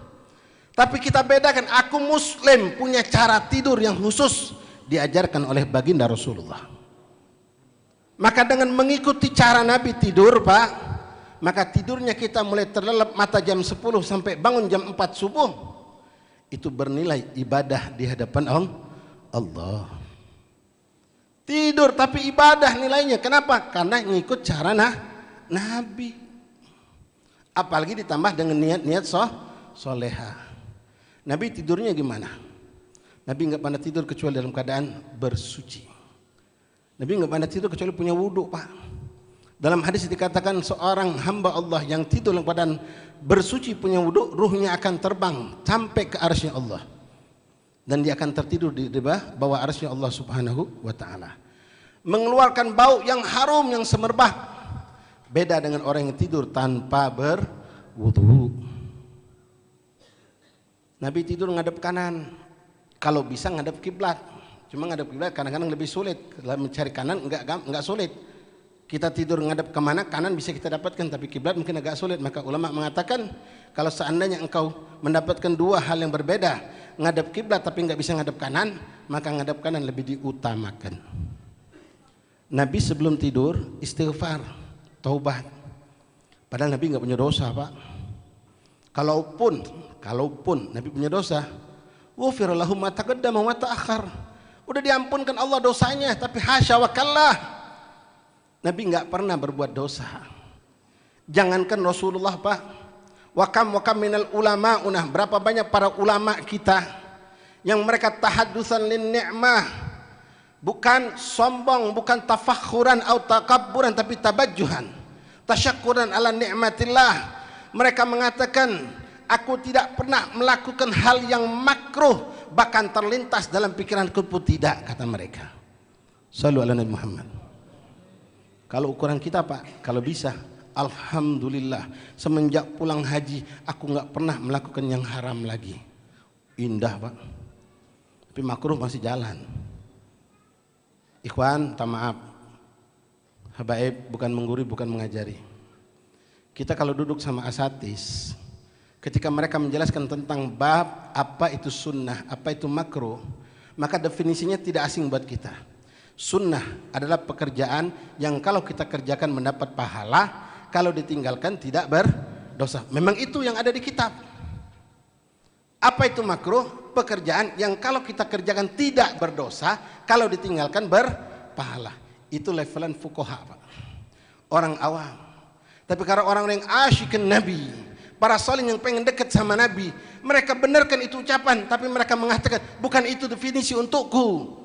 Tapi kita bedakan, aku muslim punya cara tidur yang khusus diajarkan oleh baginda Rasulullah. Maka dengan mengikuti cara Nabi tidur, Pak, maka tidurnya kita mulai terlelap mata jam 10 sampai bangun jam 4 subuh, itu bernilai ibadah di hadapan Allah. Tidur tapi ibadah nilainya. Kenapa? Karena ngikut cara Nabi. Apalagi ditambah dengan niat-niat soleha. Nabi tidurnya gimana? Nabi nggak pernah tidur kecuali dalam keadaan bersuci. Nabi nggak pernah tidur kecuali punya wudhu, Pak. Dalam hadis dikatakan seorang hamba Allah yang tidur dalam keadaan bersuci punya wudhu, ruhnya akan terbang sampai ke arsy Allah. Dan dia akan tertidur di bawah arsy Allah Subhanahu wa Ta'ala. Mengeluarkan bau yang harum, yang semerbak. Beda dengan orang yang tidur tanpa berwudhu. Nabi tidur ngadep kanan, kalau bisa ngadep kiblat. Cuma ngadep kiblat kadang-kadang lebih sulit. Kalau mencari kanan enggak sulit. Kita tidur ngadep kemana, kanan bisa kita dapatkan, tapi kiblat mungkin agak sulit. Maka ulama mengatakan kalau seandainya engkau mendapatkan dua hal yang berbeda, ngadep kiblat tapi nggak bisa ngadep kanan, maka ngadep kanan lebih diutamakan. Nabi sebelum tidur istighfar, taubat. Padahal Nabi nggak punya dosa, Pak. Kalaupun Nabi punya dosa, ghufira lahu ma taqaddama wa ta'akhkhar. Udah diampunkan Allah dosanya, tapi hasya wa kallah. Nabi nggak pernah berbuat dosa. Jangankan Rasulullah Pak, wakam minal ulama unah, berapa banyak para ulama kita yang mereka tahaddusan lin ni'mah, bukan sombong, bukan tafakhuran atau takabburan, tapi tabajjuhan, tasyakuran ala ni'matillah. Mereka mengatakan, aku tidak pernah melakukan hal yang makruh, bahkan terlintas dalam pikiranku pun tidak, kata mereka. Shallu ala Nabi Muhammad. Kalau ukuran kita Pak, kalau bisa, alhamdulillah, semenjak pulang haji aku nggak pernah melakukan yang haram lagi. Indah Pak. Tapi makruh masih jalan. Ikhwan, tak maaf, habaib, bukan menggurui, bukan mengajari. Kita kalau duduk sama asatis, ketika mereka menjelaskan tentang bab apa itu sunnah, apa itu makruh, maka definisinya tidak asing buat kita. Sunnah adalah pekerjaan yang kalau kita kerjakan mendapat pahala, kalau ditinggalkan tidak berdosa. Memang itu yang ada di kitab. Apa itu makruh? Pekerjaan yang kalau kita kerjakan tidak berdosa, kalau ditinggalkan berpahala. Itu levelan fuqaha Pak, orang awam. Tapi karena orang yang asyikin Nabi, para salih yang pengen dekat sama Nabi, mereka benarkan itu ucapan, tapi mereka mengatakan bukan itu definisi untukku.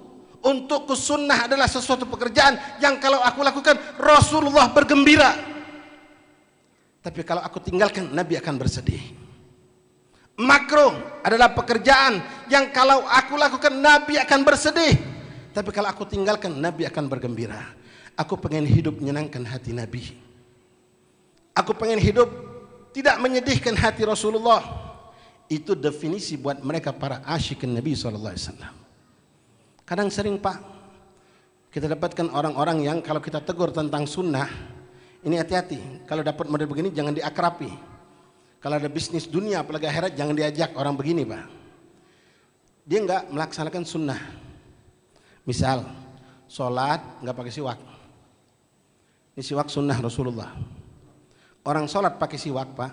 Untukku sunnah adalah sesuatu pekerjaan yang kalau aku lakukan Rasulullah bergembira, tapi kalau aku tinggalkan Nabi akan bersedih. Makruh adalah pekerjaan yang kalau aku lakukan Nabi akan bersedih, tapi kalau aku tinggalkan Nabi akan bergembira. Aku pengen hidup menyenangkan hati Nabi. Aku pengen hidup tidak menyedihkan hati Rasulullah. Itu definisi buat mereka para asyikin Nabi SAW. Kadang sering Pak, kita dapatkan orang-orang yang kalau kita tegur tentang sunnah, ini hati-hati, kalau dapat model begini jangan diakrabi. Kalau ada bisnis dunia apalagi akhirat jangan diajak orang begini Pak. Dia nggak melaksanakan sunnah. Misal sholat nggak pakai siwak. Ini siwak sunnah Rasulullah. Orang sholat pakai siwak Pak,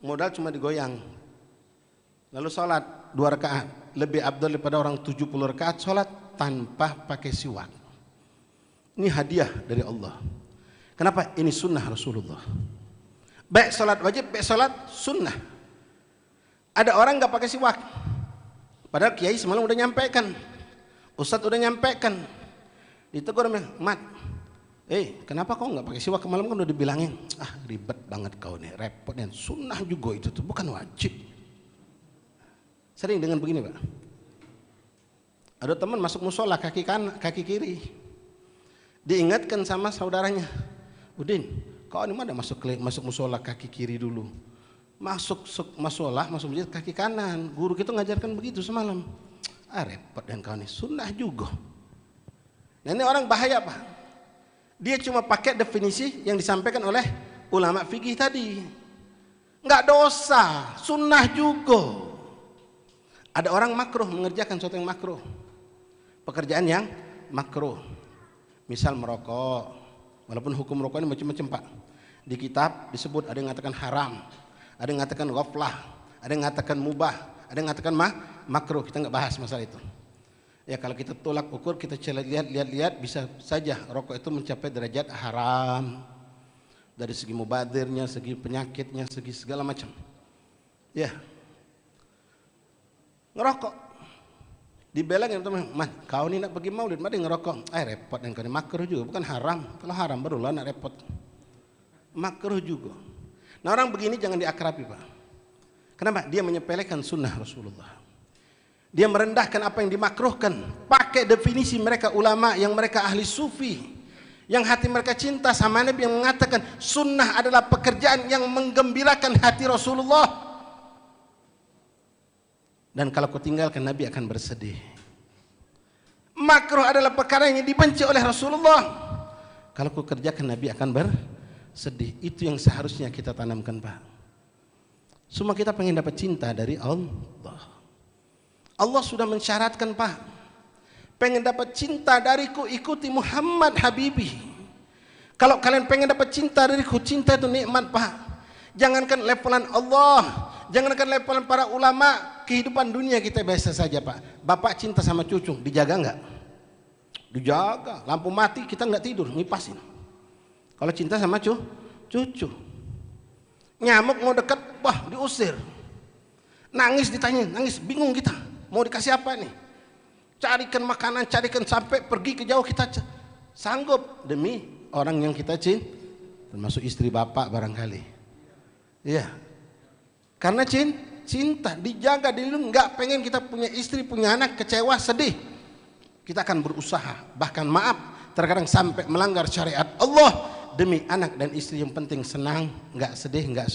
modal cuma digoyang. Lalu sholat 2 rakaat, lebih abdul daripada orang 70 rakaat sholat tanpa pakai siwak. Ini hadiah dari Allah. Kenapa? Ini sunnah Rasulullah. Baik sholat wajib, baik sholat sunnah. Ada orang nggak pakai siwak, padahal kiai semalam udah nyampaikan, ustadz udah nyampaikan, ditegur, Mat, kenapa kau nggak pakai siwak? Kemarin kan udah dibilangin, ribet banget kau nih, repot, dan sunnah juga itu tuh bukan wajib. Sering dengan begini Pak. Ada teman masuk musola kaki kanan, kaki kiri, diingatkan sama saudaranya, Udin, kau ini mana masuk musola kaki kiri dulu, masuk musola, masuk masjid kaki kanan. Guru kita ngajarkan begitu semalam. Repot dan kau ini sunnah juga. Nah ini orang bahaya Pak. Dia cuma pakai definisi yang disampaikan oleh ulama fikih tadi. Nggak dosa, sunnah juga. Ada orang makruh mengerjakan sesuatu yang makruh, pekerjaan yang makruh. Misal merokok, walaupun hukum rokok ini macam-macam Pak. Di kitab disebut ada yang mengatakan haram, ada yang mengatakan ghaflah, ada yang mengatakan mubah, ada yang mengatakan makruh. Kita nggak bahas masalah itu. Ya kalau kita tolak ukur, kita lihat bisa saja rokok itu mencapai derajat haram dari segi mubadirnya, segi penyakitnya, segi segala macam. Ya, ngerokok dibelangin teman, Man, kau ini nak pergi maulid, mari ngerokok. Repot dan kau ini makruh juga, bukan haram. Kalau haram barulah nak repot. Makruh juga. Nah orang begini jangan diakrabi Pak. Kenapa? Dia menyepelekan sunnah Rasulullah. Dia merendahkan apa yang dimakruhkan. Pakai definisi mereka ulama yang mereka ahli sufi, yang hati mereka cinta sama Nabi, yang mengatakan sunnah adalah pekerjaan yang menggembirakan hati Rasulullah. Dan kalau kau tinggalkan Nabi akan bersedih. Makruh adalah perkara yang dibenci oleh Rasulullah. Kalau kau kerjakan Nabi akan bersedih. Itu yang seharusnya kita tanamkan Pak. Semua kita pengen dapat cinta dari Allah. Allah sudah mensyaratkan Pak. Pengen dapat cinta dariku, ikuti Muhammad Habibi. Kalau kalian pengen dapat cinta dariku, cinta itu nikmat Pak. Jangankan levelan Allah, jangankan levelan para ulama, kehidupan dunia kita biasa saja Pak. Bapak cinta sama cucu, dijaga enggak? dijaga, lampu mati kita nggak tidur, ngipasin. Kalau cinta sama cucu, nyamuk mau dekat, wah diusir. Nangis ditanya, nangis, bingung kita, mau dikasih apa nih? Carikan makanan, carikan sampai pergi ke jauh kita sanggup demi orang yang kita cinta, termasuk istri bapak barangkali. Iya, karena cinta dijaga, dilindungi, nggak pengen kita punya istri, punya anak kecewa, sedih. Kita akan berusaha, bahkan maaf, terkadang sampai melanggar syariat Allah demi anak dan istri yang penting senang, nggak sedih, nggak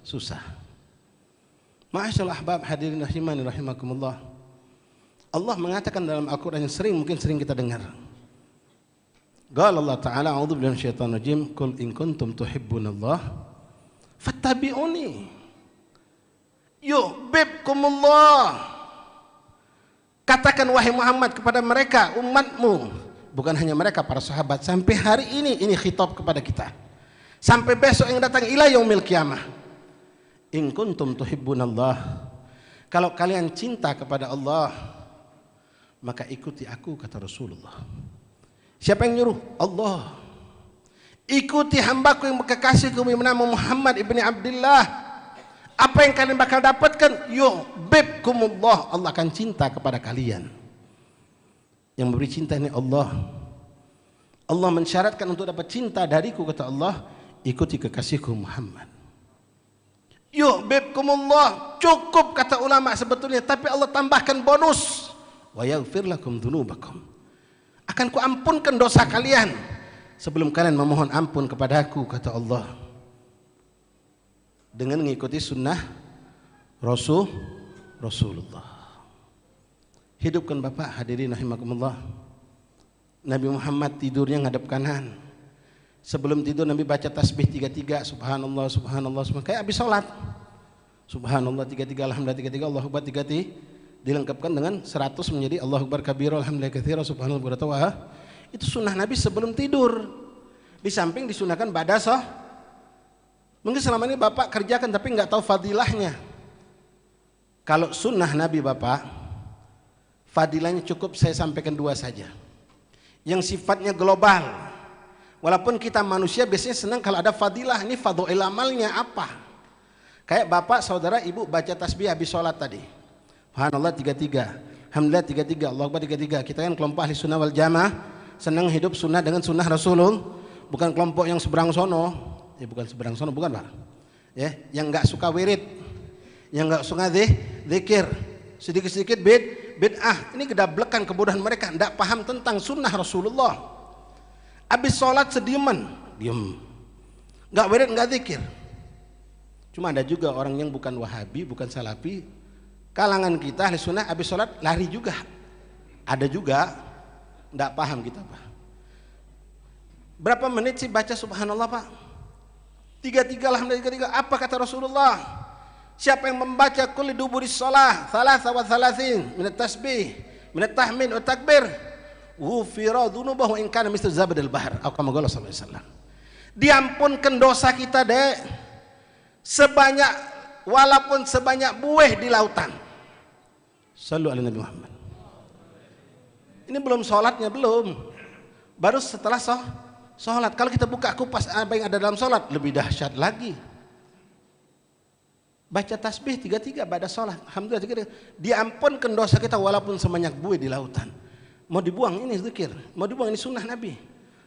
susah. Ma'asyiral ahbab hadirin rahimani rahimakumullah. Allah mengatakan dalam Al-Quran yang mungkin sering kita dengar. Qala Allah Ta'ala, a'udzu billahi minasyaitonir rajim, qul in kuntum tuhibbunallah fattabi'uni yuhibbukumullah. Katakan wahai Muhammad kepada mereka, umatmu, bukan hanya mereka, para sahabat, sampai hari ini khitab kepada kita, sampai besok yang datang ila yaumil qiyamah. In kuntum tuhibbunallah, kalau kalian cinta kepada Allah, maka ikuti aku, kata Rasulullah. Siapa yang nyuruh? Allah. Ikuti hambaku yang kekasihku yang bernama Muhammad ibni Abdullah. Apa yang kalian bakal dapatkan? Yuhibbukumullah, Allah akan cinta kepada kalian. Yang memberi cinta ini Allah. Allah mensyaratkan untuk dapat cinta dariku, kata Allah, ikuti kekasihku Muhammad. Yuhibbukumullah, cukup kata ulama sebetulnya, tapi Allah tambahkan bonus. Wa yaghfir lakum dzunubakum, akan kuampunkan dosa kalian sebelum kalian memohon ampun kepadaku, kata Allah, dengan mengikuti sunnah Rasulullah. Hidupkan Bapak, hadirin rahimakumullah. Nabi Muhammad tidurnya ngadep kanan. Sebelum tidur Nabi baca tasbih 33, subhanallah, subhanallah, subhanallah, kayak habis sholat. Subhanallah 33, alhamdulillah 33, Allahu akbar 33, dilengkapkan dengan 100 menjadi Allahu akbar kabira, alhamdulillah katsira, subhanallah bukratan wa asila. Itu sunnah Nabi sebelum tidur. Di samping disunahkan ba'da shalah. Mungkin selama ini Bapak kerjakan tapi nggak tahu fadilahnya. Kalau sunnah Nabi Bapak, fadilahnya cukup saya sampaikan dua saja. Yang sifatnya global. Walaupun kita manusia biasanya senang kalau ada fadilah, ini fadhil amalnya apa? Kayak Bapak, saudara, Ibu baca tasbih habis sholat tadi. Subhanallah 33, alhamdulillah 33, Allahu akbar 33. Kita kan kelompok ahli sunnah wal jamaah, senang hidup sunnah dengan sunnah Rasulullah, bukan kelompok yang seberang sono. Ya bukan seberang sono, bukan Pak. Ya, yang enggak suka wirid, yang enggak suka zikir, sedikit-sedikit bid'ah. Ini kedablekan kebodohan mereka, enggak paham tentang sunnah Rasulullah. Habis sholat sediaman, diam. Enggak wirid, enggak zikir. Cuma ada juga orang yang bukan Wahabi, bukan Salafi, kalangan kita ahli sunnah habis sholat lari juga. Ada juga, enggak paham kita Pak. Berapa menit sih baca subhanallah Pak? 33, alhamdulillah 33. Apa kata Rasulullah? Siapa yang membaca kulli duburis shalah thalatha wa thalathin min at-tasbih min at-tahmid wa takbir ghufira dzunubahu in kana mislu zabadil bahr, atau kama qala sallallahu alaihi wasallam. Diampunkan dosa kita dek sebanyak, walaupun sebanyak buih di lautan. Sallu ala Nabi Muhammad. Ini belum sholatnya, belum, baru setelah sholat. Kalau kita buka kupas apa yang ada dalam sholat, lebih dahsyat lagi. Baca tasbih 33 pada sholat, alhamdulillah 33, diampunkan dosa kita walaupun sebanyak buih di lautan. Mau dibuang ini zikir, mau dibuang ini sunnah Nabi.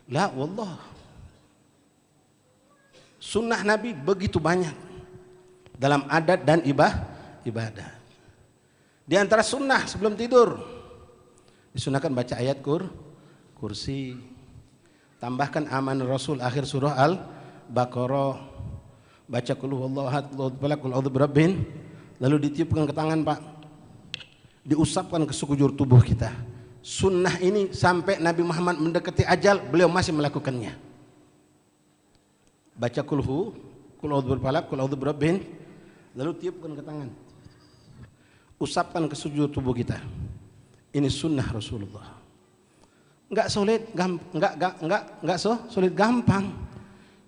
La wallah, sunnah Nabi begitu banyak dalam adat dan ibadah. Di antara sunnah sebelum tidur disunahkan baca ayat kursi. Tambahkan aman Rasul akhir surah Al-Baqarah. Baca qul huwallahu ahad, Allahu falaq, qul a'udzu birabbin. Lalu ditiupkan ke tangan Pak. Diusapkan ke sekujur tubuh kita. Sunnah ini sampai Nabi Muhammad mendekati ajal, beliau masih melakukannya. Baca qul a'udzu falaq, qul a'udzu birabbin. Lalu tiupkan ke tangan. Usapkan ke sekujur tubuh kita. Ini sunnah Rasulullah. Enggak sulit, enggak sulit, gampang.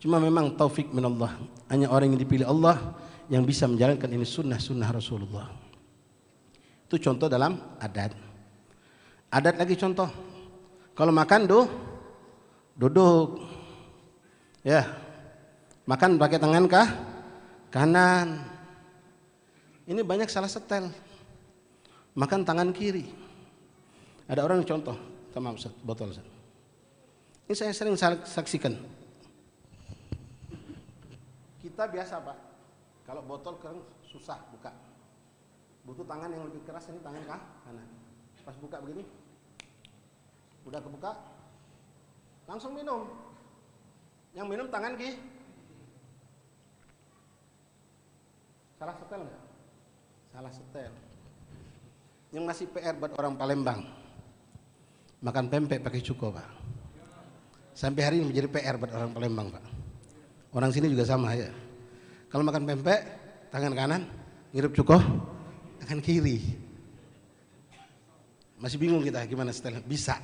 Cuma memang taufik minallah. Hanya orang yang dipilih Allah yang bisa menjalankan ini sunnah Rasulullah. Itu contoh dalam adat. Adat lagi contoh. Kalau makan duduk. Ya. Makan pakai tangan kanan. Ini banyak salah setel. Makan tangan kiri. Ada orang contoh, maaf Ustaz, botol Ustaz. Ini saya sering saksikan. Kita biasa Pak, kalau botol kering susah buka. Butuh tangan yang lebih keras, ini tangan kanan. Pas buka begini, udah kebuka, langsung minum. Yang minum tangan kiri. Salah setel nggak? Salah setel. Yang masih PR buat orang Palembang, makan pempek pakai cuko Pak. Sampai hari ini menjadi PR buat orang Palembang Pak. Orang sini juga sama ya. Kalau makan pempek, tangan kanan, ngirup cuko, tangan kiri. Masih bingung kita gimana setel? Bisa.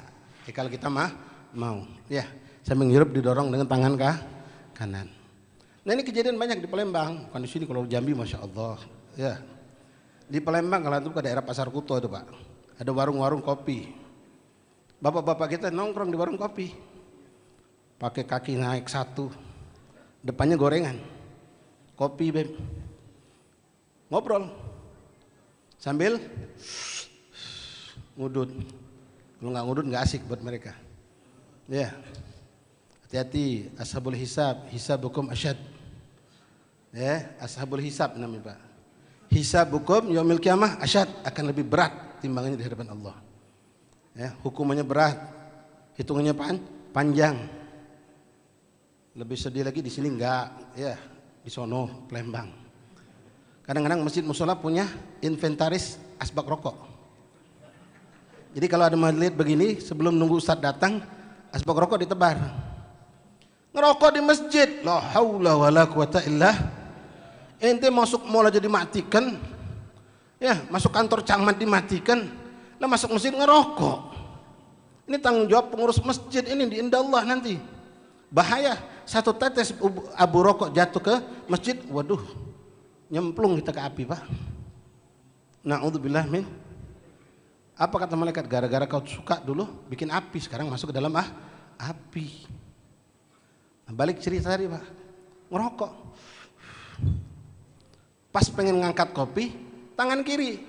Kalau kita mau. Ya, sambil ngirup didorong dengan tangan kanan. Nah ini kejadian banyak di Palembang. Bukan di sini, kalau Jambi Masya Allah. Ya. Di Palembang kalau itu ke daerah Pasar Kuto itu Pak, ada warung-warung kopi. Bapak-bapak kita nongkrong di warung kopi, pakai kaki naik satu, depannya gorengan, kopi beb, ngobrol, sambil ngudut. Kalau nggak ngudut nggak asik buat mereka. Ya, hati-hati, ashabul hisab, hisabukum asyad. Ya, ashabul hisab namanya Pak. Hisabukum yaumil kiamah asyad, akan lebih berat timbangannya di hadapan Allah. Ya, hukumannya berat, hitungannya panjang. Lebih sedih lagi di sini enggak, ya di sono Palembang. Kadang-kadang masjid musola punya inventaris asbak rokok. Jadi kalau ada majelis begini, sebelum nunggu ustaz datang, asbak rokok ditebar. Ngerokok di masjid, la haula wala quwata illa. Ente masuk mall aja dimatikan, ya masuk kantor camat dimatikan, lah masuk masjid ngerokok. Ini tanggung jawab pengurus masjid ini di indah Allah nanti. Bahaya, satu tetes abu rokok jatuh ke masjid, waduh, nyemplung kita ke api Pak. Na'udzubillah min. Apa kata malaikat? Gara-gara kau suka dulu bikin api, sekarang masuk ke dalam api. Nah, balik cerita tadi Pak, ngerokok. Pas pengen ngangkat kopi, tangan kiri,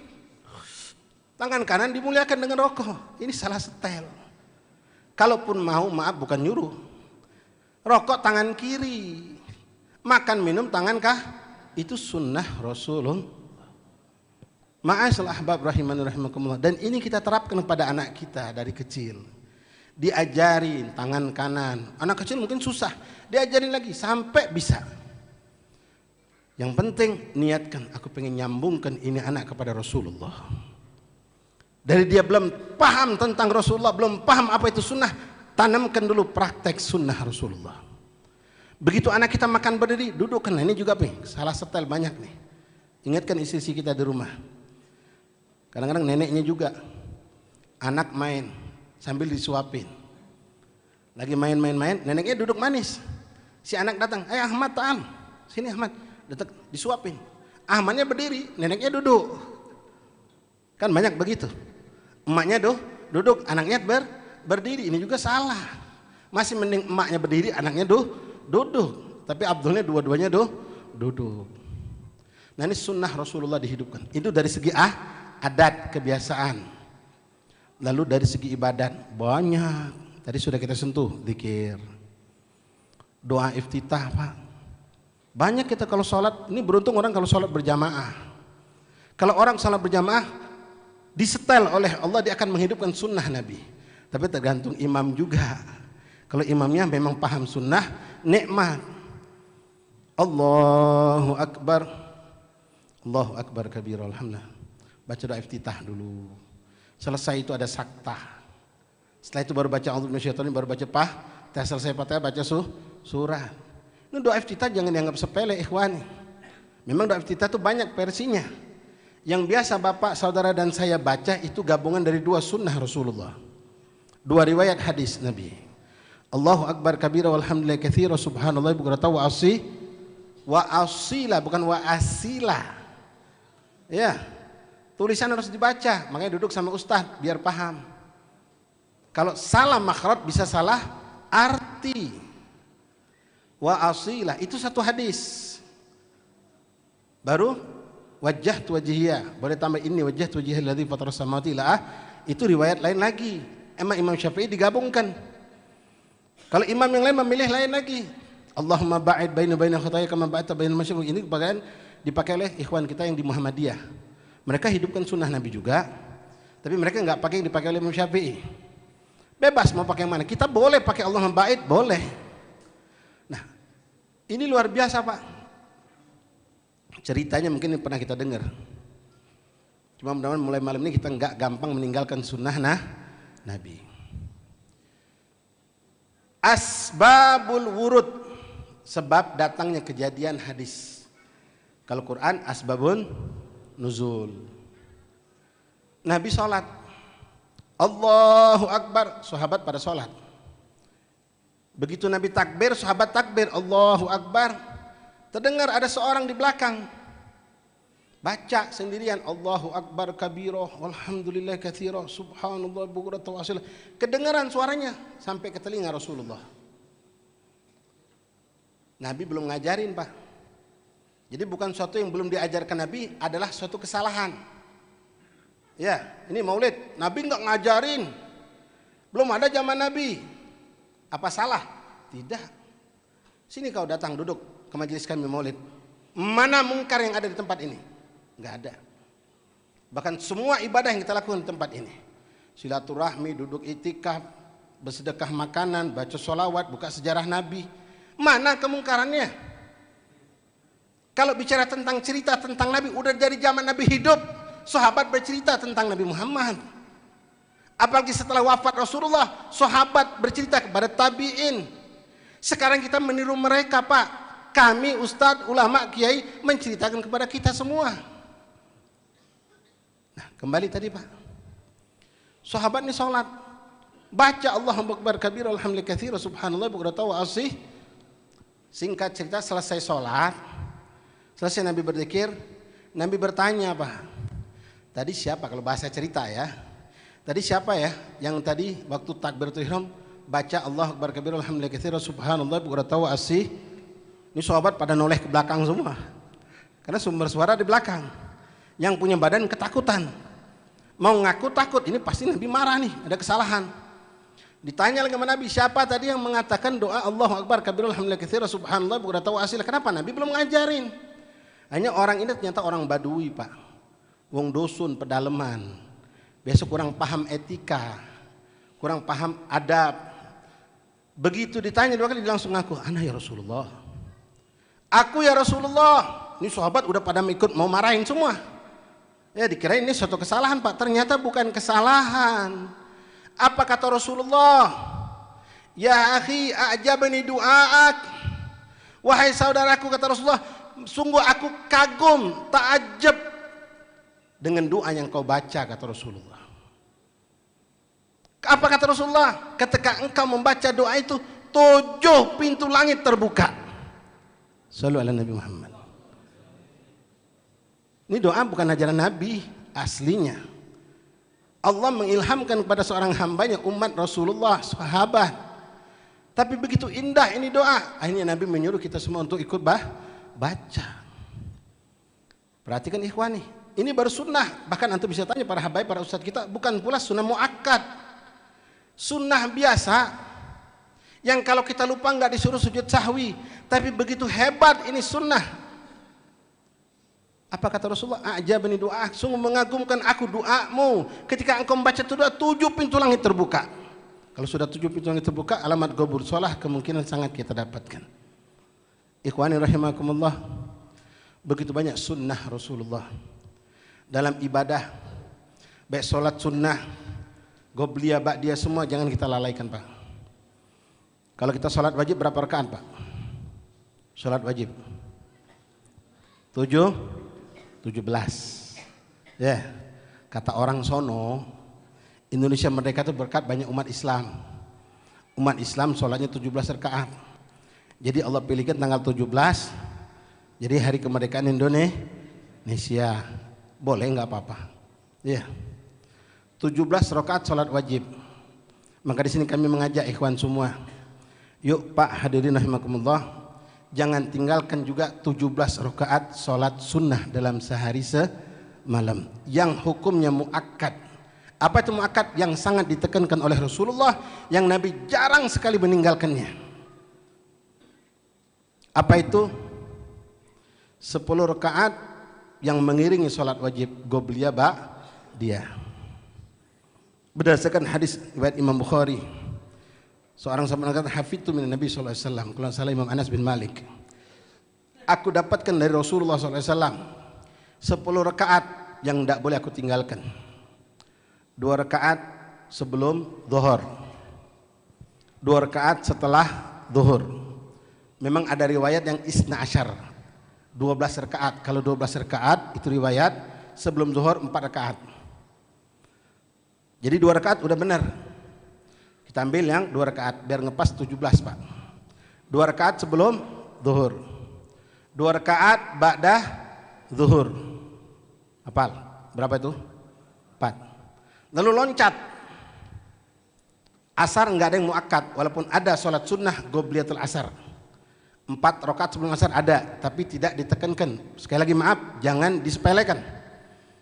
tangan kanan dimuliakan dengan rokok. Ini salah setel. Kalaupun mau, maaf bukan nyuruh, rokok tangan kiri, makan minum tangan itu sunnah Rasulullah. Ma'asal ahbab rahimani rahimakumullah. Dan ini kita terapkan kepada anak kita dari kecil. Diajarin tangan kanan. Anak kecil mungkin susah, diajarin lagi sampai bisa. Yang penting niatkan, aku pengen nyambungkan ini anak kepada Rasulullah. Dari dia belum paham tentang Rasulullah, belum paham apa itu sunnah, tanamkan dulu praktek sunnah Rasulullah. Begitu anak kita makan berdiri, dudukkan. Nah, ini juga salah setel banyak nih. Ingatkan istri-istri kita di rumah. Kadang-kadang neneknya juga, anak main sambil disuapin. Lagi main-main, neneknya duduk manis. Si anak datang, Ahmad ta'al, sini Ahmad. Disuapin, Ahmadnya berdiri, neneknya duduk. Kan banyak begitu. Emaknya duduk, anaknya berdiri. Ini juga salah. Masih mending emaknya berdiri, anaknya duduk. Tapi Abdulnya dua-duanya duduk. Nah ini sunnah Rasulullah dihidupkan. Itu dari segi adat, kebiasaan. Lalu dari segi ibadat banyak. Tadi sudah kita sentuh, zikir, doa iftitah Pak. Banyak kita kalau sholat, ini beruntung orang kalau sholat berjamaah. Kalau orang sholat berjamaah, disetel oleh Allah, dia akan menghidupkan sunnah Nabi. Tapi tergantung imam juga. Kalau imamnya memang paham sunnah, nikmat. Allahu Akbar. Allahu Akbar kabir, alhamdulillah. Baca doa iftitah dulu. Selesai itu ada saktah. Setelah itu baru baca a'udzu minasyaitonir, baru baca selesai Fatihah baca surah. Ini doa iftitah jangan dianggap sepele ikhwani. Memang doa iftitah itu banyak versinya. Yang biasa bapak, saudara dan saya baca itu gabungan dari dua sunnah Rasulullah. Dua riwayat hadis Nabi. Allahu Akbar kabira walhamdulillah katsira subhanallah bukratan wa asila, bukan wa asila. Ya. Tulisan harus dibaca, makanya duduk sama ustaz biar paham. Kalau salah makhraj bisa salah arti. Wa asilah itu satu hadis. Baru wajjahtu wajhiya, boleh tambah ini wajjahtu wajhiya alladzi fatara samawati la, itu riwayat lain lagi. Emang Imam Syafi'i digabungkan. Kalau imam yang lain memilih lain lagi. Allahumma ba'id baina khataaya kama ba'adta bainal masyriq. Ini bagian dipakai oleh ikhwan kita yang di Muhammadiyah. Mereka hidupkan sunnah Nabi juga, tapi mereka nggak pakai yang dipakai oleh Imam Syafi'i. Bebas mau pakai yang mana. Kita boleh pakai Allahumma ba'id, boleh. Nah, ini luar biasa Pak. Ceritanya mungkin pernah kita dengar. Cuma mudah-mudahan mulai malam ini kita nggak gampang meninggalkan sunnah Nabi. Asbabul wurud, sebab datangnya kejadian hadis. Kalau Quran asbabun nuzul. Nabi sholat, Allahu Akbar, sahabat pada sholat. Begitu Nabi takbir, sahabat takbir, Allahu Akbar. Terdengar ada seorang di belakang baca sendirian, Allahu Akbar kabira walhamdulillah katsira subhanallah bukratan wa asila. Kedengaran suaranya sampai ke telinga Rasulullah. Nabi belum ngajarin Pak. Jadi bukan suatu yang belum diajarkan Nabi, adalah suatu kesalahan. Ya, ini maulid, Nabi nggak ngajarin, belum ada zaman Nabi. Apa salah? Tidak. Sini kau datang duduk ke majelis kami maulid. Mana mungkar yang ada di tempat ini? Nggak ada. Bahkan semua ibadah yang kita lakukan di tempat ini, silaturahmi, duduk itikaf, bersedekah makanan, baca sholawat, buka sejarah Nabi, mana kemungkarannya? Kalau bicara tentang cerita tentang Nabi, udah dari zaman Nabi hidup, sahabat bercerita tentang Nabi Muhammad. Apalagi setelah wafat Rasulullah, sahabat bercerita kepada tabi'in. Sekarang kita meniru mereka Pak. Kami ustadz, ulama, kiai menceritakan kepada kita semua. Nah, kembali tadi Pak, sahabat ini sholat, baca Allahu Akbar kabir alhamdulillah katsira subhanallah bukratan wa asih. Singkat cerita, selesai sholat, selesai Nabi berzikir, Nabi bertanya Pak, tadi siapa, kalau bahasa cerita ya, tadi siapa ya yang tadi waktu takbiratul ihram baca Allahu Akbar kabir alhamdulillah katsira subhanallah bukratan wa asih. Ini sahabat pada noleh ke belakang semua, karena sumber suara di belakang. Yang punya badan ketakutan, mau ngaku takut, ini pasti Nabi marah nih, ada kesalahan. Ditanya lagi sama Nabi, siapa tadi yang mengatakan doa Allahu Akbar kabir alhamdulillah katsira subhanallah bukratan wa asila? Kenapa Nabi belum ngajarin? Hanya orang ini ternyata orang Badui Pak, wong dusun pedalaman, biasa kurang paham etika, kurang paham adab. Begitu ditanya dua kali, dia langsung ngaku, ana ya Rasulullah, aku ya Rasulullah. Ini sahabat udah pada ikut mau marahin semua. Ya dikirain ini suatu kesalahan Pak, ternyata bukan kesalahan. Apa kata Rasulullah? Ya akhi a'jabani du'aak. Wahai saudaraku, kata Rasulullah, sungguh aku kagum, ta'ajab dengan doa yang kau baca, kata Rasulullah. Apa kata Rasulullah? Ketika engkau membaca doa itu, 7 pintu langit terbuka. Shallu ala Nabi Muhammad. Ini doa bukan ajaran Nabi aslinya. Allah mengilhamkan kepada seorang hambanya, umat Rasulullah, sahabat. Tapi begitu indah ini doa, akhirnya Nabi menyuruh kita semua untuk ikut baca. Perhatikan ikhwani, ini baru sunnah. Bahkan antum bisa tanya para habaib, para ustadz kita, bukan pula sunnah muakkad. Sunnah biasa, yang kalau kita lupa nggak disuruh sujud sahwi. Tapi begitu hebat ini sunnah. Apa kata Rasulullah? A'jabani doa, sungguh mengagumkan aku doamu. Ketika engkau membaca doa, 7 pintu langit terbuka. Kalau sudah 7 pintu langit terbuka, alamat gobur sholah kemungkinan sangat kita dapatkan. Ikhwani rahimakumullah, begitu banyak sunnah Rasulullah dalam ibadah, baik sholat sunnah, gobliyah, ba'diyah, semua jangan kita lalaikan Pak. Kalau kita sholat wajib berapa rakaat Pak? Sholat wajib 17. Ya, kata orang sono, Indonesia merdeka itu berkat banyak umat Islam. Umat Islam sholatnya 17 rakaat. Jadi Allah pilihkan tanggal 17, jadi hari kemerdekaan Indonesia. Boleh nggak apa-apa. Ya, 17 rakaat sholat wajib. Maka di sini kami mengajak ikhwan semua, yuk Pak hadirin rahimakumullah, jangan tinggalkan juga 17 rakaat salat sunnah dalam sehari semalam yang hukumnya muakkad. Apa itu muakkad? Yang sangat ditekankan oleh Rasulullah, yang Nabi jarang sekali meninggalkannya. Apa itu? 10 rakaat yang mengiringi salat wajib qobliyah ba'diyah. Berdasarkan hadis riwayat Imam Bukhari, seorang sahabat mengatakan, hafidtu min Nabi sallallahu alaihi wasallam, kalau salah Imam Anas bin Malik, aku dapatkan dari Rasulullah sallallahu alaihi wasallam 10 rakaat yang tidak boleh aku tinggalkan. 2 rakaat sebelum zuhur, 2 rakaat setelah zuhur. Memang ada riwayat yang isna asyar, 12 rakaat. Kalau 12 rakaat itu riwayat sebelum zuhur 4 rakaat. Jadi 2 rakaat udah benar. Kita ambil yang 2 rakaat biar ngepas 17 Pak. 2 rakaat sebelum zuhur, 2 rakaat ba'da zuhur. Hafal? Berapa itu? 4. Lalu loncat. Asar enggak ada yang muakkad, walaupun ada sholat sunnah qobliyatul asar. 4 rakaat sebelum asar ada, tapi tidak ditekankan. Sekali lagi maaf, jangan disepelekan.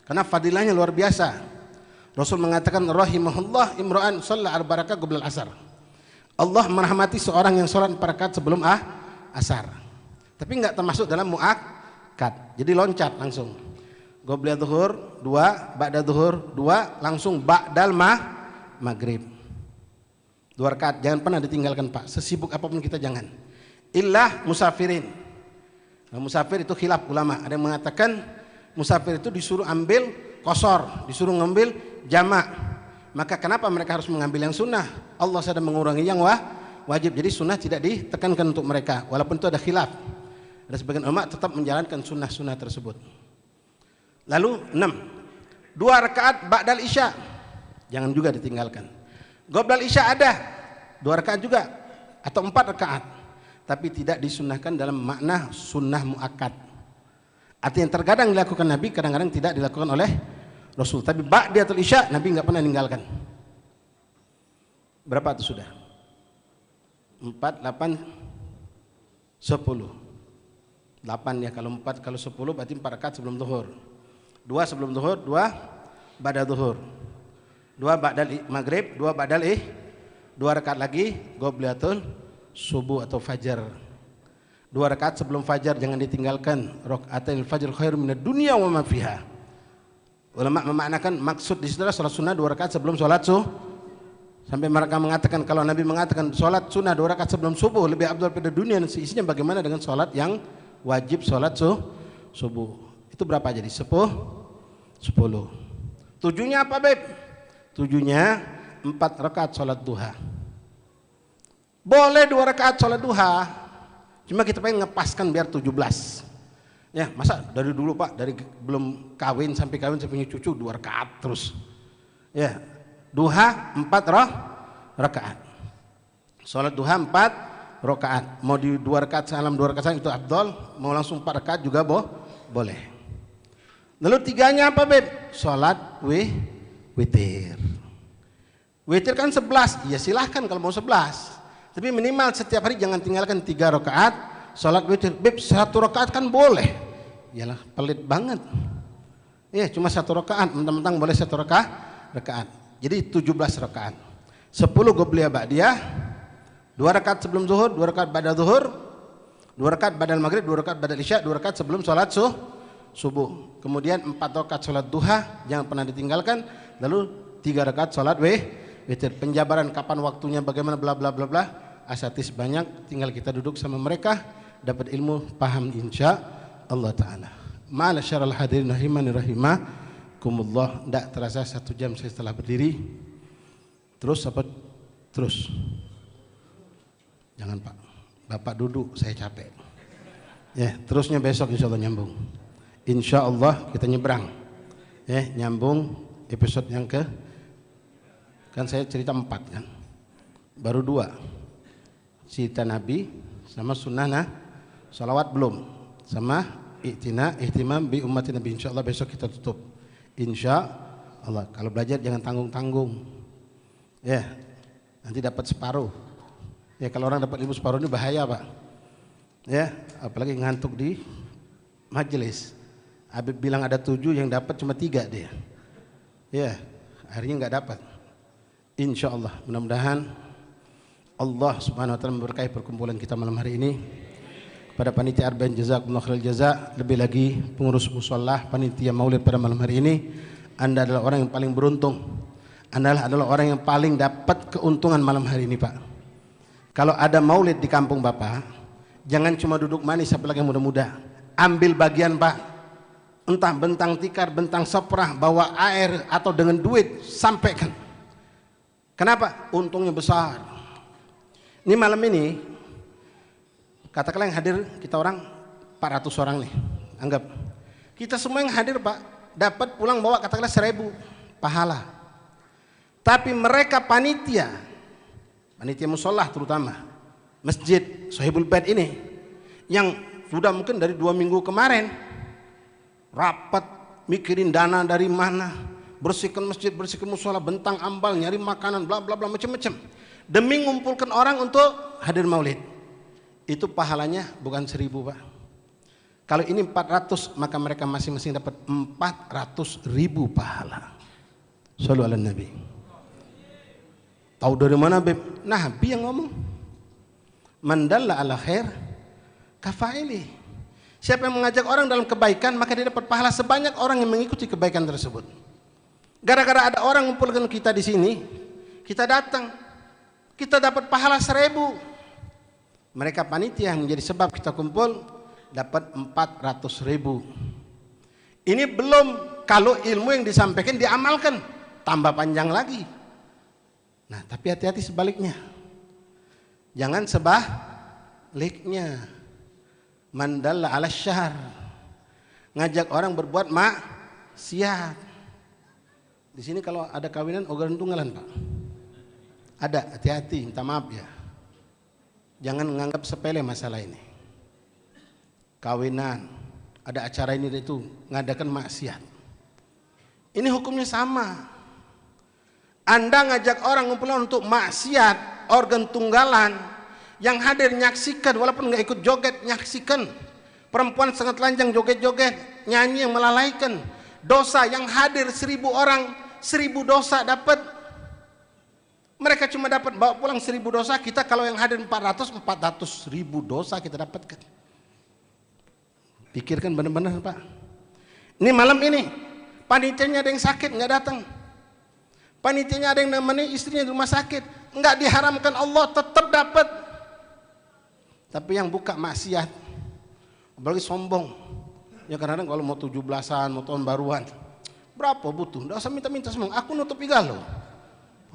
Karena fadilahnya luar biasa. Rasul mengatakan rahimahullah imra'an shalla 4 rakaat qoblal asar. Allah merahmati seorang yang sholat 4 rakaat sebelum asar. Tapi enggak termasuk dalam muakkad. Jadi loncat langsung. Qobliyah zuhur 2, ba'da zuhur 2, langsung ba'dal maghrib. 2 rakaat, jangan pernah ditinggalkan Pak. Sesibuk apapun kita jangan. Illah musafirin. Nah, musafir itu khilaf ulama. Ada yang mengatakan musafir itu disuruh ambil qasar, disuruh ngambil jamak. Maka kenapa mereka harus mengambil yang sunnah? Allah sedang mengurangi yang wajib. Jadi sunnah tidak ditekankan untuk mereka, walaupun itu ada khilaf. Ada sebagian ulama tetap menjalankan sunnah-sunnah tersebut. Lalu 6, 2 rakaat ba'dal isya, jangan juga ditinggalkan. Qoblal isya ada 2 rakaat juga atau 4 rakaat, tapi tidak disunnahkan dalam makna sunnah muakkad. Artinya terkadang dilakukan Nabi, kadang-kadang tidak dilakukan oleh Rasul. Tapi ba'diyatul isya Nabi nggak pernah meninggalkan. Berapa itu sudah? 4, 8, 10. 8 ya, kalau 4, kalau 10 berarti 4 rakaat sebelum zuhur. 2 sebelum zuhur, 2 ba'da zuhur. 2 ba'dal maghrib, 2 ba'dal 2 rakaat lagi qobliyatul subuh atau fajar. 2 rakaat sebelum fajar jangan ditinggalkan. Rakaatil fajr khairun minad dunya wa ma fiha. Ulama memaknakan maksud di situ adalah salat sunnah 2 rakaat sebelum salat sampai mereka mengatakan kalau Nabi mengatakan salat sunnah 2 rakaat sebelum subuh lebih afdal pada dunia dan seisinya, bagaimana dengan salat yang wajib salat subuh? Itu berapa jadi? 10. 7-nya apa, Beb? 7-nya 4 rakaat salat duha. Boleh 2 rakaat salat duha, cuma kita pengen ngepaskan biar 17. Ya, masa dari dulu Pak, dari belum kawin sampai punya cucu 2 rakaat terus. Ya, duha 4 rakaat. Salat duha 4 rakaat. Mau di 2 rakaat salam 2 rakaat salam itu afdal, mau langsung 4 rakaat juga boleh. Lalu 3-nya apa, Beb? Salat witir. Witir kan 11. Ya silahkan kalau mau 11. Tapi minimal setiap hari jangan tinggalkan 3 rakaat salat witir. Beb, 1 rakaat kan boleh. Yalah, pelit banget. Ya, cuma 1 rakaat, mentang-mentang boleh 1 rakaat. Jadi 17 rakaat. 10 qobliyah ba'diyah, 2 rakaat sebelum zuhur, 2 rakaat ba'da zuhur, 2 rakaat ba'dal maghrib, 2 rakaat ba'dal isya, 2 rakaat sebelum salat subuh. Kemudian 4 rakaat salat duha, jangan pernah ditinggalkan. Lalu 3 rakaat salat witir. Penjabaran kapan waktunya, bagaimana bla bla bla bla. Asatis banyak, tinggal kita duduk sama mereka, dapat ilmu, paham insya Allah Ta'ala. Ma'asyarul hadirin rahimani rahimakumullah. Tidak terasa 1 jam saya setelah berdiri. Terus apa? Terus. Jangan Pak, Bapak duduk, saya capek. Ya, terusnya besok insya Allah nyambung. Insya Allah kita nyebrang. Ya, nyambung episode yang kan saya cerita 4 kan. Baru 2. Cerita Nabi sama sunnah salawat belum. Sama ihtimam bi ummati Nabi. Insyaallah besok kita tutup. Insya Allah. Kalau belajar jangan tanggung-tanggung. Ya. nanti dapat separuh. Ya kalau orang dapat ilmu separuh ini bahaya Pak. Ya, apalagi ngantuk di majelis. Habib bilang ada 7 yang dapat cuma 3 dia. Ya, akhirnya nggak dapat. Insya Allah, mudah-mudahan Allah Subhanahu Wa Taala memberkahi perkumpulan kita malam hari ini. Pada panitia Arba'in jazakumullah khairal jaza, lebih lagi pengurus musholah, panitia maulid pada malam hari ini, Anda adalah orang yang paling beruntung. Anda adalah orang yang paling dapat keuntungan malam hari ini Pak. Kalau ada maulid di kampung Bapak, jangan cuma duduk manis apalagi yang muda-muda. Ambil bagian Pak. Entah bentang tikar, bentang soprah, bawa air atau dengan duit, sampaikan. Kenapa? Untungnya besar. Ini malam ini, katakanlah yang hadir kita orang 400 orang nih, anggap. Kita semua yang hadir Pak, dapat pulang bawa katakanlah 1000 pahala. Tapi mereka panitia musolah terutama, masjid Sohibul Bait ini, yang sudah mungkin dari 2 minggu kemarin, rapat mikirin dana dari mana, bersihkan masjid, bersihkan musola, bentang ambal, nyari makanan, bla bla bla macam-macam, demi ngumpulkan orang untuk hadir maulid. Itu pahalanya bukan 1000 Pak. Kalau ini 400, maka mereka masing-masing dapat 400.000 pahala. Shallu ala Nabi. Tahu dari mana Beb? Nabi yang ngomong. Man dalla ala khair kafaili. Siapa yang mengajak orang dalam kebaikan, maka dia dapat pahala sebanyak orang yang mengikuti kebaikan tersebut. Gara-gara ada orang mengumpulkan kita di sini, kita datang, kita dapat pahala 1000. Mereka panitia yang menjadi sebab kita kumpul dapat 400.000. Ini belum kalau ilmu yang disampaikan diamalkan, tambah panjang lagi. Nah, tapi hati-hati sebaliknya. Jangan sebaliknya. Man dalla ala syahar, ngajak orang berbuat maksiat. Di sini kalau ada kawinan ogaran tunggalan Pak. Ada, hati-hati, minta maaf ya. Jangan menganggap sepele masalah ini. Kawinan, ada acara ini dan itu, ngadakan maksiat. Ini hukumnya sama. Anda ngajak orang ngumpulin untuk maksiat, organ tunggalan, yang hadir nyaksikan, walaupun nggak ikut joget, nyaksikan. Perempuan sangat telanjang joget-joget, nyanyi yang melalaikan. Dosa yang hadir 1000 orang, 1000 dosa dapat. Mereka cuma dapat bawa pulang 1000 dosa, kita kalau yang hadir 400.000 dosa kita dapatkan. Pikirkan benar-benar Pak. Ini malam ini, panitianya ada yang sakit nggak datang. Panitianya ada yang namanya istrinya di rumah sakit, nggak diharamkan Allah, tetap dapat. Tapi yang buka maksiat, apalagi sombong. Ya kadang-kadang kalau mau 17-an, mau tahun baruan, berapa butuh? Nggak usah minta-minta semua, aku nutup igalo.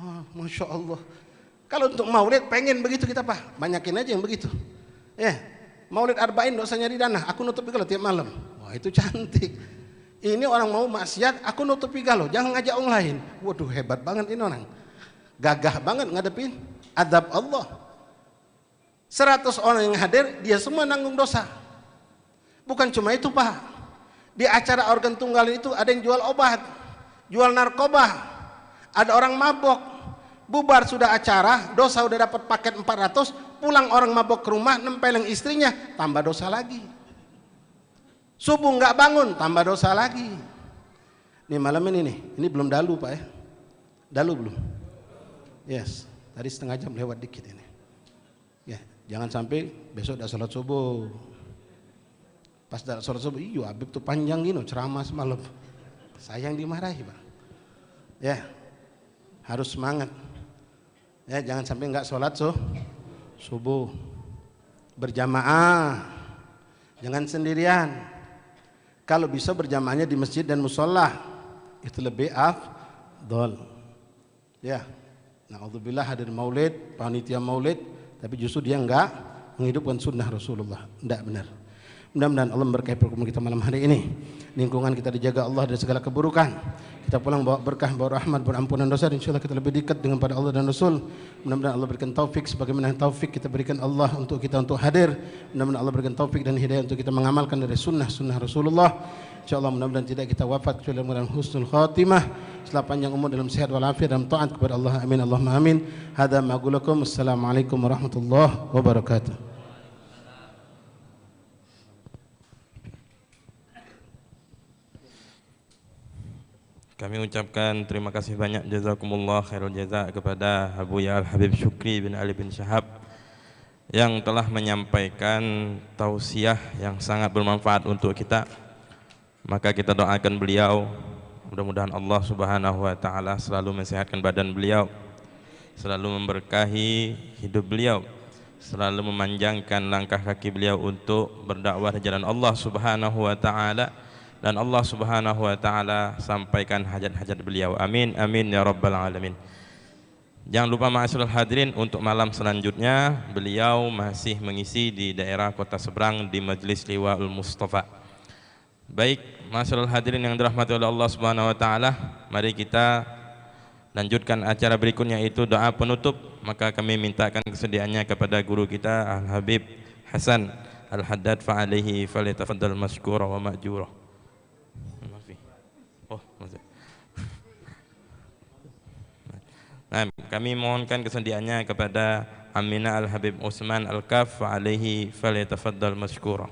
Oh, Masya Allah. Kalau untuk maulid pengen begitu kita Pak, banyakin aja yang begitu. Maulid Arba'in nggak usah nyari dana, aku nutup igalo tiap malam. Wah itu cantik. Ini orang mau maksiat, aku nutupi galau, jangan ngajak orang lain. Waduh hebat banget ini orang. Gagah banget ngadepin adab Allah. 100 orang yang hadir, dia semua nanggung dosa. Bukan cuma itu Pak. Di acara organ tunggal itu ada yang jual obat, jual narkoba. Ada orang mabok. Bubar sudah acara, dosa udah dapat paket 400, pulang orang mabok ke rumah, nempeleng istrinya, tambah dosa lagi. Subuh nggak bangun, tambah dosa lagi. Nih malam ini nih, ini belum dalu Pak ya. Dalu belum? Yes, tadi setengah jam lewat dikit ini. Ya, jangan sampai besok udah sholat subuh. Pas udah sholat subuh, iya Habib tuh panjang gini, ceramah semalam. Sayang dimarahi Pak. Ya, harus semangat. Ya, jangan sampai nggak sholat subuh. Berjamaah, jangan sendirian. Kalau bisa berjamaahnya di masjid dan musola, itu lebih afdol. Ya, na'udzubillah hadir maulid, panitia maulid, tapi justru dia enggak menghidupkan sunnah Rasulullah. Enggak benar. Mudah-mudahan Allah memberkahi perkumpulan kita malam hari ini. Lingkungan kita dijaga Allah dari segala keburukan. Kita pulang bawa berkah, bawa rahmat, bawa ampunan dosa. InsyaAllah kita lebih dekat dengan pada Allah dan Rasul. Mudah-mudahan Allah berikan taufik sebagaimana taufik kita berikan Allah untuk kita untuk hadir. Mudah-mudahan Allah berikan taufik dan hidayah untuk kita mengamalkan dari sunnah Rasulullah. InsyaAllah mudah-mudahan tidak kita wafat kecuali dalam husnul khatimah, setelah panjang umur dalam sehat walafiat dalam taat kepada Allah. Amin Allahumma amin. Hadza ma aqulu lakum. Assalamualaikum warahmatullahi wabarakatuh. Kami ucapkan terima kasih banyak, jazakumullah khairul jaza, kepada Abu Ya Al-Habib Syukri bin Ali bin Syahab yang telah menyampaikan tausiah yang sangat bermanfaat untuk kita. Maka kita doakan beliau, mudah-mudahan Allah Subhanahu wa taala selalu mensehatkan badan beliau, selalu memberkahi hidup beliau, selalu memanjangkan langkah kaki beliau untuk berdakwah di jalan Allah Subhanahu wa taala, dan Allah Subhanahu wa taala sampaikan hajat-hajat beliau. Amin amin ya rabbal alamin. Jangan lupa ma'asyiral hadirin, untuk malam selanjutnya beliau masih mengisi di daerah Kota Seberang di Majelis Liwaul Mustafa. Baik, ma'asyiral hadirin yang dirahmati oleh Allah Subhanahu wa taala, mari kita lanjutkan acara berikutnya, yaitu doa penutup. Maka kami mintakan kesediaannya kepada guru kita Al Habib Hasan Al Haddad, fa alaihi falyatafaddal masykura wa ma'jura. Nah, kami mohonkan kesediaannya kepada Aminah Al Habib Utsman Al Kaf, fa alaihi falyatafaddal masykura.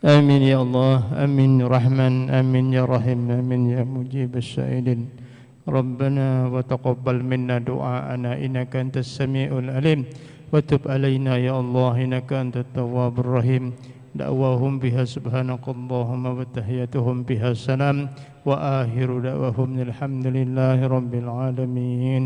آمين يا الله، آمين يا رحمن، آمين يا رحيم، آمين يا مجيب السائلين. ربنا وتقبل منا دعاءنا إنك أنت السميع العليم، وتب علينا يا الله إنك أنت التواب الرحيم. دعواهم بها سبحانك اللهم وتحياتهم بها السلام، وآخر دعواهم الحمد لله رب العالمين.